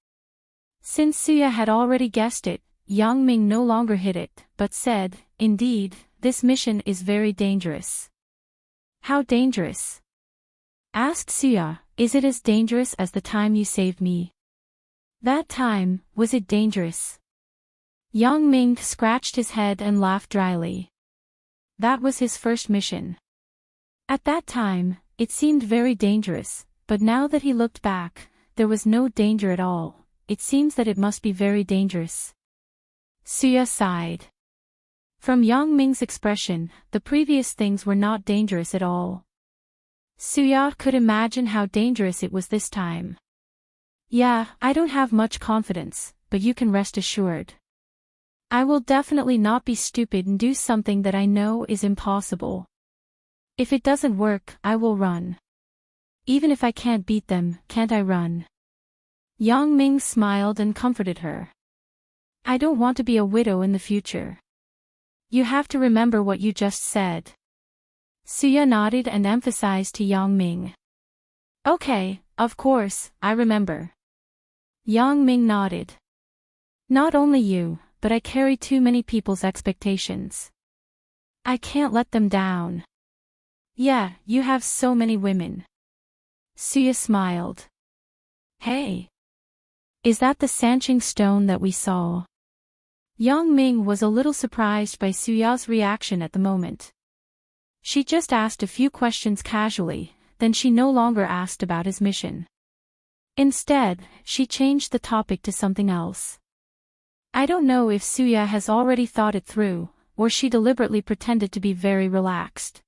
Since Suya had already guessed it, Yang Ming no longer hid it, but said, indeed, this mission is very dangerous. How dangerous? Asked Suya, is it as dangerous as the time you saved me? That time, was it dangerous? Yang Ming scratched his head and laughed dryly. That was his first mission. At that time, it seemed very dangerous, but now that he looked back, there was no danger at all. It seems that it must be very dangerous. Suya sighed. From Yang Ming's expression, the previous things were not dangerous at all. Suya could imagine how dangerous it was this time. Yeah, I don't have much confidence, but you can rest assured. I will definitely not be stupid and do something that I know is impossible. If it doesn't work, I will run. Even if I can't beat them, can't I run? Yang Ming smiled and comforted her. I don't want to be a widow in the future. You have to remember what you just said. Suya nodded and emphasized to Yang Ming. Okay, of course, I remember. Yang Ming nodded. Not only you, but I carry too many people's expectations. I can't let them down. Yeah, you have so many women. Suya smiled. Hey. Is that the Sanching stone that we saw? Yang Ming was a little surprised by Suya's reaction at the moment. She just asked a few questions casually, then she no longer asked about his mission. Instead, she changed the topic to something else. I don't know if Suya has already thought it through, or she deliberately pretended to be very relaxed.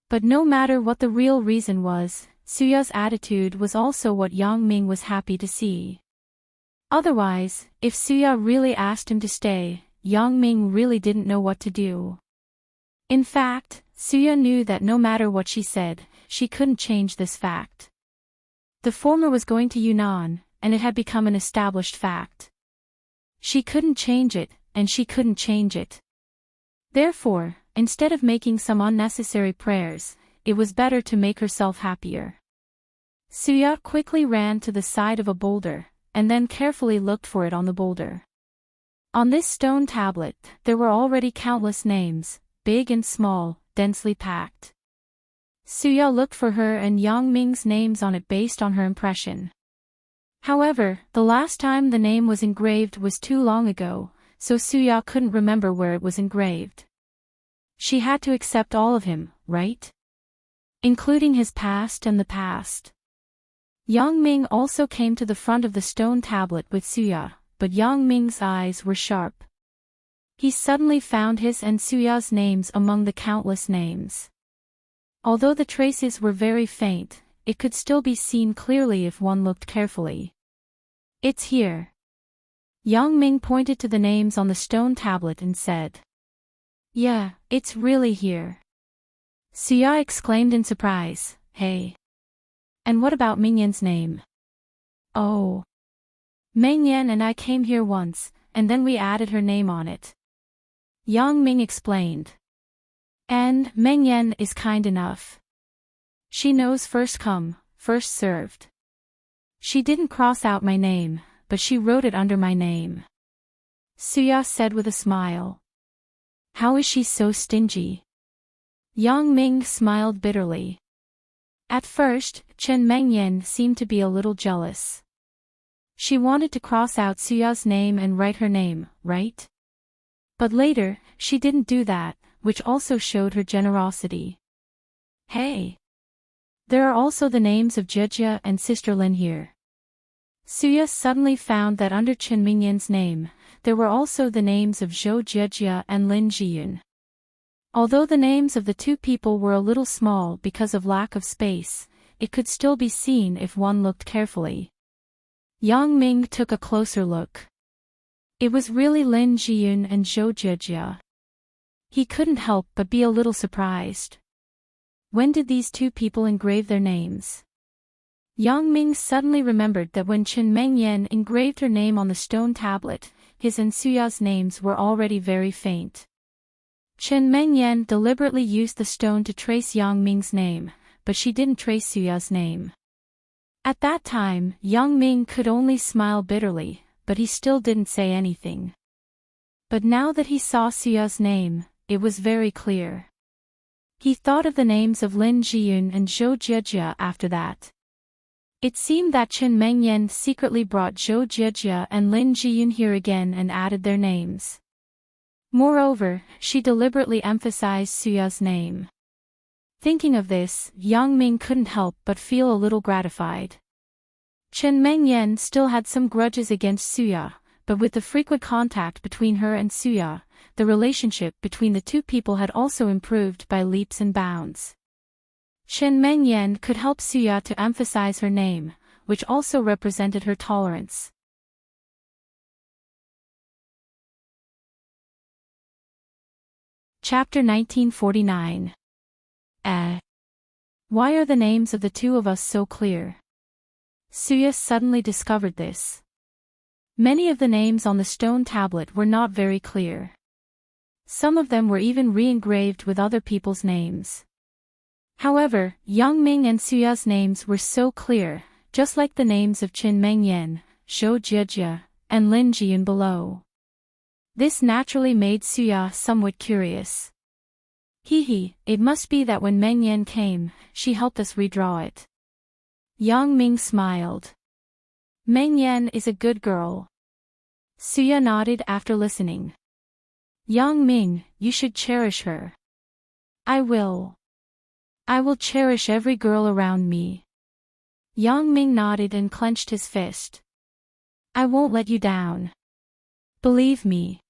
But no matter what the real reason was, Suya's attitude was also what Yang Ming was happy to see. Otherwise, if Suya really asked him to stay, Yang Ming really didn't know what to do. In fact, Suya knew that no matter what she said, she couldn't change this fact. The former was going to Yunnan, and it had become an established fact. She couldn't change it, and she couldn't change it. Therefore, instead of making some unnecessary prayers, it was better to make herself happier. Suya quickly ran to the side of a boulder, and then carefully looked for it on the boulder. On this stone tablet, there were already countless names, big and small, densely packed. Suya looked for her and Yang Ming's names on it based on her impression. However, the last time the name was engraved was too long ago, so Suya couldn't remember where it was engraved. She had to accept all of him, right? Including his past and the past. Yang Ming also came to the front of the stone tablet with Suya, but Yang Ming's eyes were sharp. He suddenly found his and Suya's names among the countless names. Although the traces were very faint, it could still be seen clearly if one looked carefully. It's here. Yang Ming pointed to the names on the stone tablet and said. Yeah, it's really here. Suya exclaimed in surprise, hey. And what about Mingyan's name? Oh. Mingyan and I came here once, and then we added her name on it. Yang Ming explained. And Mingyan is kind enough. She knows first come, first served. She didn't cross out my name, but she wrote it under my name. Suya said with a smile. How is she so stingy? Yang Ming smiled bitterly. At first, Chen Mengyan seemed to be a little jealous. She wanted to cross out Suya's name and write her name, right? But later, she didn't do that, which also showed her generosity. Hey! There are also the names of Jejia and Sister Lin here. Suya suddenly found that under Chen Mingyan's name, there were also the names of Zhou Jejia and Lin Jiyun. Although the names of the two people were a little small because of lack of space, it could still be seen if one looked carefully. Yang Ming took a closer look. It was really Lin Jiyun and Zhou Jejia. He couldn't help but be a little surprised. When did these two people engrave their names? Yang Ming suddenly remembered that when Chen Mengyan engraved her name on the stone tablet, his and Suya's names were already very faint. Chen Mengyan deliberately used the stone to trace Yang Ming's name, but she didn't trace Suya's name. At that time, Yang Ming could only smile bitterly, but he still didn't say anything. But now that he saw Suya's name, it was very clear. He thought of the names of Lin Jiyun and Zhou Jejia after that. It seemed that Chen Mengyan secretly brought Zhou Jejia and Lin Jiyun here again and added their names. Moreover, she deliberately emphasized Suya's name. Thinking of this, Yang Ming couldn't help but feel a little gratified. Chen Mengyan still had some grudges against Suya, but with the frequent contact between her and Suya, the relationship between the two people had also improved by leaps and bounds. Chen Mengyan could help Suya to emphasize her name, which also represented her tolerance. Chapter 1949. Why are the names of the two of us so clear? Suya suddenly discovered this. Many of the names on the stone tablet were not very clear. Some of them were even re-engraved with other people's names. However, Yang Ming and Suya's names were so clear, just like the names of Chen Mengyan, Zhou Jejia, and Lin Jiyun below. This naturally made Suya somewhat curious. It must be that when Mengyan came, she helped us redraw it. Yang Ming smiled. Mengyan is a good girl. Suya nodded after listening. Yang Ming, you should cherish her. I will. I will cherish every girl around me. Yang Ming nodded and clenched his fist. I won't let you down. Believe me.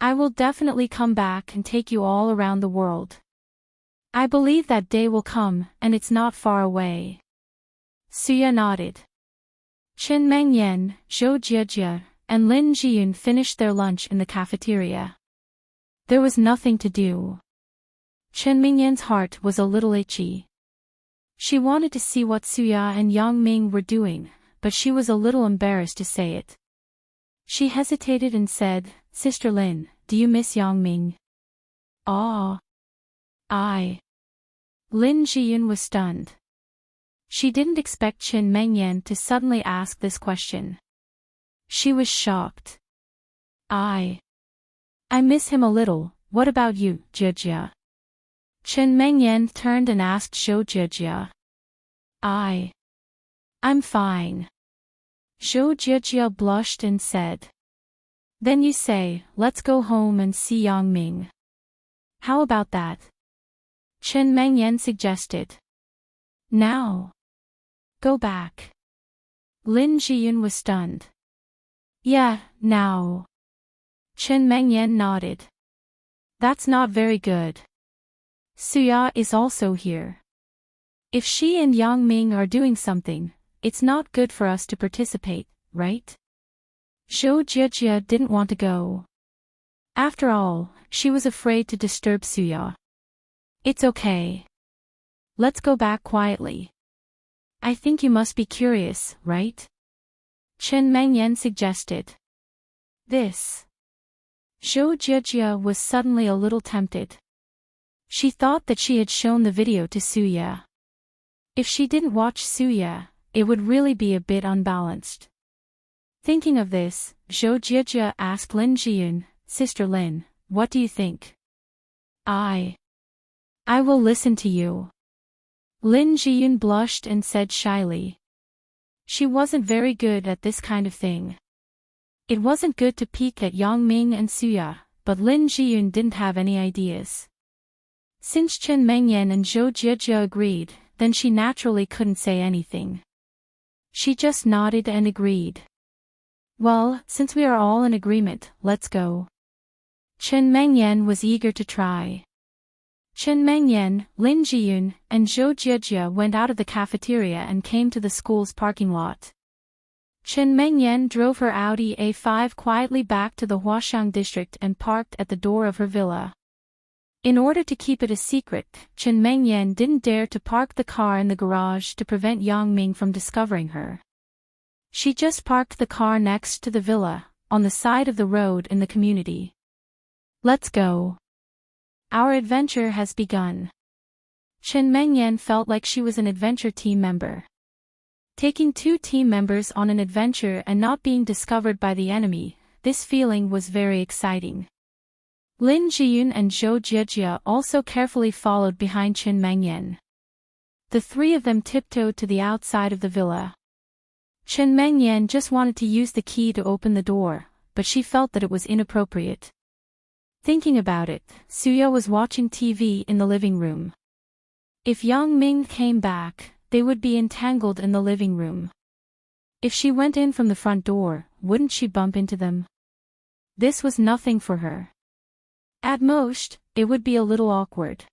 I will definitely come back and take you all around the world. I believe that day will come, and it's not far away. Suya nodded. Chen Mengyan, Zhou Jejia, and Lin Jiyun finished their lunch in the cafeteria. There was nothing to do. Chen Mingyan's heart was a little itchy. She wanted to see what Suya and Yang Ming were doing, but she was a little embarrassed to say it. She hesitated and said, Sister Lin, do you miss Yang Ming? Ah. Lin Jiyun was stunned. She didn't expect Chen Mengyan to suddenly ask this question. She was shocked. I miss him a little. What about you, Jejia? Chen Mengyan turned and asked Zhou Jejia. I'm fine. Zhou Jejia blushed and said. Then you say, let's go home and see Yang Ming. How about that? Chen Mengyan suggested. Now. Go back. Lin Jiyun was stunned. Yeah, now. Chen Mengyan nodded. That's not very good. Suya is also here. If she and Yang Ming are doing something, it's not good for us to participate, right? Zhou Jejia didn't want to go. After all, she was afraid to disturb Suya. It's okay. Let's go back quietly. I think you must be curious, right? Chen Mengyan suggested. This. Zhou Jiejia was suddenly a little tempted. She thought that she had shown the video to Suya. If she didn't watch Suya, it would really be a bit unbalanced. Thinking of this, Zhou Jiejia asked Lin Jiyun, Sister Lin, what do you think? I will listen to you. Lin Jiyun blushed and said shyly. She wasn't very good at this kind of thing. It wasn't good to peek at Yang Ming and Suya, but Lin Jiyun didn't have any ideas. Since Chen Mengyan and Zhou Jiejia agreed, then she naturally couldn't say anything. She just nodded and agreed. Well, since we are all in agreement, let's go. Chen Mengyan was eager to try. Chen Mengyan, Lin Jiyun, and Zhou Jiejia went out of the cafeteria and came to the school's parking lot. Chen Mengyan drove her Audi A5 quietly back to the Huaxiang district and parked at the door of her villa. In order to keep it a secret, Chen Mengyan didn't dare to park the car in the garage to prevent Yang Ming from discovering her. She just parked the car next to the villa, on the side of the road in the community. Let's go. Our adventure has begun. Chen Mengyan felt like she was an adventure team member. Taking two team members on an adventure and not being discovered by the enemy, this feeling was very exciting. Lin Jiyun and Zhou Jiejia also carefully followed behind Chen Mengyan. The three of them tiptoed to the outside of the villa. Chen Mengyan just wanted to use the key to open the door, but she felt that it was inappropriate. Thinking about it, Suya was watching TV in the living room. If Yang Ming came back, they would be entangled in the living room. If she went in from the front door, wouldn't she bump into them? This was nothing for her. At most, it would be a little awkward.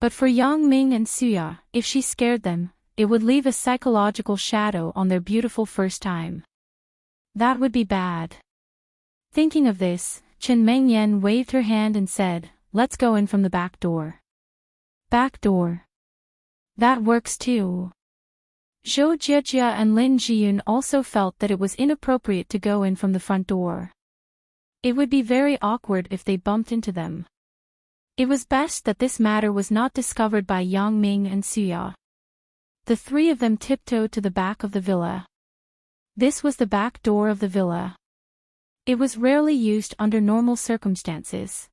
But for Yang Ming and Suya, if she scared them, it would leave a psychological shadow on their beautiful first time. That would be bad. Thinking of this, Chen Mengyan waved her hand and said, let's go in from the back door. Back door. That works too. Zhou Jiejia and Lin Jiyun also felt that it was inappropriate to go in from the front door. It would be very awkward if they bumped into them. It was best that this matter was not discovered by Yang Ming and Suya. The three of them tiptoed to the back of the villa. This was the back door of the villa. It was rarely used under normal circumstances.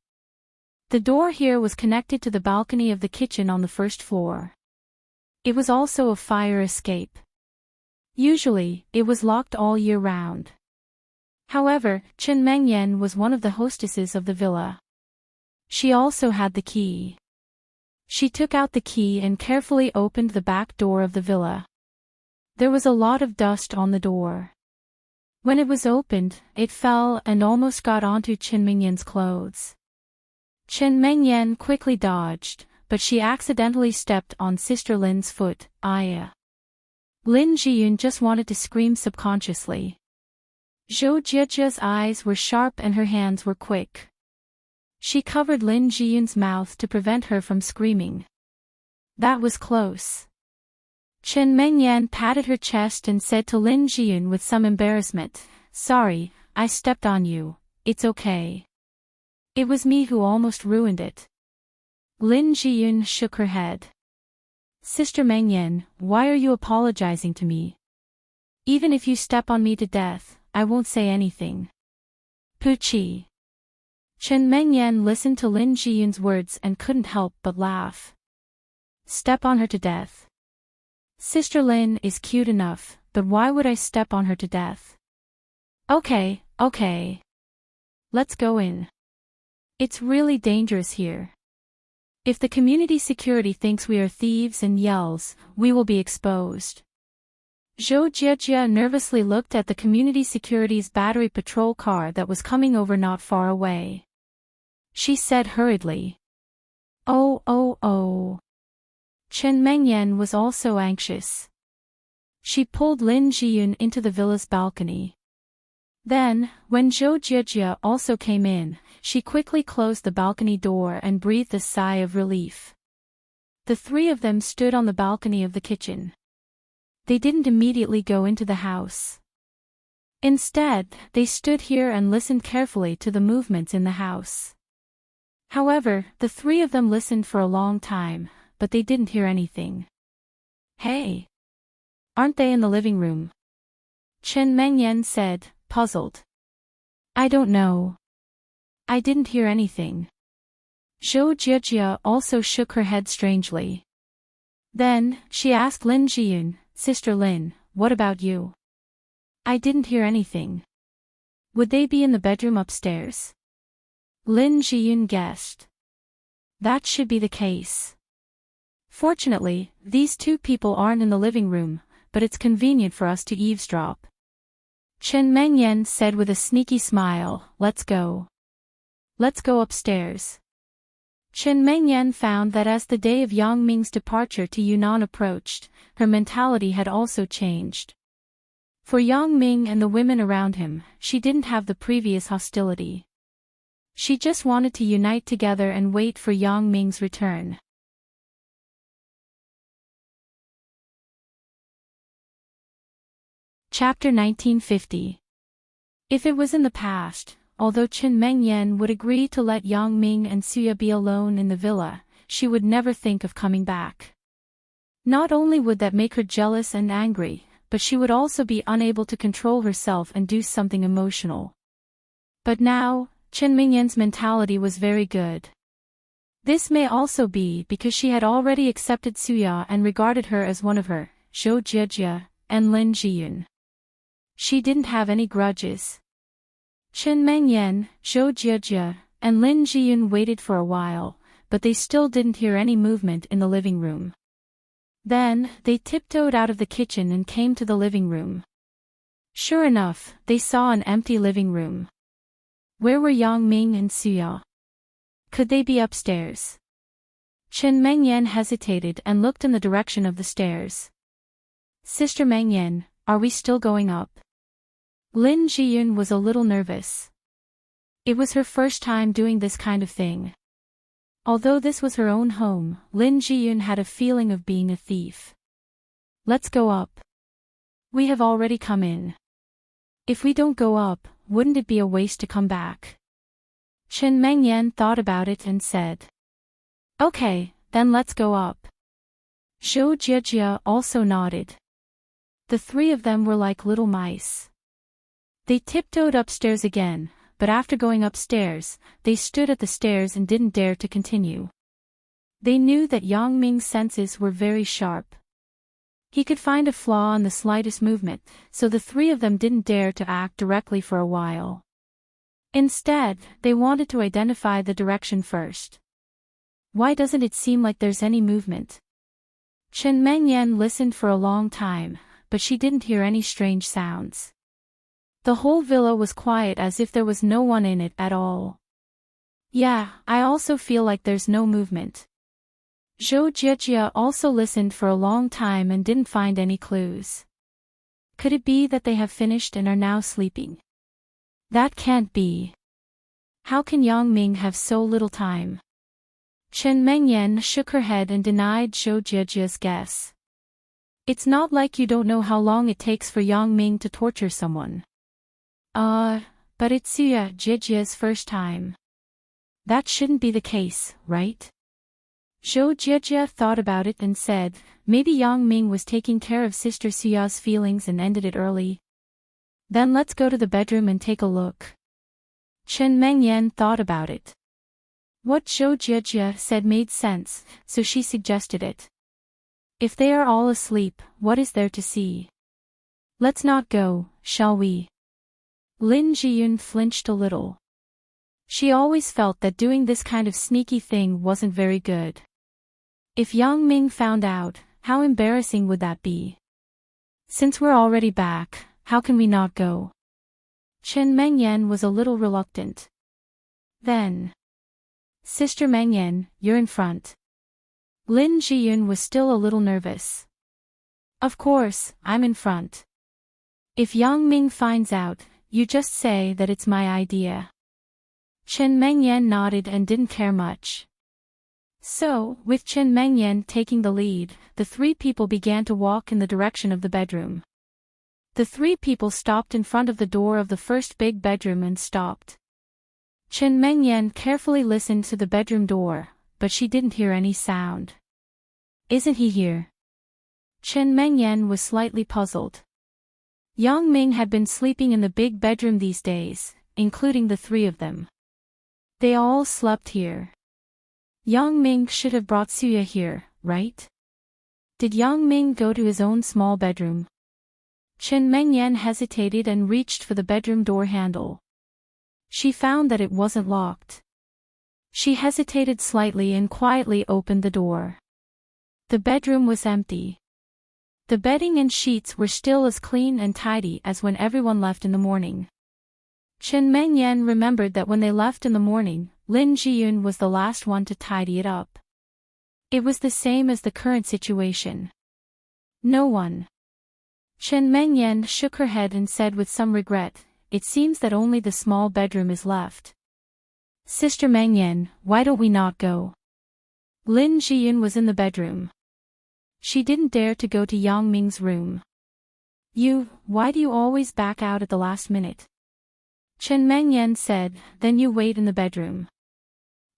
The door here was connected to the balcony of the kitchen on the first floor. It was also a fire escape. Usually, it was locked all year round. However, Chen Mengyan was one of the hostesses of the villa. She also had the key. She took out the key and carefully opened the back door of the villa. There was a lot of dust on the door. When it was opened, it fell and almost got onto Chen Mengyan's clothes. Chen Mengyan quickly dodged, but she accidentally stepped on Sister Lin's foot. Lin Jiyun just wanted to scream subconsciously. Zhou Jiejia's eyes were sharp and her hands were quick. She covered Lin Jiyun's mouth to prevent her from screaming. That was close. Chen Mengyan patted her chest and said to Lin Jiyun with some embarrassment, sorry, I stepped on you, it's okay. It was me who almost ruined it. Lin Jiyun shook her head. Sister Mengyan, why are you apologizing to me? Even if you step on me to death, I won't say anything. Puchi. Chen Mengyan listened to Lin Jiyun's words and couldn't help but laugh. Step on her to death. Sister Lin is cute enough, but why would I step on her to death? Okay. Let's go in. It's really dangerous here. If the community security thinks we are thieves and yells, we will be exposed. Zhou Jiejia nervously looked at the community security's battery patrol car that was coming over not far away. She said hurriedly. Oh. Chen Mengyan was also anxious. She pulled Lin Jiyun into the villa's balcony. Then, when Zhou Jiejia also came in, she quickly closed the balcony door and breathed a sigh of relief. The three of them stood on the balcony of the kitchen. They didn't immediately go into the house. Instead, they stood here and listened carefully to the movements in the house. However, the three of them listened for a long time, but they didn't hear anything. Hey! Aren't they in the living room? Chen Mengyan said, puzzled. I don't know. I didn't hear anything. Zhou Jiejia also shook her head strangely. Then, she asked Lin Jiyun, Sister Lin, what about you? I didn't hear anything. Would they be in the bedroom upstairs? Lin Jiyun guessed. That should be the case. Fortunately, these two people aren't in the living room, but it's convenient for us to eavesdrop. Chen Mengyan said with a sneaky smile, let's go. Let's go upstairs. Chen Mengyan found that as the day of Yang Ming's departure to Yunnan approached, her mentality had also changed. For Yang Ming and the women around him, she didn't have the previous hostility. She just wanted to unite together and wait for Yang Ming's return. Chapter 1950. If it was in the past, although Chen Mengyan would agree to let Yang Ming and Suya be alone in the villa, she would never think of coming back. Not only would that make her jealous and angry, but she would also be unable to control herself and do something emotional. But now, Chen Mengyan's mentality was very good. This may also be because she had already accepted Suya and regarded her as one of her, Zhou Jiejia, and Lin Jiyun. She didn't have any grudges. Chen Mengyan, Zhou Jiejia, and Lin Jiyun waited for a while, but they still didn't hear any movement in the living room. Then, they tiptoed out of the kitchen and came to the living room. Sure enough, they saw an empty living room. Where were Yang Ming and Suya? Could they be upstairs? Chen Mengyan hesitated and looked in the direction of the stairs. Sister Mengyan, are we still going up? Lin Jiyun was a little nervous. It was her first time doing this kind of thing. Although this was her own home, Lin Jiyun had a feeling of being a thief. Let's go up. We have already come in. If we don't go up, wouldn't it be a waste to come back? Chen Mengyan thought about it and said. Okay, then let's go up. Zhou Jiejia also nodded. The three of them were like little mice. They tiptoed upstairs again, but after going upstairs, they stood at the stairs and didn't dare to continue. They knew that Yang Ming's senses were very sharp. He could find a flaw in the slightest movement, so the three of them didn't dare to act directly for a while. Instead, they wanted to identify the direction first. Why doesn't it seem like there's any movement? Chen Mengyan listened for a long time, but she didn't hear any strange sounds. The whole villa was quiet as if there was no one in it at all. Yeah, I also feel like there's no movement. Zhou Jiejia also listened for a long time and didn't find any clues. Could it be that they have finished and are now sleeping? That can't be. How can Yang Ming have so little time? Chen Mengyan shook her head and denied Zhou Jiejia's guess. It's not like you don't know how long it takes for Yang Ming to torture someone. But it's Suya Jiejia's first time. That shouldn't be the case, right? Zhou Jiejia thought about it and said, maybe Yang Ming was taking care of Sister Suya's feelings and ended it early. Then let's go to the bedroom and take a look. Chen Mengyan thought about it. What Zhou Jiejia said made sense, so she suggested it. If they are all asleep, what is there to see? Let's not go, shall we? Lin Jiyun flinched a little. She always felt that doing this kind of sneaky thing wasn't very good. If Yang Ming found out, how embarrassing would that be? Since we're already back, how can we not go? Chen Mengyan was a little reluctant. Then. Sister Mengyan, you're in front. Lin Jiyun was still a little nervous. Of course, I'm in front. If Yang Ming finds out, you just say that it's my idea. Chen Mengyan nodded and didn't care much. So, with Chen Mengyan taking the lead, the three people began to walk in the direction of the bedroom. The three people stopped in front of the door of the first big bedroom and stopped. Chen Mengyan carefully listened to the bedroom door, but she didn't hear any sound. Isn't he here? Chen Mengyan was slightly puzzled. Yang Ming had been sleeping in the big bedroom these days, including the three of them. They all slept here. Yang Ming should have brought Suya here, right? Did Yang Ming go to his own small bedroom? Chen Mengyan hesitated and reached for the bedroom door handle. She found that it wasn't locked. She hesitated slightly and quietly opened the door. The bedroom was empty. The bedding and sheets were still as clean and tidy as when everyone left in the morning. Chen Mengyan remembered that when they left in the morning, Lin Jiyun was the last one to tidy it up. It was the same as the current situation. No one. Chen Mengyan shook her head and said with some regret, "It seems that only the small bedroom is left." "Sister Mengyan, why don't we not go?" Lin Jiyun was in the bedroom. She didn't dare to go to Yang Ming's room. Why do you always back out at the last minute?" Chen Mengyan said, "Then you wait in the bedroom.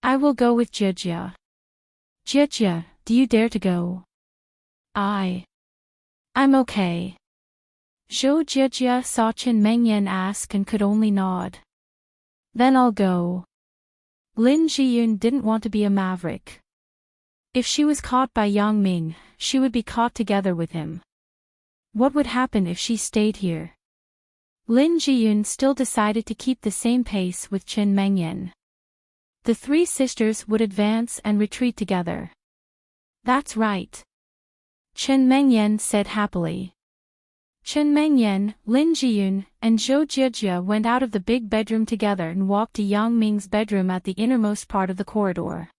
I will go with Jia. Jia, do you dare to go?" I'm okay." Zhou Jia saw Chen Mengyan ask and could only nod. "Then I'll go." Lin Jiyun didn't want to be a maverick. If she was caught by Yang Ming, she would be caught together with him. What would happen if she stayed here? Lin Jiyun still decided to keep the same pace with Chen Mengyan. The three sisters would advance and retreat together. "That's right," Chen Mengyan said happily. Chen Mengyan, Lin Jiyun, and Zhou Jia went out of the big bedroom together and walked to Yang Ming's bedroom at the innermost part of the corridor.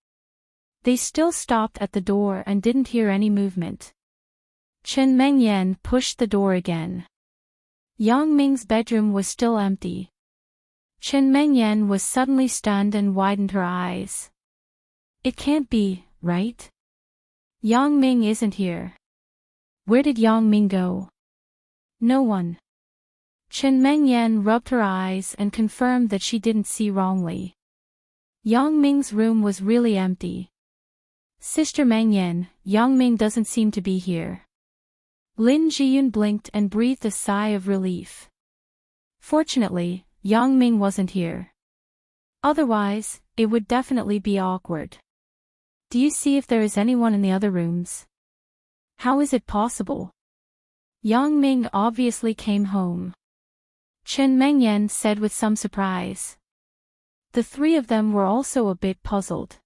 They still stopped at the door and didn't hear any movement. Chen Mengyan pushed the door again. Yang Ming's bedroom was still empty. Chen Mengyan was suddenly stunned and widened her eyes. "It can't be, right? Yang Ming isn't here. Where did Yang Ming go?" "No one." Chen Mengyan rubbed her eyes and confirmed that she didn't see wrongly. Yang Ming's room was really empty. "Sister Mengyan, Yang Ming doesn't seem to be here." Lin Jiyun blinked and breathed a sigh of relief. Fortunately, Yang Ming wasn't here. Otherwise, it would definitely be awkward. "Do you see if there is anyone in the other rooms?" "How is it possible? Yang Ming obviously came home," Chen Mengyan said with some surprise. The three of them were also a bit puzzled.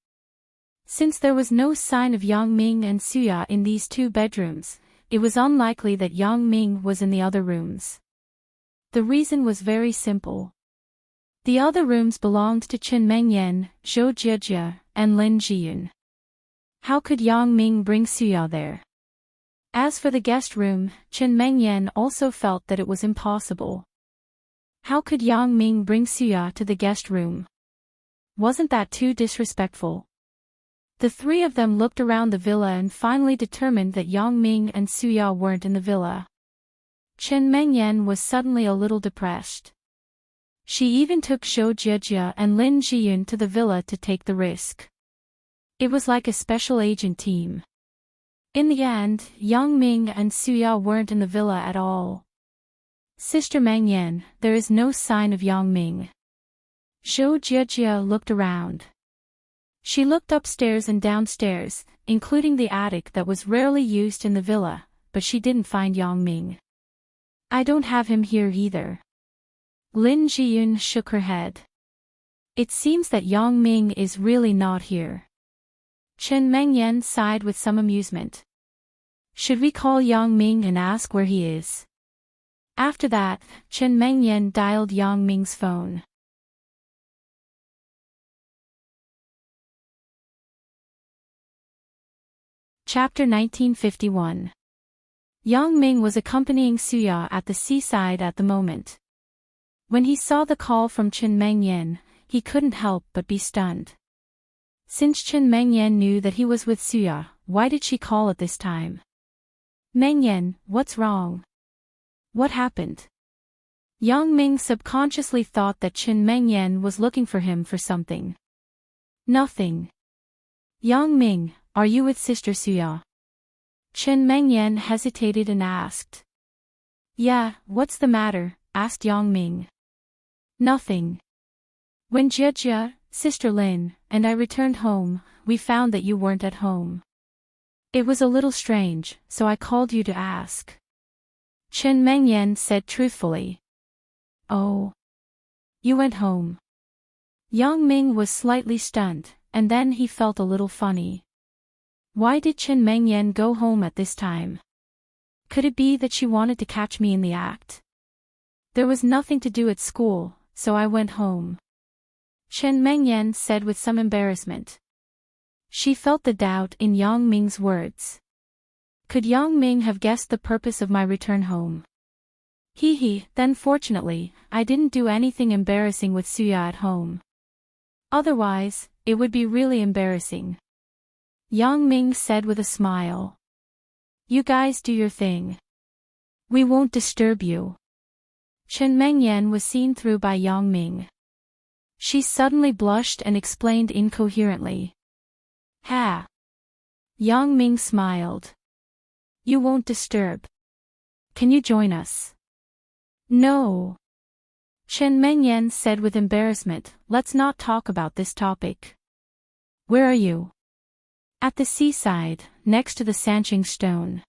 Since there was no sign of Yang Ming and Suya in these two bedrooms, it was unlikely that Yang Ming was in the other rooms. The reason was very simple. The other rooms belonged to Chen Mengyan, Zhou Jia, and Lin Jiyun. How could Yang Ming bring Suya there? As for the guest room, Chen Mengyan also felt that it was impossible. How could Yang Ming bring Suya to the guest room? Wasn't that too disrespectful? The three of them looked around the villa and finally determined that Yang Ming and Suya weren't in the villa. Chen Mengyan was suddenly a little depressed. She even took Zhou Jia and Lin Jiyun to the villa to take the risk. It was like a special agent team. In the end, Yang Ming and Suya weren't in the villa at all. "Sister Mengyan, there is no sign of Yang Ming." Zhou Jia looked around. She looked upstairs and downstairs, including the attic that was rarely used in the villa, but she didn't find Yang Ming. "I don't have him here either." Lin Jiyun shook her head. "It seems that Yang Ming is really not here." Chen Mengyan sighed with some amusement. "Should we call Yang Ming and ask where he is?" After that, Chen Mengyan dialed Yang Ming's phone. Chapter 1951. Yang Ming was accompanying Suya at the seaside at the moment. When he saw the call from Chen Mengyan, he couldn't help but be stunned. Since Chen Mengyan knew that he was with Suya, why did she call at this time? Mengyan, what's wrong? What happened? Yang Ming subconsciously thought that Chen Mengyan was looking for him for something. Nothing. Yang Ming, are you with Sister Suya? Chen Mengyan hesitated and asked. Yeah, what's the matter? Asked Yang Ming. Nothing. When Jia, Sister Lin, and I returned home, we found that you weren't at home. It was a little strange, so I called you to ask. Chen Mengyan said truthfully. Oh. You went home. Yang Ming was slightly stunned, and then he felt a little funny. Why did Chen Mengyan go home at this time? Could it be that she wanted to catch me in the act? There was nothing to do at school, so I went home. Chen Mengyan said with some embarrassment. She felt the doubt in Yang Ming's words. Could Yang Ming have guessed the purpose of my return home? Then fortunately, I didn't do anything embarrassing with Suya at home. Otherwise, it would be really embarrassing. Yang Ming said with a smile. You guys do your thing. We won't disturb you. Chen Mengyan was seen through by Yang Ming. She suddenly blushed and explained incoherently. Ha! Yang Ming smiled. You won't disturb. Can you join us? No. Chen Mengyan said with embarrassment, let's not talk about this topic. Where are you? At the seaside, next to the Sanqing stone.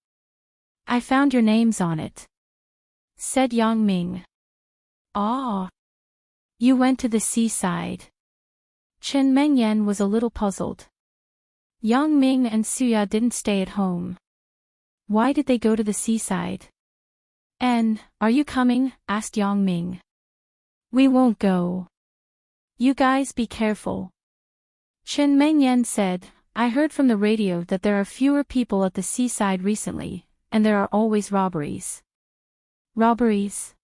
I found your names on it. Said Yang Ming. Ah. You went to the seaside. Chen Mengyan was a little puzzled. Yang Ming and Suya didn't stay at home. Why did they go to the seaside? And, are you coming? Asked Yang Ming. We won't go. You guys be careful. Chen Mengyan said, I heard from the radio that there are fewer people at the seaside recently, and there are always robberies. Robberies?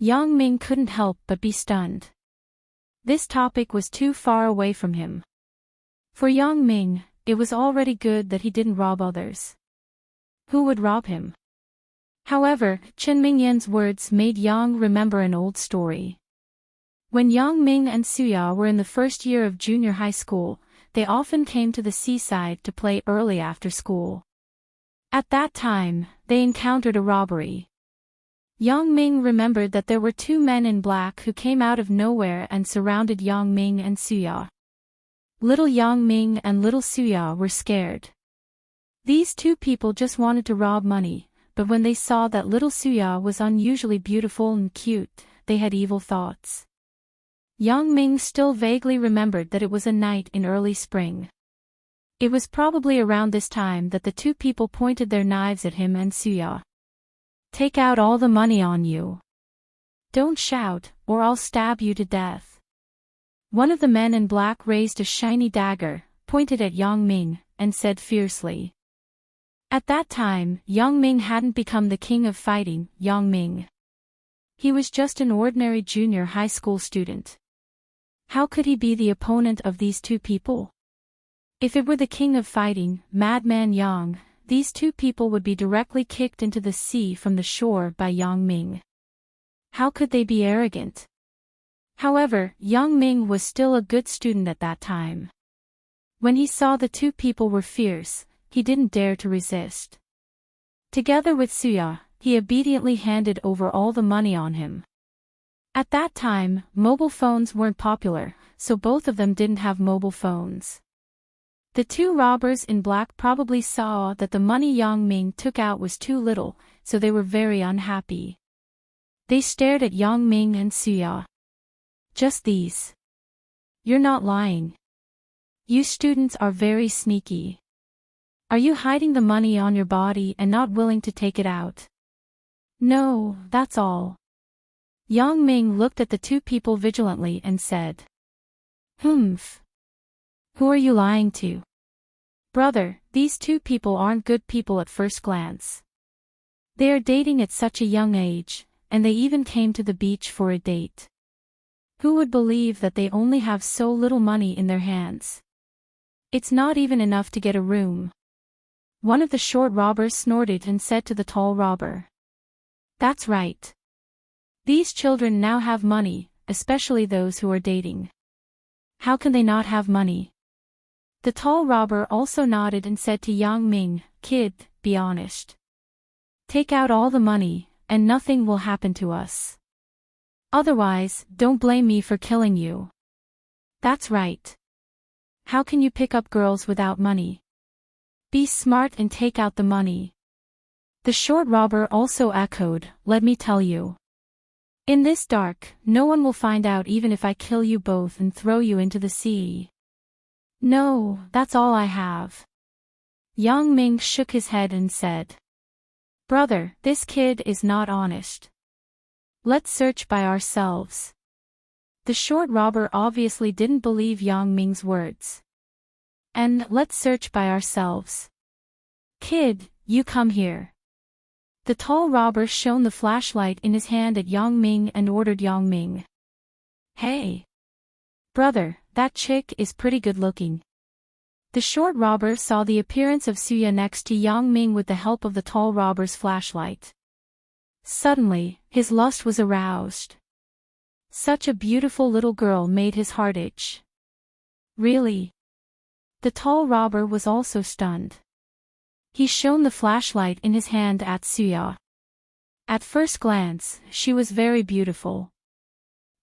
Yang Ming couldn't help but be stunned. This topic was too far away from him. For Yang Ming, it was already good that he didn't rob others. Who would rob him? However, Chen Mengyan's words made Yang remember an old story. When Yang Ming and Suya were in the first year of junior high school, they often came to the seaside to play early after school. At that time, they encountered a robbery. Yang Ming remembered that there were two men in black who came out of nowhere and surrounded Yang Ming and Suya. Little Yang Ming and little Suya were scared. These two people just wanted to rob money, but when they saw that little Suya was unusually beautiful and cute, they had evil thoughts. Yang Ming still vaguely remembered that it was a night in early spring. It was probably around this time that the two people pointed their knives at him and Suya. Take out all the money on you. Don't shout, or I'll stab you to death. One of the men in black raised a shiny dagger, pointed at Yang Ming, and said fiercely. At that time, Yang Ming hadn't become the king of fighting, Yang Ming. He was just an ordinary junior high school student. How could he be the opponent of these two people? If it were the king of fighting, Madman Yang, these two people would be directly kicked into the sea from the shore by Yang Ming. How could they be arrogant? However, Yang Ming was still a good student at that time. When he saw the two people were fierce, he didn't dare to resist. Together with Suya, he obediently handed over all the money on him. At that time, mobile phones weren't popular, so both of them didn't have mobile phones. The two robbers in black probably saw that the money Yang Ming took out was too little, so they were very unhappy. They stared at Yang Ming and Suya. Just these. You're not lying. You students are very sneaky. Are you hiding the money on your body and not willing to take it out? No, that's all. Yang Ming looked at the two people vigilantly and said. Humph. Who are you lying to? Brother, these two people aren't good people at first glance. They are dating at such a young age, and they even came to the beach for a date. Who would believe that they only have so little money in their hands? It's not even enough to get a room. One of the short robbers snorted and said to the tall robber. That's right. These children now have money, especially those who are dating. How can they not have money? The tall robber also nodded and said to Yang Ming, Kid, be honest. Take out all the money, and nothing will happen to us. Otherwise, don't blame me for killing you. That's right. How can you pick up girls without money? Be smart and take out the money. The short robber also echoed, let me tell you. In this dark, no one will find out even if I kill you both and throw you into the sea. No, that's all I have. Yang Ming shook his head and said. Brother, this kid is not honest. Let's search by ourselves. The short robber obviously didn't believe Yang Ming's words. And let's search by ourselves. Kid, you come here. The tall robber shone the flashlight in his hand at Yang Ming and ordered Yang Ming. Hey. Brother, that chick is pretty good looking. The short robber saw the appearance of Suya next to Yang Ming with the help of the tall robber's flashlight. Suddenly, his lust was aroused. Such a beautiful little girl made his heart itch. Really? The tall robber was also stunned. He shone the flashlight in his hand at Suya. At first glance, she was very beautiful.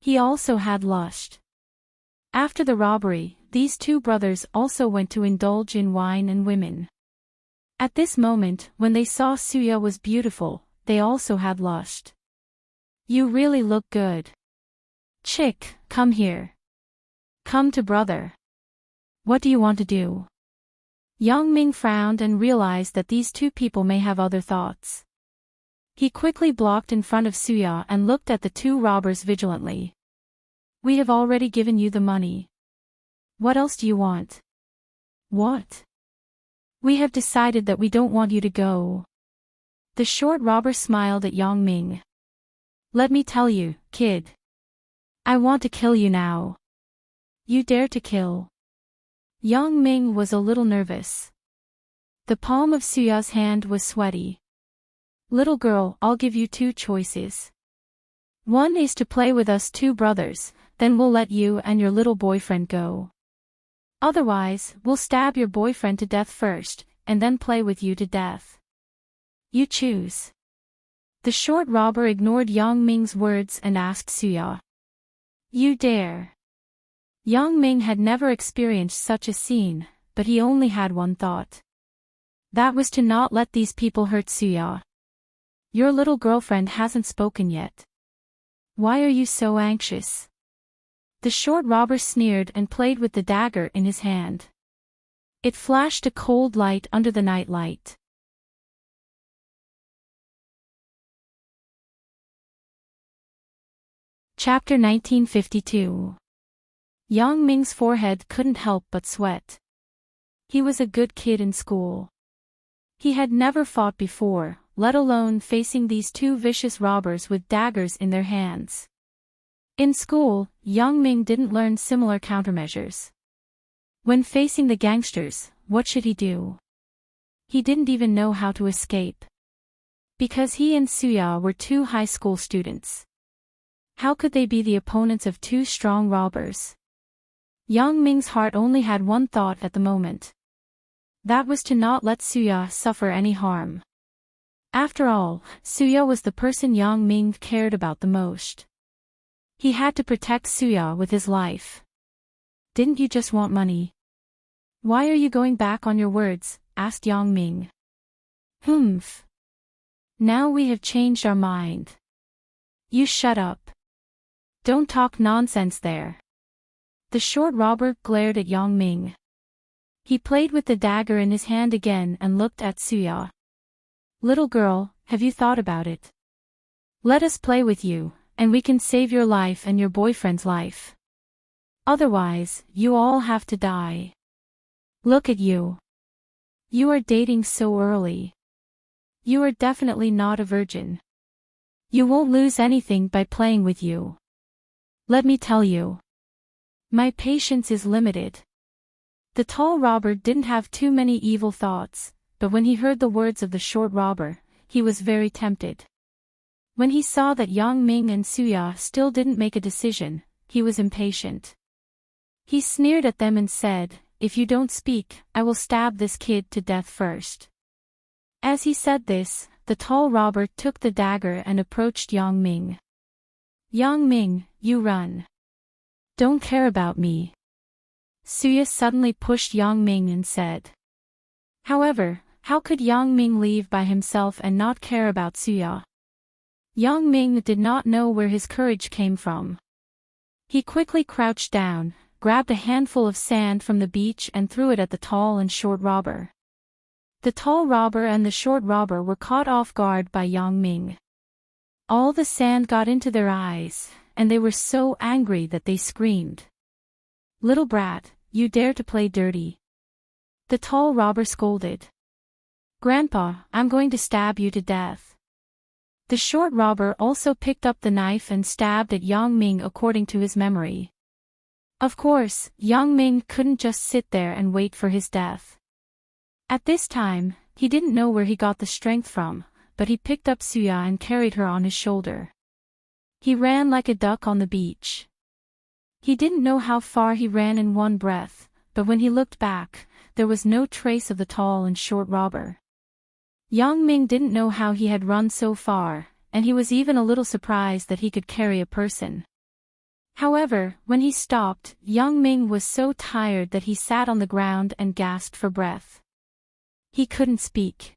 He also had lust. After the robbery, these two brothers also went to indulge in wine and women. At this moment, when they saw Suya was beautiful, they also had lust. You really look good. Chick, come here. Come to brother. What do you want to do? Yang Ming frowned and realized that these two people may have other thoughts. He quickly blocked in front of Suya and looked at the two robbers vigilantly. We have already given you the money. What else do you want? What? We have decided that we don't want you to go. The short robber smiled at Yang Ming. Let me tell you, kid. I want to kill you now. You dare to kill? Yang Ming was a little nervous. The palm of Suya's hand was sweaty. Little girl, I'll give you two choices. One is to play with us two brothers, then we'll let you and your little boyfriend go. Otherwise, we'll stab your boyfriend to death first, and then play with you to death. You choose. The short robber ignored Yang Ming's words and asked Suya. You dare? Yang Ming had never experienced such a scene, but he only had one thought. That was to not let these people hurt Suya. Your little girlfriend hasn't spoken yet. Why are you so anxious? The short robber sneered and played with the dagger in his hand. It flashed a cold light under the night light. Chapter 1952. Yang Ming's forehead couldn't help but sweat. He was a good kid in school. He had never fought before, let alone facing these two vicious robbers with daggers in their hands. In school, Yang Ming didn't learn similar countermeasures. When facing the gangsters, what should he do? He didn't even know how to escape. Because he and Suya were two high school students. How could they be the opponents of two strong robbers? Yang Ming's heart only had one thought at the moment. That was to not let Suya suffer any harm. After all, Suya was the person Yang Ming cared about the most. He had to protect Suya with his life. Didn't you just want money? Why are you going back on your words? Asked Yang Ming. Humph. Now we have changed our mind. You shut up. Don't talk nonsense there. The short robber glared at Yang Ming. He played with the dagger in his hand again and looked at Suya. Little girl, have you thought about it? Let us play with you, and we can save your life and your boyfriend's life. Otherwise, you all have to die. Look at you. You are dating so early. You are definitely not a virgin. You won't lose anything by playing with you. Let me tell you. My patience is limited. The tall robber didn't have too many evil thoughts, but when he heard the words of the short robber, he was very tempted. When he saw that Yang Ming and Suya still didn't make a decision, he was impatient. He sneered at them and said, "If you don't speak, I will stab this kid to death first." As he said this, the tall robber took the dagger and approached Yang Ming. "Yang Ming, you run. Don't care about me." Suya suddenly pushed Yang Ming and said. However, how could Yang Ming leave by himself and not care about Suya? Yang Ming did not know where his courage came from. He quickly crouched down, grabbed a handful of sand from the beach and threw it at the tall and short robber. The tall robber and the short robber were caught off guard by Yang Ming. All the sand got into their eyes, and they were so angry that they screamed. "Little brat, you dare to play dirty!" The tall robber scolded. "Grandpa, I'm going to stab you to death." The short robber also picked up the knife and stabbed at Yang Ming according to his memory. Of course, Yang Ming couldn't just sit there and wait for his death. At this time, he didn't know where he got the strength from, but he picked up Suya and carried her on his shoulder. He ran like a duck on the beach. He didn't know how far he ran in one breath, but when he looked back, there was no trace of the tall and short robber. Yang Ming didn't know how he had run so far, and he was even a little surprised that he could carry a person. However, when he stopped, Yang Ming was so tired that he sat on the ground and gasped for breath. He couldn't speak.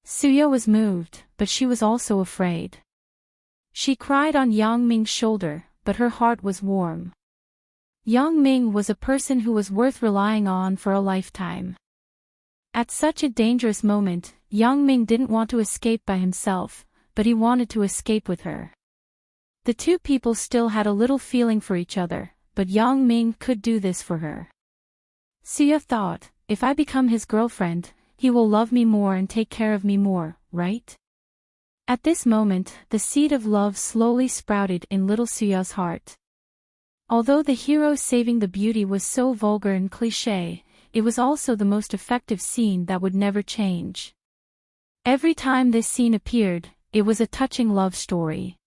Suya was moved, but she was also afraid. She cried on Yang Ming's shoulder, but her heart was warm. Yang Ming was a person who was worth relying on for a lifetime. At such a dangerous moment, Yang Ming didn't want to escape by himself, but he wanted to escape with her. The two people still had a little feeling for each other, but Yang Ming could do this for her. Suya thought, if I become his girlfriend, he will love me more and take care of me more, right? At this moment, the seed of love slowly sprouted in little Suya's heart. Although the hero saving the beauty was so vulgar and cliché, it was also the most effective scene that would never change. Every time this scene appeared, it was a touching love story.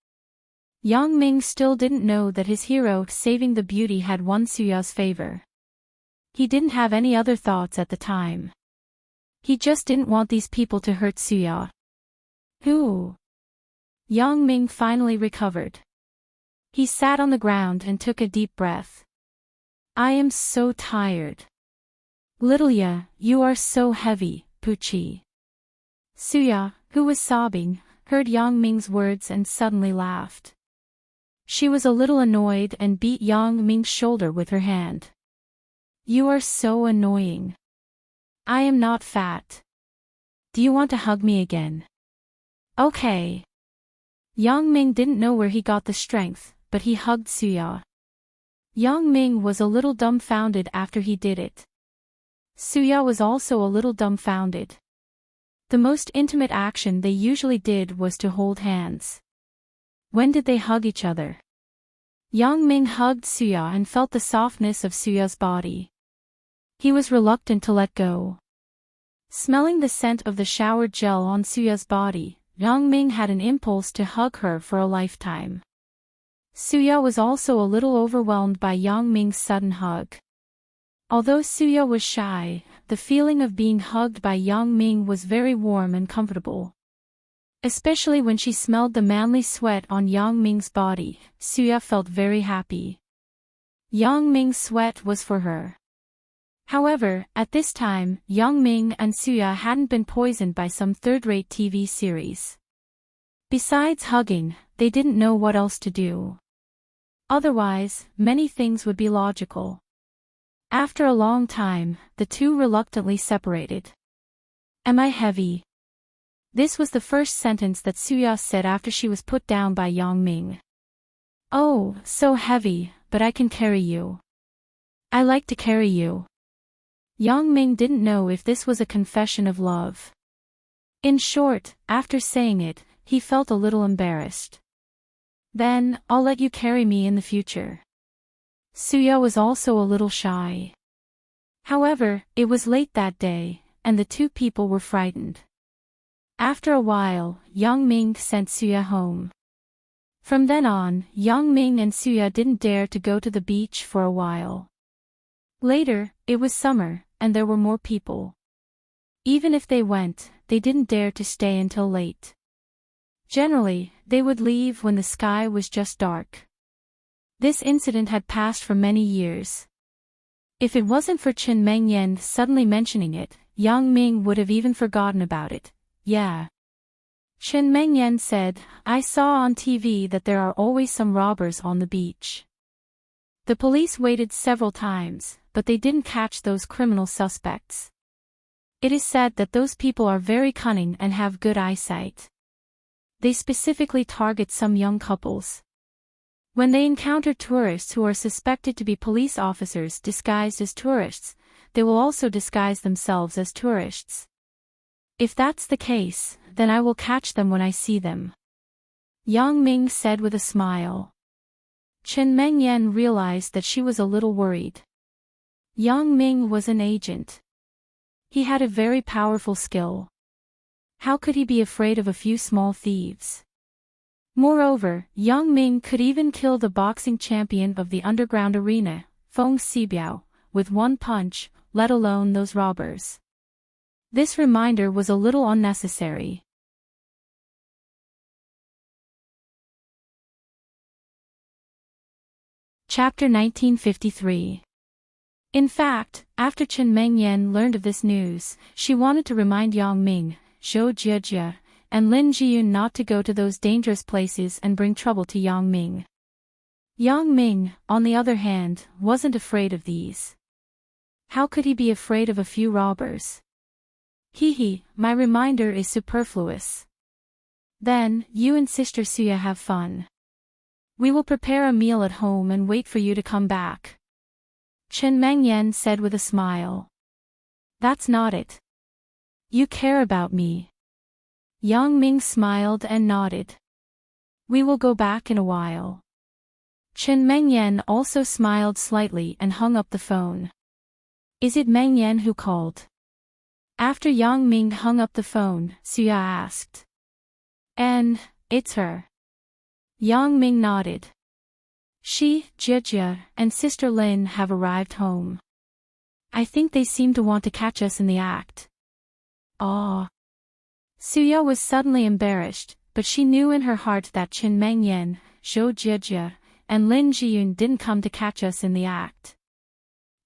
Yang Ming still didn't know that his hero saving the beauty had won Suya's favor. He didn't have any other thoughts at the time. He just didn't want these people to hurt Suya. Who? Yang Ming finally recovered. He sat on the ground and took a deep breath. I am so tired. Little Ya, you are so heavy, Puchi. Suya, who was sobbing, heard Yang Ming's words and suddenly laughed. She was a little annoyed and beat Yang Ming's shoulder with her hand. You are so annoying. I am not fat. Do you want to hug me again? Okay. Yang Ming didn't know where he got the strength, but he hugged Suya. Yang Ming was a little dumbfounded after he did it. Suya was also a little dumbfounded. The most intimate action they usually did was to hold hands. When did they hug each other? Yang Ming hugged Suya and felt the softness of Suya's body. He was reluctant to let go. Smelling the scent of the shower gel on Suya's body, Yang Ming had an impulse to hug her for a lifetime. Suya was also a little overwhelmed by Yang Ming's sudden hug. Although Suya was shy, the feeling of being hugged by Yang Ming was very warm and comfortable. Especially when she smelled the manly sweat on Yang Ming's body, Suya felt very happy. Yang Ming's sweat was for her. However, at this time, Yang Ming and Suya hadn't been poisoned by some third-rate TV series. Besides hugging, they didn't know what else to do. Otherwise, many things would be logical. After a long time, the two reluctantly separated. Am I heavy? This was the first sentence that Suya said after she was put down by Yang Ming. Oh, so heavy, but I can carry you. I like to carry you. Yang Ming didn't know if this was a confession of love. In short, after saying it, he felt a little embarrassed. Then, I'll let you carry me in the future. Suya was also a little shy. However, it was late that day, and the two people were frightened. After a while, Yang Ming sent Suya home. From then on, Yang Ming and Suya didn't dare to go to the beach for a while. Later, it was summer, and there were more people. Even if they went, they didn't dare to stay until late. Generally, they would leave when the sky was just dark. This incident had passed for many years. If it wasn't for Chen Mengyan suddenly mentioning it, Yang Ming would have even forgotten about it. Yeah. Chen Mengyan said, I saw on TV that there are always some robbers on the beach. The police waited several times, but they didn't catch those criminal suspects. It is said that those people are very cunning and have good eyesight. They specifically target some young couples. When they encounter tourists who are suspected to be police officers disguised as tourists, they will also disguise themselves as tourists. If that's the case, then I will catch them when I see them. Yang Ming said with a smile. Chen Mengyan realized that she was a little worried. Yang Ming was an agent. He had a very powerful skill. How could he be afraid of a few small thieves? Moreover, Yang Ming could even kill the boxing champion of the underground arena, Feng Xibiao, with one punch, let alone those robbers. This reminder was a little unnecessary. Chapter 1953. In fact, after Chen Mengyan learned of this news, she wanted to remind Yang Ming, Zhou Jiejie, and Lin Jiyun not to go to those dangerous places and bring trouble to Yang Ming. Yang Ming, on the other hand, wasn't afraid of these. How could he be afraid of a few robbers? My reminder is superfluous. Then, you and Sister Suya have fun. We will prepare a meal at home and wait for you to come back. Chen Mengyan said with a smile. That's not it. You care about me. Yang Ming smiled and nodded. We will go back in a while. Chen Mengyan also smiled slightly and hung up the phone. Is it Mengyan who called? After Yang Ming hung up the phone, Suya asked. It's her. Yang Ming nodded. She, Jiejie, and Sister Lin have arrived home. I think they seem to want to catch us in the act. Ah. Suya was suddenly embarrassed, but she knew in her heart that Chen Mengyan, Zhou Jiejie, and Lin Jiyun didn't come to catch us in the act.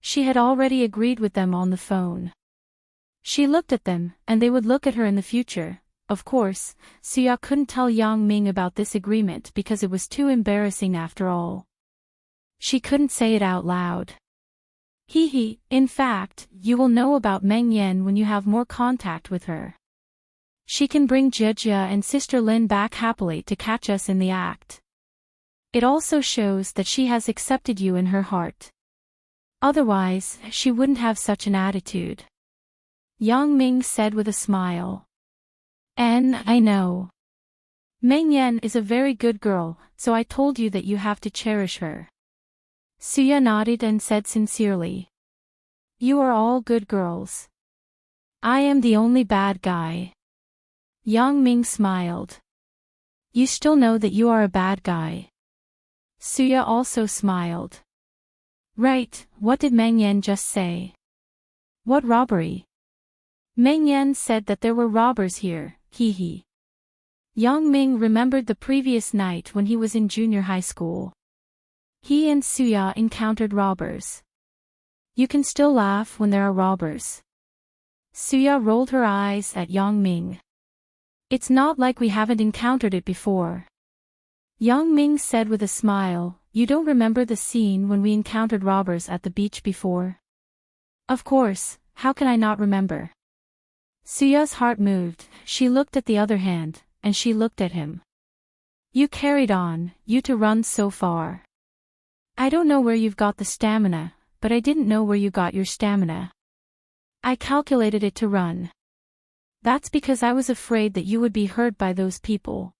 She had already agreed with them on the phone. She looked at them, and they would look at her in the future. Of course, Suya couldn't tell Yang Ming about this agreement because it was too embarrassing after all. She couldn't say it out loud. In fact, you will know about Mengyan when you have more contact with her. She can bring Jiejie and Sister Lin back happily to catch us in the act. It also shows that she has accepted you in her heart. Otherwise, she wouldn't have such an attitude. Yang Ming said with a smile. I know. Mengyan is a very good girl, so I told you that you have to cherish her. Suya nodded and said sincerely. You are all good girls. I am the only bad guy. Yang Ming smiled. You still know that you are a bad guy. Suya also smiled. Right, what did Mengyan just say? What robbery? Mengyan said that there were robbers here, Yang Ming remembered the previous night when he was in junior high school. He and Suya encountered robbers. You can still laugh when there are robbers. Suya rolled her eyes at Yang Ming. It's not like we haven't encountered it before. Yang Ming said with a smile, you don't remember the scene when we encountered robbers at the beach before? Of course, how can I not remember? Suya's heart moved, she looked at the other hand, and she looked at him. You carried on, you to run so far. I don't know where you've got the stamina, but I didn't know where you got your stamina. I calculated it to run. That's because I was afraid that you would be hurt by those people.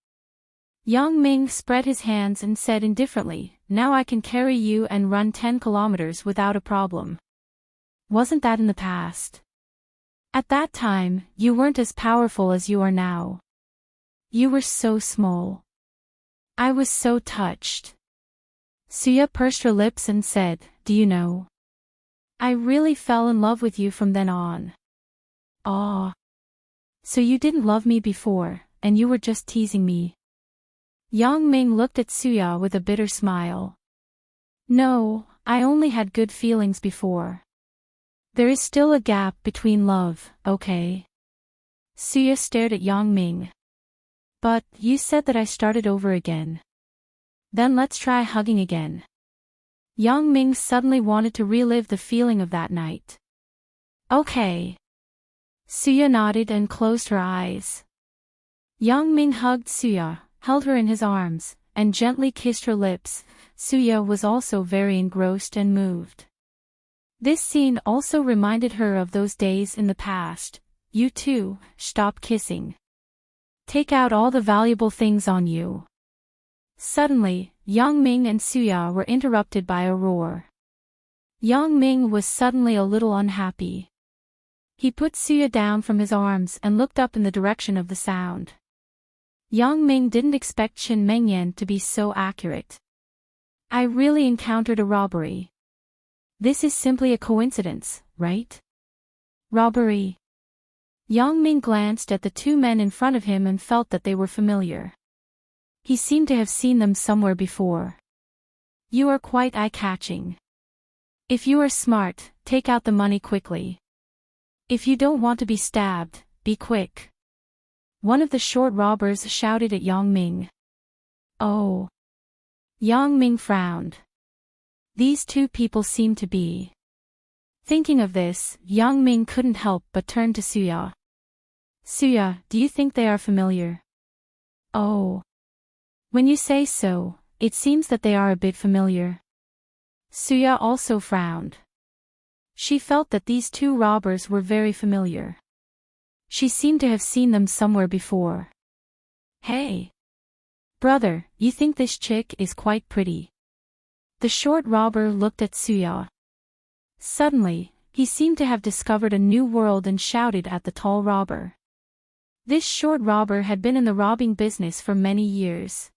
Yang Ming spread his hands and said indifferently, now I can carry you and run 10 kilometers without a problem. Wasn't that in the past? At that time, you weren't as powerful as you are now. You were so small. I was so touched. Suya pursed her lips and said, "Do you know? I really fell in love with you from then on." "Aw. So you didn't love me before, and you were just teasing me?" Yang Ming looked at Suya with a bitter smile. "No, I only had good feelings before. There is still a gap between love, okay?" Suya stared at Yang Ming. "But, you said that I started over again. Then let's try hugging again." Yang Ming suddenly wanted to relive the feeling of that night. "Okay." Suya nodded and closed her eyes. Yang Ming hugged Suya, held her in his arms, and gently kissed her lips. Suya was also very engrossed and moved. This scene also reminded her of those days in the past. "You two, stop kissing. Take out all the valuable things on you." Suddenly, Yang Ming and Suya were interrupted by a roar. Yang Ming was suddenly a little unhappy. He put Suya down from his arms and looked up in the direction of the sound. Yang Ming didn't expect Qin Mengyan to be so accurate. "I really encountered a robbery. This is simply a coincidence, right?" "Robbery?" Yang Ming glanced at the two men in front of him and felt that they were familiar. He seemed to have seen them somewhere before. "You are quite eye-catching. If you are smart, take out the money quickly. If you don't want to be stabbed, be quick." One of the short robbers shouted at Yang Ming. "Oh." Yang Ming frowned. These two people seemed to be. Thinking of this, Yang Ming couldn't help but turn to Suya. "Suya, do you think they are familiar?" "Oh. When you say so, it seems that they are a bit familiar." Suya also frowned. She felt that these two robbers were very familiar. She seemed to have seen them somewhere before. "Hey. Brother, you think this chick is quite pretty?" The short robber looked at Suya. Suddenly, he seemed to have discovered a new world and shouted at the tall robber. This short robber had been in the robbing business for many years.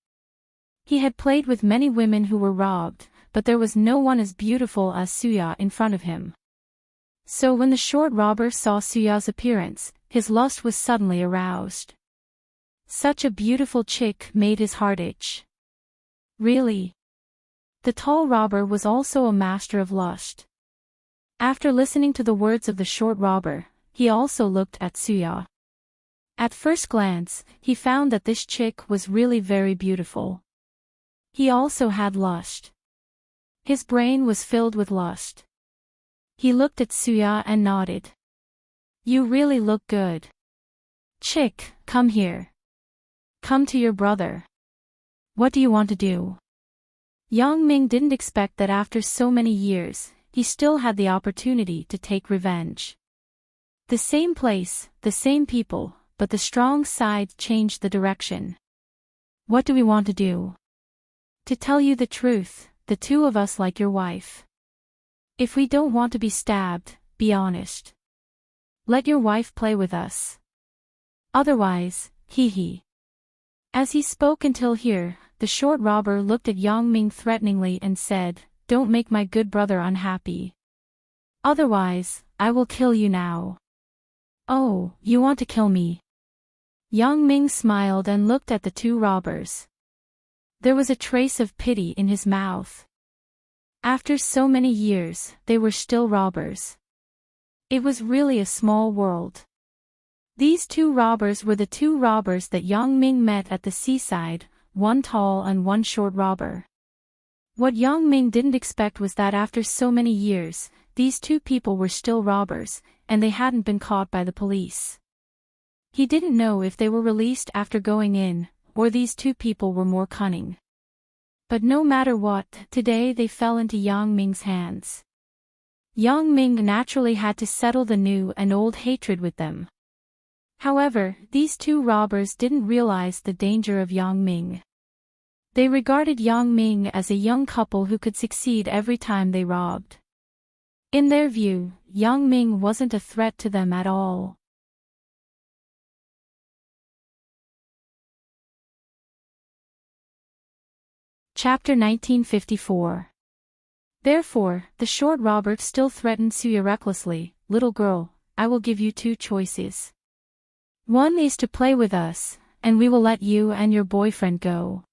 He had played with many women who were robbed, but there was no one as beautiful as Suya in front of him. So when the short robber saw Suya's appearance, his lust was suddenly aroused. Such a beautiful chick made his heart itch. Really? The tall robber was also a master of lust. After listening to the words of the short robber, he also looked at Suya. At first glance, he found that this chick was really very beautiful. He also had lust. His brain was filled with lust. He looked at Suya and nodded. "You really look good. Chick, come here. Come to your brother. What do you want to do?" Yang Ming didn't expect that after so many years, he still had the opportunity to take revenge. The same place, the same people, but the strong side changed the direction. "What do we want to do?" "To tell you the truth, the two of us like your wife. If we don't want to be stabbed, be honest. Let your wife play with us. Otherwise, hee." As he spoke until here, the short robber looked at Yang Ming threateningly and said, "Don't make my good brother unhappy. Otherwise, I will kill you now." "Oh, you want to kill me?" Yang Ming smiled and looked at the two robbers. There was a trace of pity in his mouth. After so many years, they were still robbers. It was really a small world. These two robbers were the two robbers that Yang Ming met at the seaside, one tall and one short robber. What Yang Ming didn't expect was that after so many years, these two people were still robbers, and they hadn't been caught by the police. He didn't know if they were released after going in, or these two people were more cunning. But no matter what, today they fell into Yang Ming's hands. Yang Ming naturally had to settle the new and old hatred with them. However, these two robbers didn't realize the danger of Yang Ming. They regarded Yang Ming as a young couple who could succeed every time they robbed. In their view, Yang Ming wasn't a threat to them at all. Chapter 1954. Therefore, the short robber still threatened Suya recklessly. Little girl, I will give you two choices. One is to play with us, and we will let you and your boyfriend go.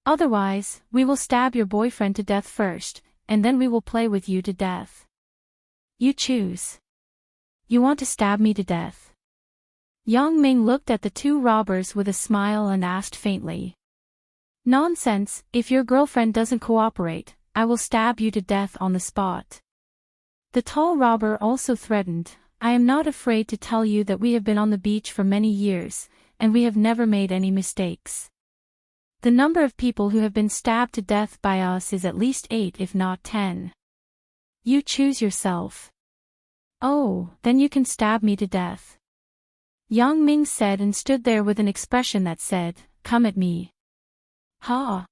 Otherwise, we will stab your boyfriend to death first, and then we will play with you to death. You choose. You want to stab me to death? Yang Ming looked at the two robbers with a smile and asked faintly. Nonsense, if your girlfriend doesn't cooperate, I will stab you to death on the spot. The tall robber also threatened, I am not afraid to tell you that we have been on the beach for many years, and we have never made any mistakes. The number of people who have been stabbed to death by us is at least 8 if not 10. You choose yourself. Oh, then you can stab me to death. Yang Ming said and stood there with an expression that said, come at me. Ha!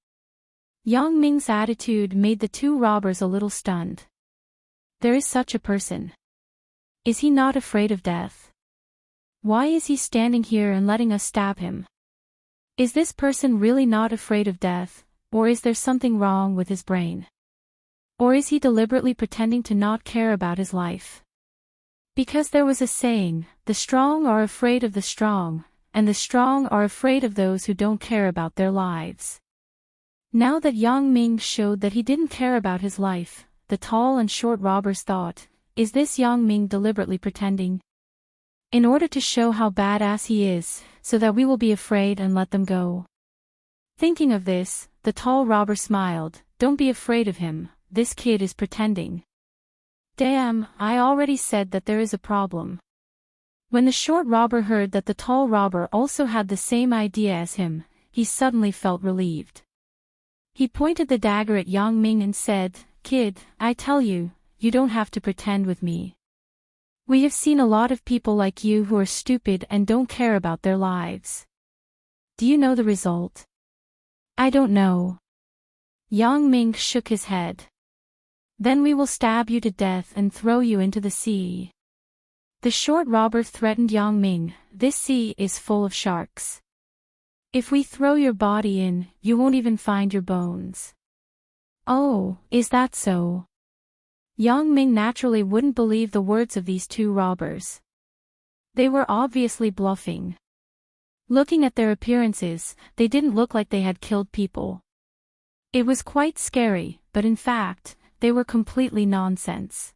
Yang Ming's attitude made the two robbers a little stunned. There is such a person. Is he not afraid of death? Why is he standing here and letting us stab him? Is this person really not afraid of death, or is there something wrong with his brain? Or is he deliberately pretending to not care about his life? Because there was a saying, the strong are afraid of the strong, and the strong are afraid of those who don't care about their lives. Now that Yang Ming showed that he didn't care about his life, the tall and short robbers thought, is this Yang Ming deliberately pretending? In order to show how badass he is, so that we will be afraid and let them go. Thinking of this, the tall robber smiled, don't be afraid of him, this kid is pretending. Damn, I already said that there is a problem. When the short robber heard that the tall robber also had the same idea as him, he suddenly felt relieved. He pointed the dagger at Yang Ming and said, kid, I tell you, you don't have to pretend with me. We have seen a lot of people like you who are stupid and don't care about their lives. Do you know the result? I don't know. Yang Ming shook his head. Then we will stab you to death and throw you into the sea. The short robber threatened Yang Ming, this sea is full of sharks. If we throw your body in, you won't even find your bones. Oh, is that so? Yang Ming naturally wouldn't believe the words of these two robbers. They were obviously bluffing. Looking at their appearances, they didn't look like they had killed people. It was quite scary, but in fact, they were completely nonsense.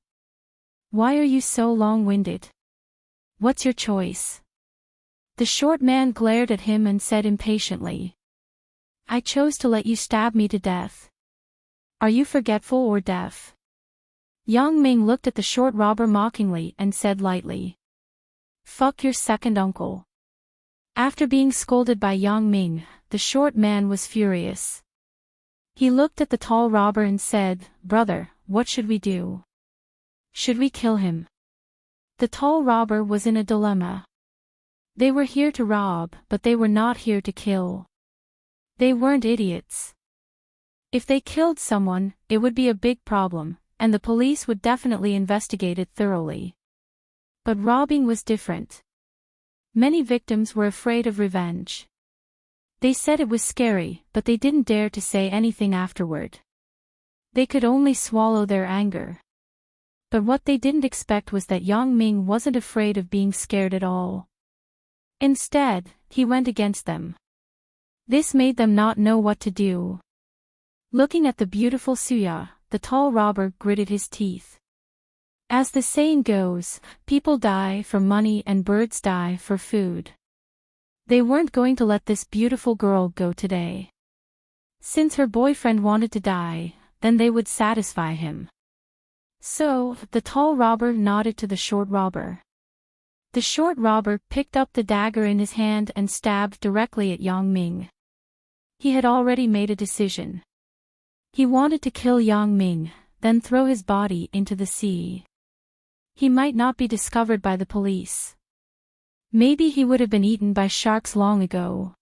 Why are you so long-winded? What's your choice? The short man glared at him and said impatiently. I chose to let you stab me to death. Are you forgetful or deaf? Yang Ming looked at the short robber mockingly and said lightly. Fuck your second uncle. After being scolded by Yang Ming, the short man was furious. He looked at the tall robber and said, brother, what should we do? Should we kill him? The tall robber was in a dilemma. They were here to rob, but they were not here to kill. They weren't idiots. If they killed someone, it would be a big problem, and the police would definitely investigate it thoroughly. But robbing was different. Many victims were afraid of revenge. They said it was scary, but they didn't dare to say anything afterward. They could only swallow their anger. But what they didn't expect was that Yang Ming wasn't afraid of being scared at all. Instead, he went against them. This made them not know what to do. Looking at the beautiful Suya, the tall robber gritted his teeth. As the saying goes, people die for money and birds die for food. They weren't going to let this beautiful girl go today. Since her boyfriend wanted to die, then they would satisfy him. So, the tall robber nodded to the short robber. The short robber picked up the dagger in his hand and stabbed directly at Yang Ming. He had already made a decision. He wanted to kill Yang Ming, then throw his body into the sea. He might not be discovered by the police. Maybe he would have been eaten by sharks long ago.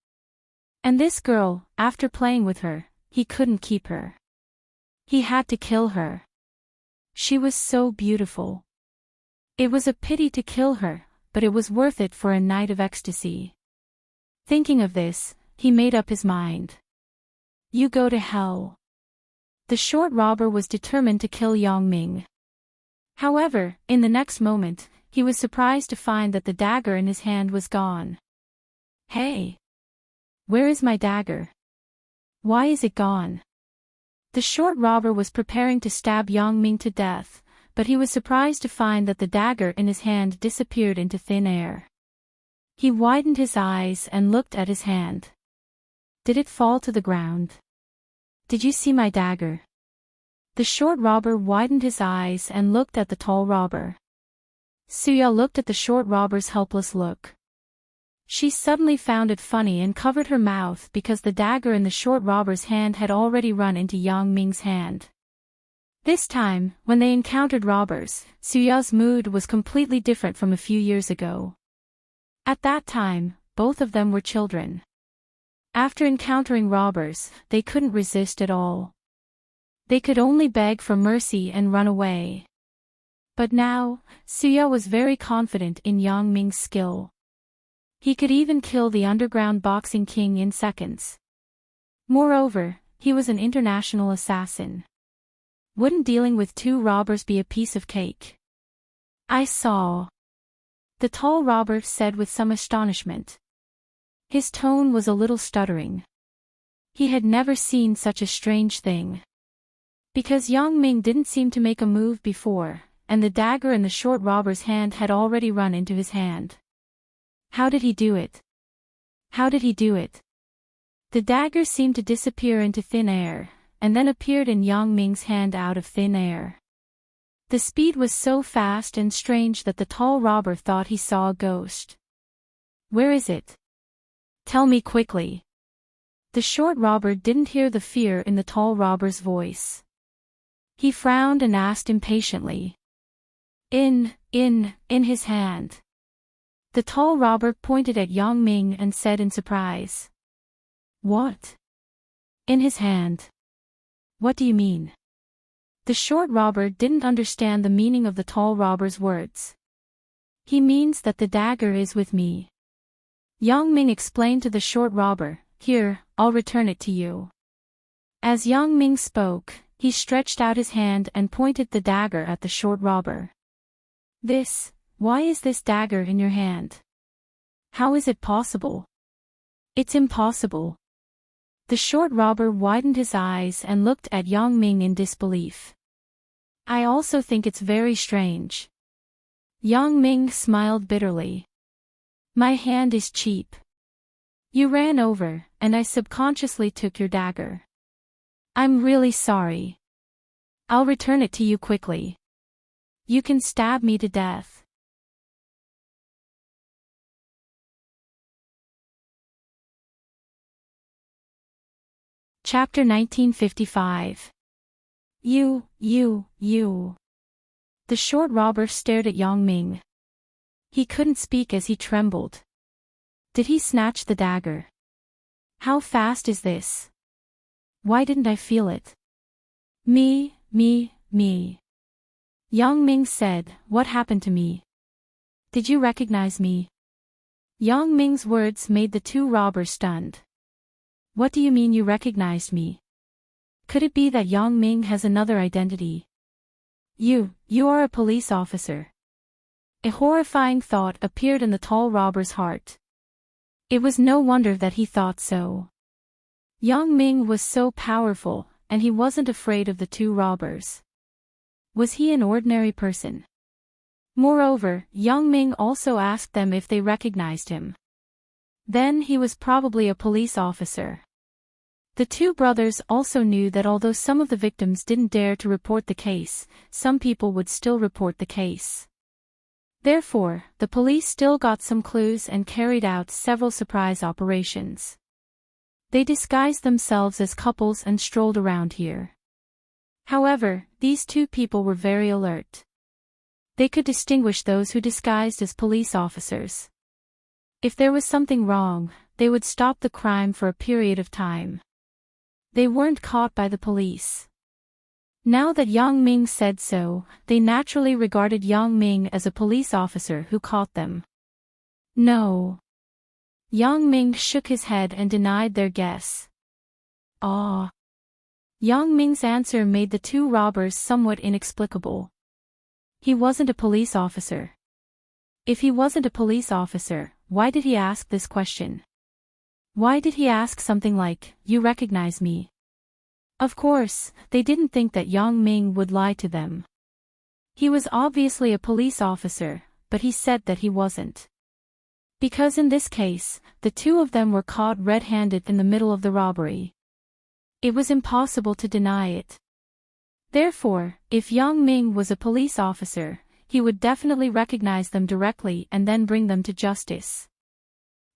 And this girl, after playing with her, he couldn't keep her. He had to kill her. She was so beautiful. It was a pity to kill her, but it was worth it for a night of ecstasy. Thinking of this, he made up his mind. You go to hell. The short robber was determined to kill Yang Ming. However, in the next moment, he was surprised to find that the dagger in his hand was gone. Hey! Where is my dagger? Why is it gone? The short robber was preparing to stab Yang Ming to death, but he was surprised to find that the dagger in his hand disappeared into thin air. He widened his eyes and looked at his hand. Did it fall to the ground? Did you see my dagger? The short robber widened his eyes and looked at the tall robber. Suya looked at the short robber's helpless look. She suddenly found it funny and covered her mouth because the dagger in the short robber's hand had already run into Yang Ming's hand. This time, when they encountered robbers, Suya's mood was completely different from a few years ago. At that time, both of them were children. After encountering robbers, they couldn't resist at all. They could only beg for mercy and run away. But now, Suya was very confident in Yang Ming's skill. He could even kill the underground boxing king in seconds. Moreover, he was an international assassin. Wouldn't dealing with two robbers be a piece of cake? I saw. The tall robber said with some astonishment. His tone was a little stuttering. He had never seen such a strange thing. Because Yang Ming didn't seem to make a move before, and the dagger in the short robber's hand had already run into his hand. How did he do it? How did he do it? The dagger seemed to disappear into thin air, and then appeared in Yang Ming's hand out of thin air. The speed was so fast and strange that the tall robber thought he saw a ghost. Where is it? Tell me quickly. The short robber didn't hear the fear in the tall robber's voice. He frowned and asked impatiently. In his hand. The tall robber pointed at Yang Ming and said in surprise. What? In his hand. What do you mean? The short robber didn't understand the meaning of the tall robber's words. He means that the dagger is with me. Yang Ming explained to the short robber, Here, I'll return it to you. As Yang Ming spoke, he stretched out his hand and pointed the dagger at the short robber. Why is this dagger in your hand? How is it possible? It's impossible. The short robber widened his eyes and looked at Yang Ming in disbelief. I also think it's very strange. Yang Ming smiled bitterly. My hand is cheap. You ran over, and I subconsciously took your dagger. I'm really sorry. I'll return it to you quickly. You can stab me to death. Chapter 1955. You. The short robber stared at Yang Ming. He couldn't speak as he trembled. Did he snatch the dagger? How fast is this? Why didn't I feel it? Me. Yang Ming said, What happened to me? Did you recognize me? Yang Ming's words made the two robbers stunned. What do you mean you recognized me? Could it be that Yang Ming has another identity? You are a police officer. A horrifying thought appeared in the tall robber's heart. It was no wonder that he thought so. Yang Ming was so powerful, and he wasn't afraid of the two robbers. Was he an ordinary person? Moreover, Yang Ming also asked them if they recognized him. Then he was probably a police officer. The two brothers also knew that although some of the victims didn't dare to report the case, some people would still report the case. Therefore, the police still got some clues and carried out several surprise operations. They disguised themselves as couples and strolled around here. However, these two people were very alert. They could distinguish those who disguised as police officers. If there was something wrong, they would stop the crime for a period of time. They weren't caught by the police. Now that Yang Ming said so, they naturally regarded Yang Ming as a police officer who caught them. No. Yang Ming shook his head and denied their guess. Ah. Yang Ming's answer made the two robbers somewhat inexplicable. He wasn't a police officer. If he wasn't a police officer, why did he ask this question? Why did he ask something like, "You recognize me?" Of course, they didn't think that Yang Ming would lie to them. He was obviously a police officer, but he said that he wasn't. Because in this case, the two of them were caught red-handed in the middle of the robbery. It was impossible to deny it. Therefore, if Yang Ming was a police officer, he would definitely recognize them directly and then bring them to justice.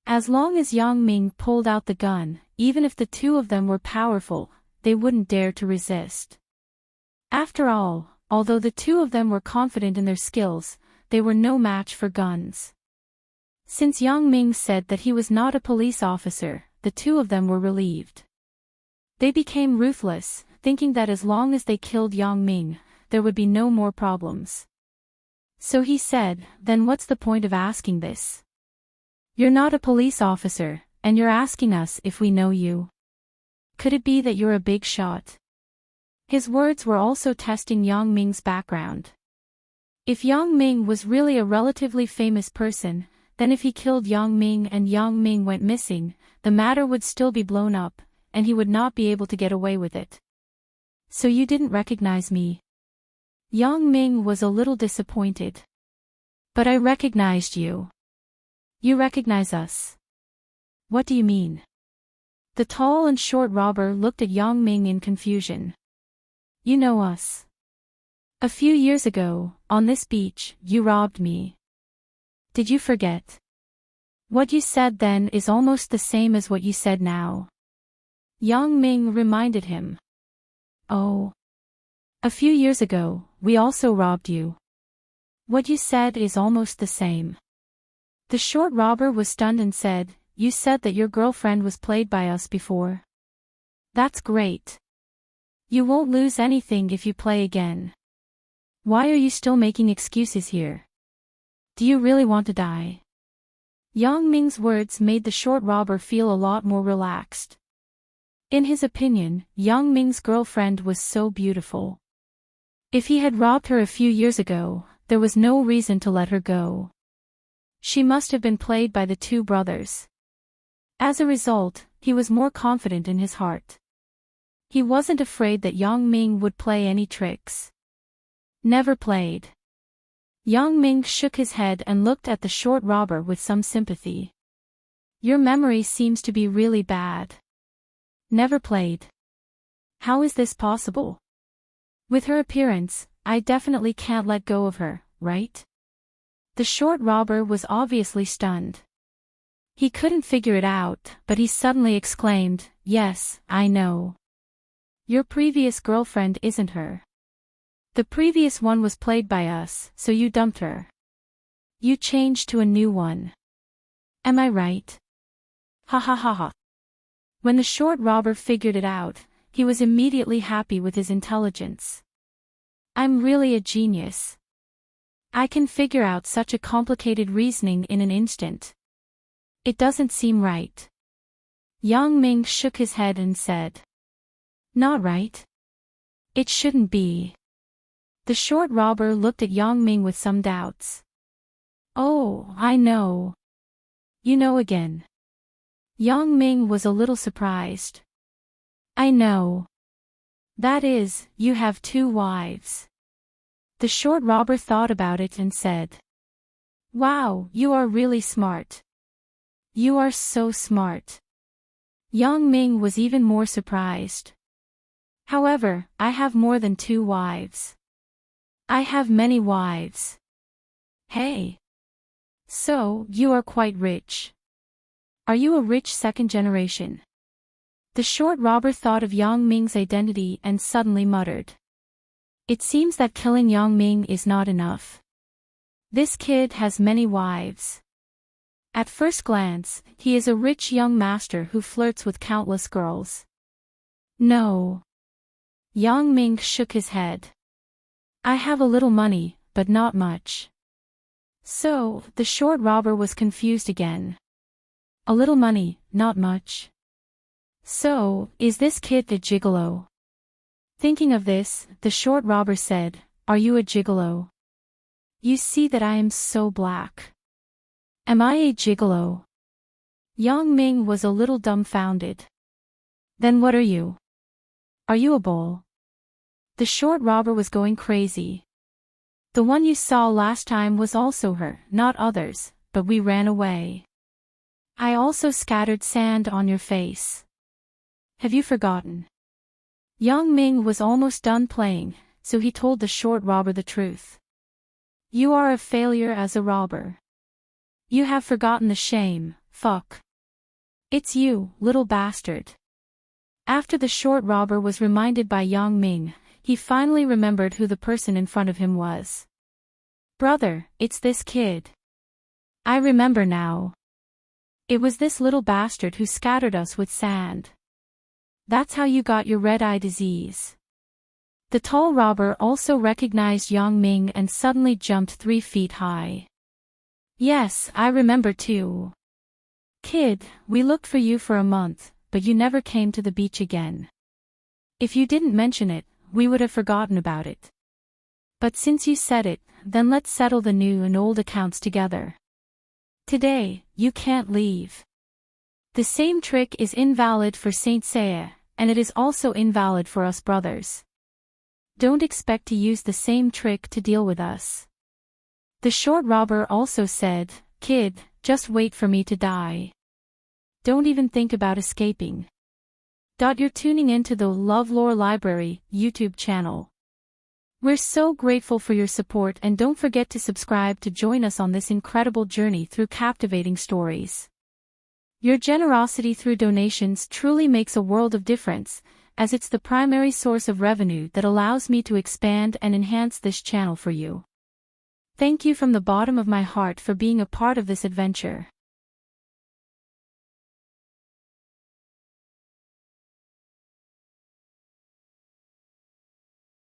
As long as Yang Ming pulled out the gun, even if the two of them were powerful, they wouldn't dare to resist. After all, although the two of them were confident in their skills, they were no match for guns. Since Yang Ming said that he was not a police officer, the two of them were relieved. They became ruthless, thinking that as long as they killed Yang Ming, there would be no more problems. So he said, "Then what's the point of asking this? You're not a police officer, and you're asking us if we know you. Could it be that you're a big shot?" His words were also testing Yang Ming's background. If Yang Ming was really a relatively famous person, then if he killed Yang Ming and Yang Ming went missing, the matter would still be blown up, and he would not be able to get away with it. "So you didn't recognize me?" Yang Ming was a little disappointed. "But I recognized you." "You recognize us? What do you mean?" The tall and short robber looked at Yang Ming in confusion. "You know us. A few years ago, on this beach, you robbed me. Did you forget? What you said then is almost the same as what you said now." Yang Ming reminded him. "Oh. A few years ago, we also robbed you. What you said is almost the same." The short robber was stunned and said, "You said that your girlfriend was played by us before. That's great. You won't lose anything if you play again. Why are you still making excuses here? Do you really want to die?" Yang Ming's words made the short robber feel a lot more relaxed. In his opinion, Yang Ming's girlfriend was so beautiful. If he had robbed her a few years ago, there was no reason to let her go. She must have been played by the two brothers. As a result, he was more confident in his heart. He wasn't afraid that Yang Ming would play any tricks. Never played. Yang Ming shook his head and looked at the short robber with some sympathy. "Your memory seems to be really bad. Never played. How is this possible? With her appearance, I definitely can't let go of her, right?" The short robber was obviously stunned. He couldn't figure it out, but he suddenly exclaimed, "Yes, I know. Your previous girlfriend isn't her. The previous one was played by us, so you dumped her. You changed to a new one. Am I right?" Ha ha ha ha. When the short robber figured it out, he was immediately happy with his intelligence. "I'm really a genius. I can figure out such a complicated reasoning in an instant. It doesn't seem right." Yang Ming shook his head and said, "Not right? It shouldn't be." The short robber looked at Yang Ming with some doubts. "Oh, I know. You know again." Yang Ming was a little surprised. "I know. That is, you have two wives." The short robber thought about it and said, "Wow, you are really smart. You are so smart." Yang Ming was even more surprised. "However, I have more than two wives. I have many wives." "Hey. So, you are quite rich. Are you a rich second generation?" The short robber thought of Yang Ming's identity and suddenly muttered. "It seems that killing Yang Ming is not enough. This kid has many wives. At first glance, he is a rich young master who flirts with countless girls." "No. Yang Ming shook his head. I have a little money, but not much. So, the short robber was confused again. A little money, not much. So, is this kid a gigolo? Thinking of this, the short robber said, Are you a gigolo? You see that I am so black. Am I a gigolo? Yang Ming was a little dumbfounded. Then what are you? Are you a bull? The short robber was going crazy. The one you saw last time was also her, not others, but we ran away. I also scattered sand on your face. Have you forgotten? Yang Ming was almost done playing, so he told the short robber the truth. You are a failure as a robber. You have forgotten the shame, fuck. It's you, little bastard. After the short robber was reminded by Yang Ming, he finally remembered who the person in front of him was. Brother, it's this kid. I remember now. It was this little bastard who scattered us with sand. That's how you got your red-eye disease. The tall robber also recognized Yang Ming and suddenly jumped 3 feet high. Yes, I remember too. Kid, we looked for you for a month, but you never came to the beach again. If you didn't mention it, we would have forgotten about it. But since you said it, then let's settle the new and old accounts together. Today, you can't leave. The same trick is invalid for Saint Seiya, and it is also invalid for us brothers. Don't expect to use the same trick to deal with us. The short robber also said, Kid, just wait for me to die. Don't even think about escaping. You're tuning into the LoveLore Library YouTube channel. We're so grateful for your support, and don't forget to subscribe to join us on this incredible journey through captivating stories. Your generosity through donations truly makes a world of difference, as it's the primary source of revenue that allows me to expand and enhance this channel for you. Thank you from the bottom of my heart for being a part of this adventure.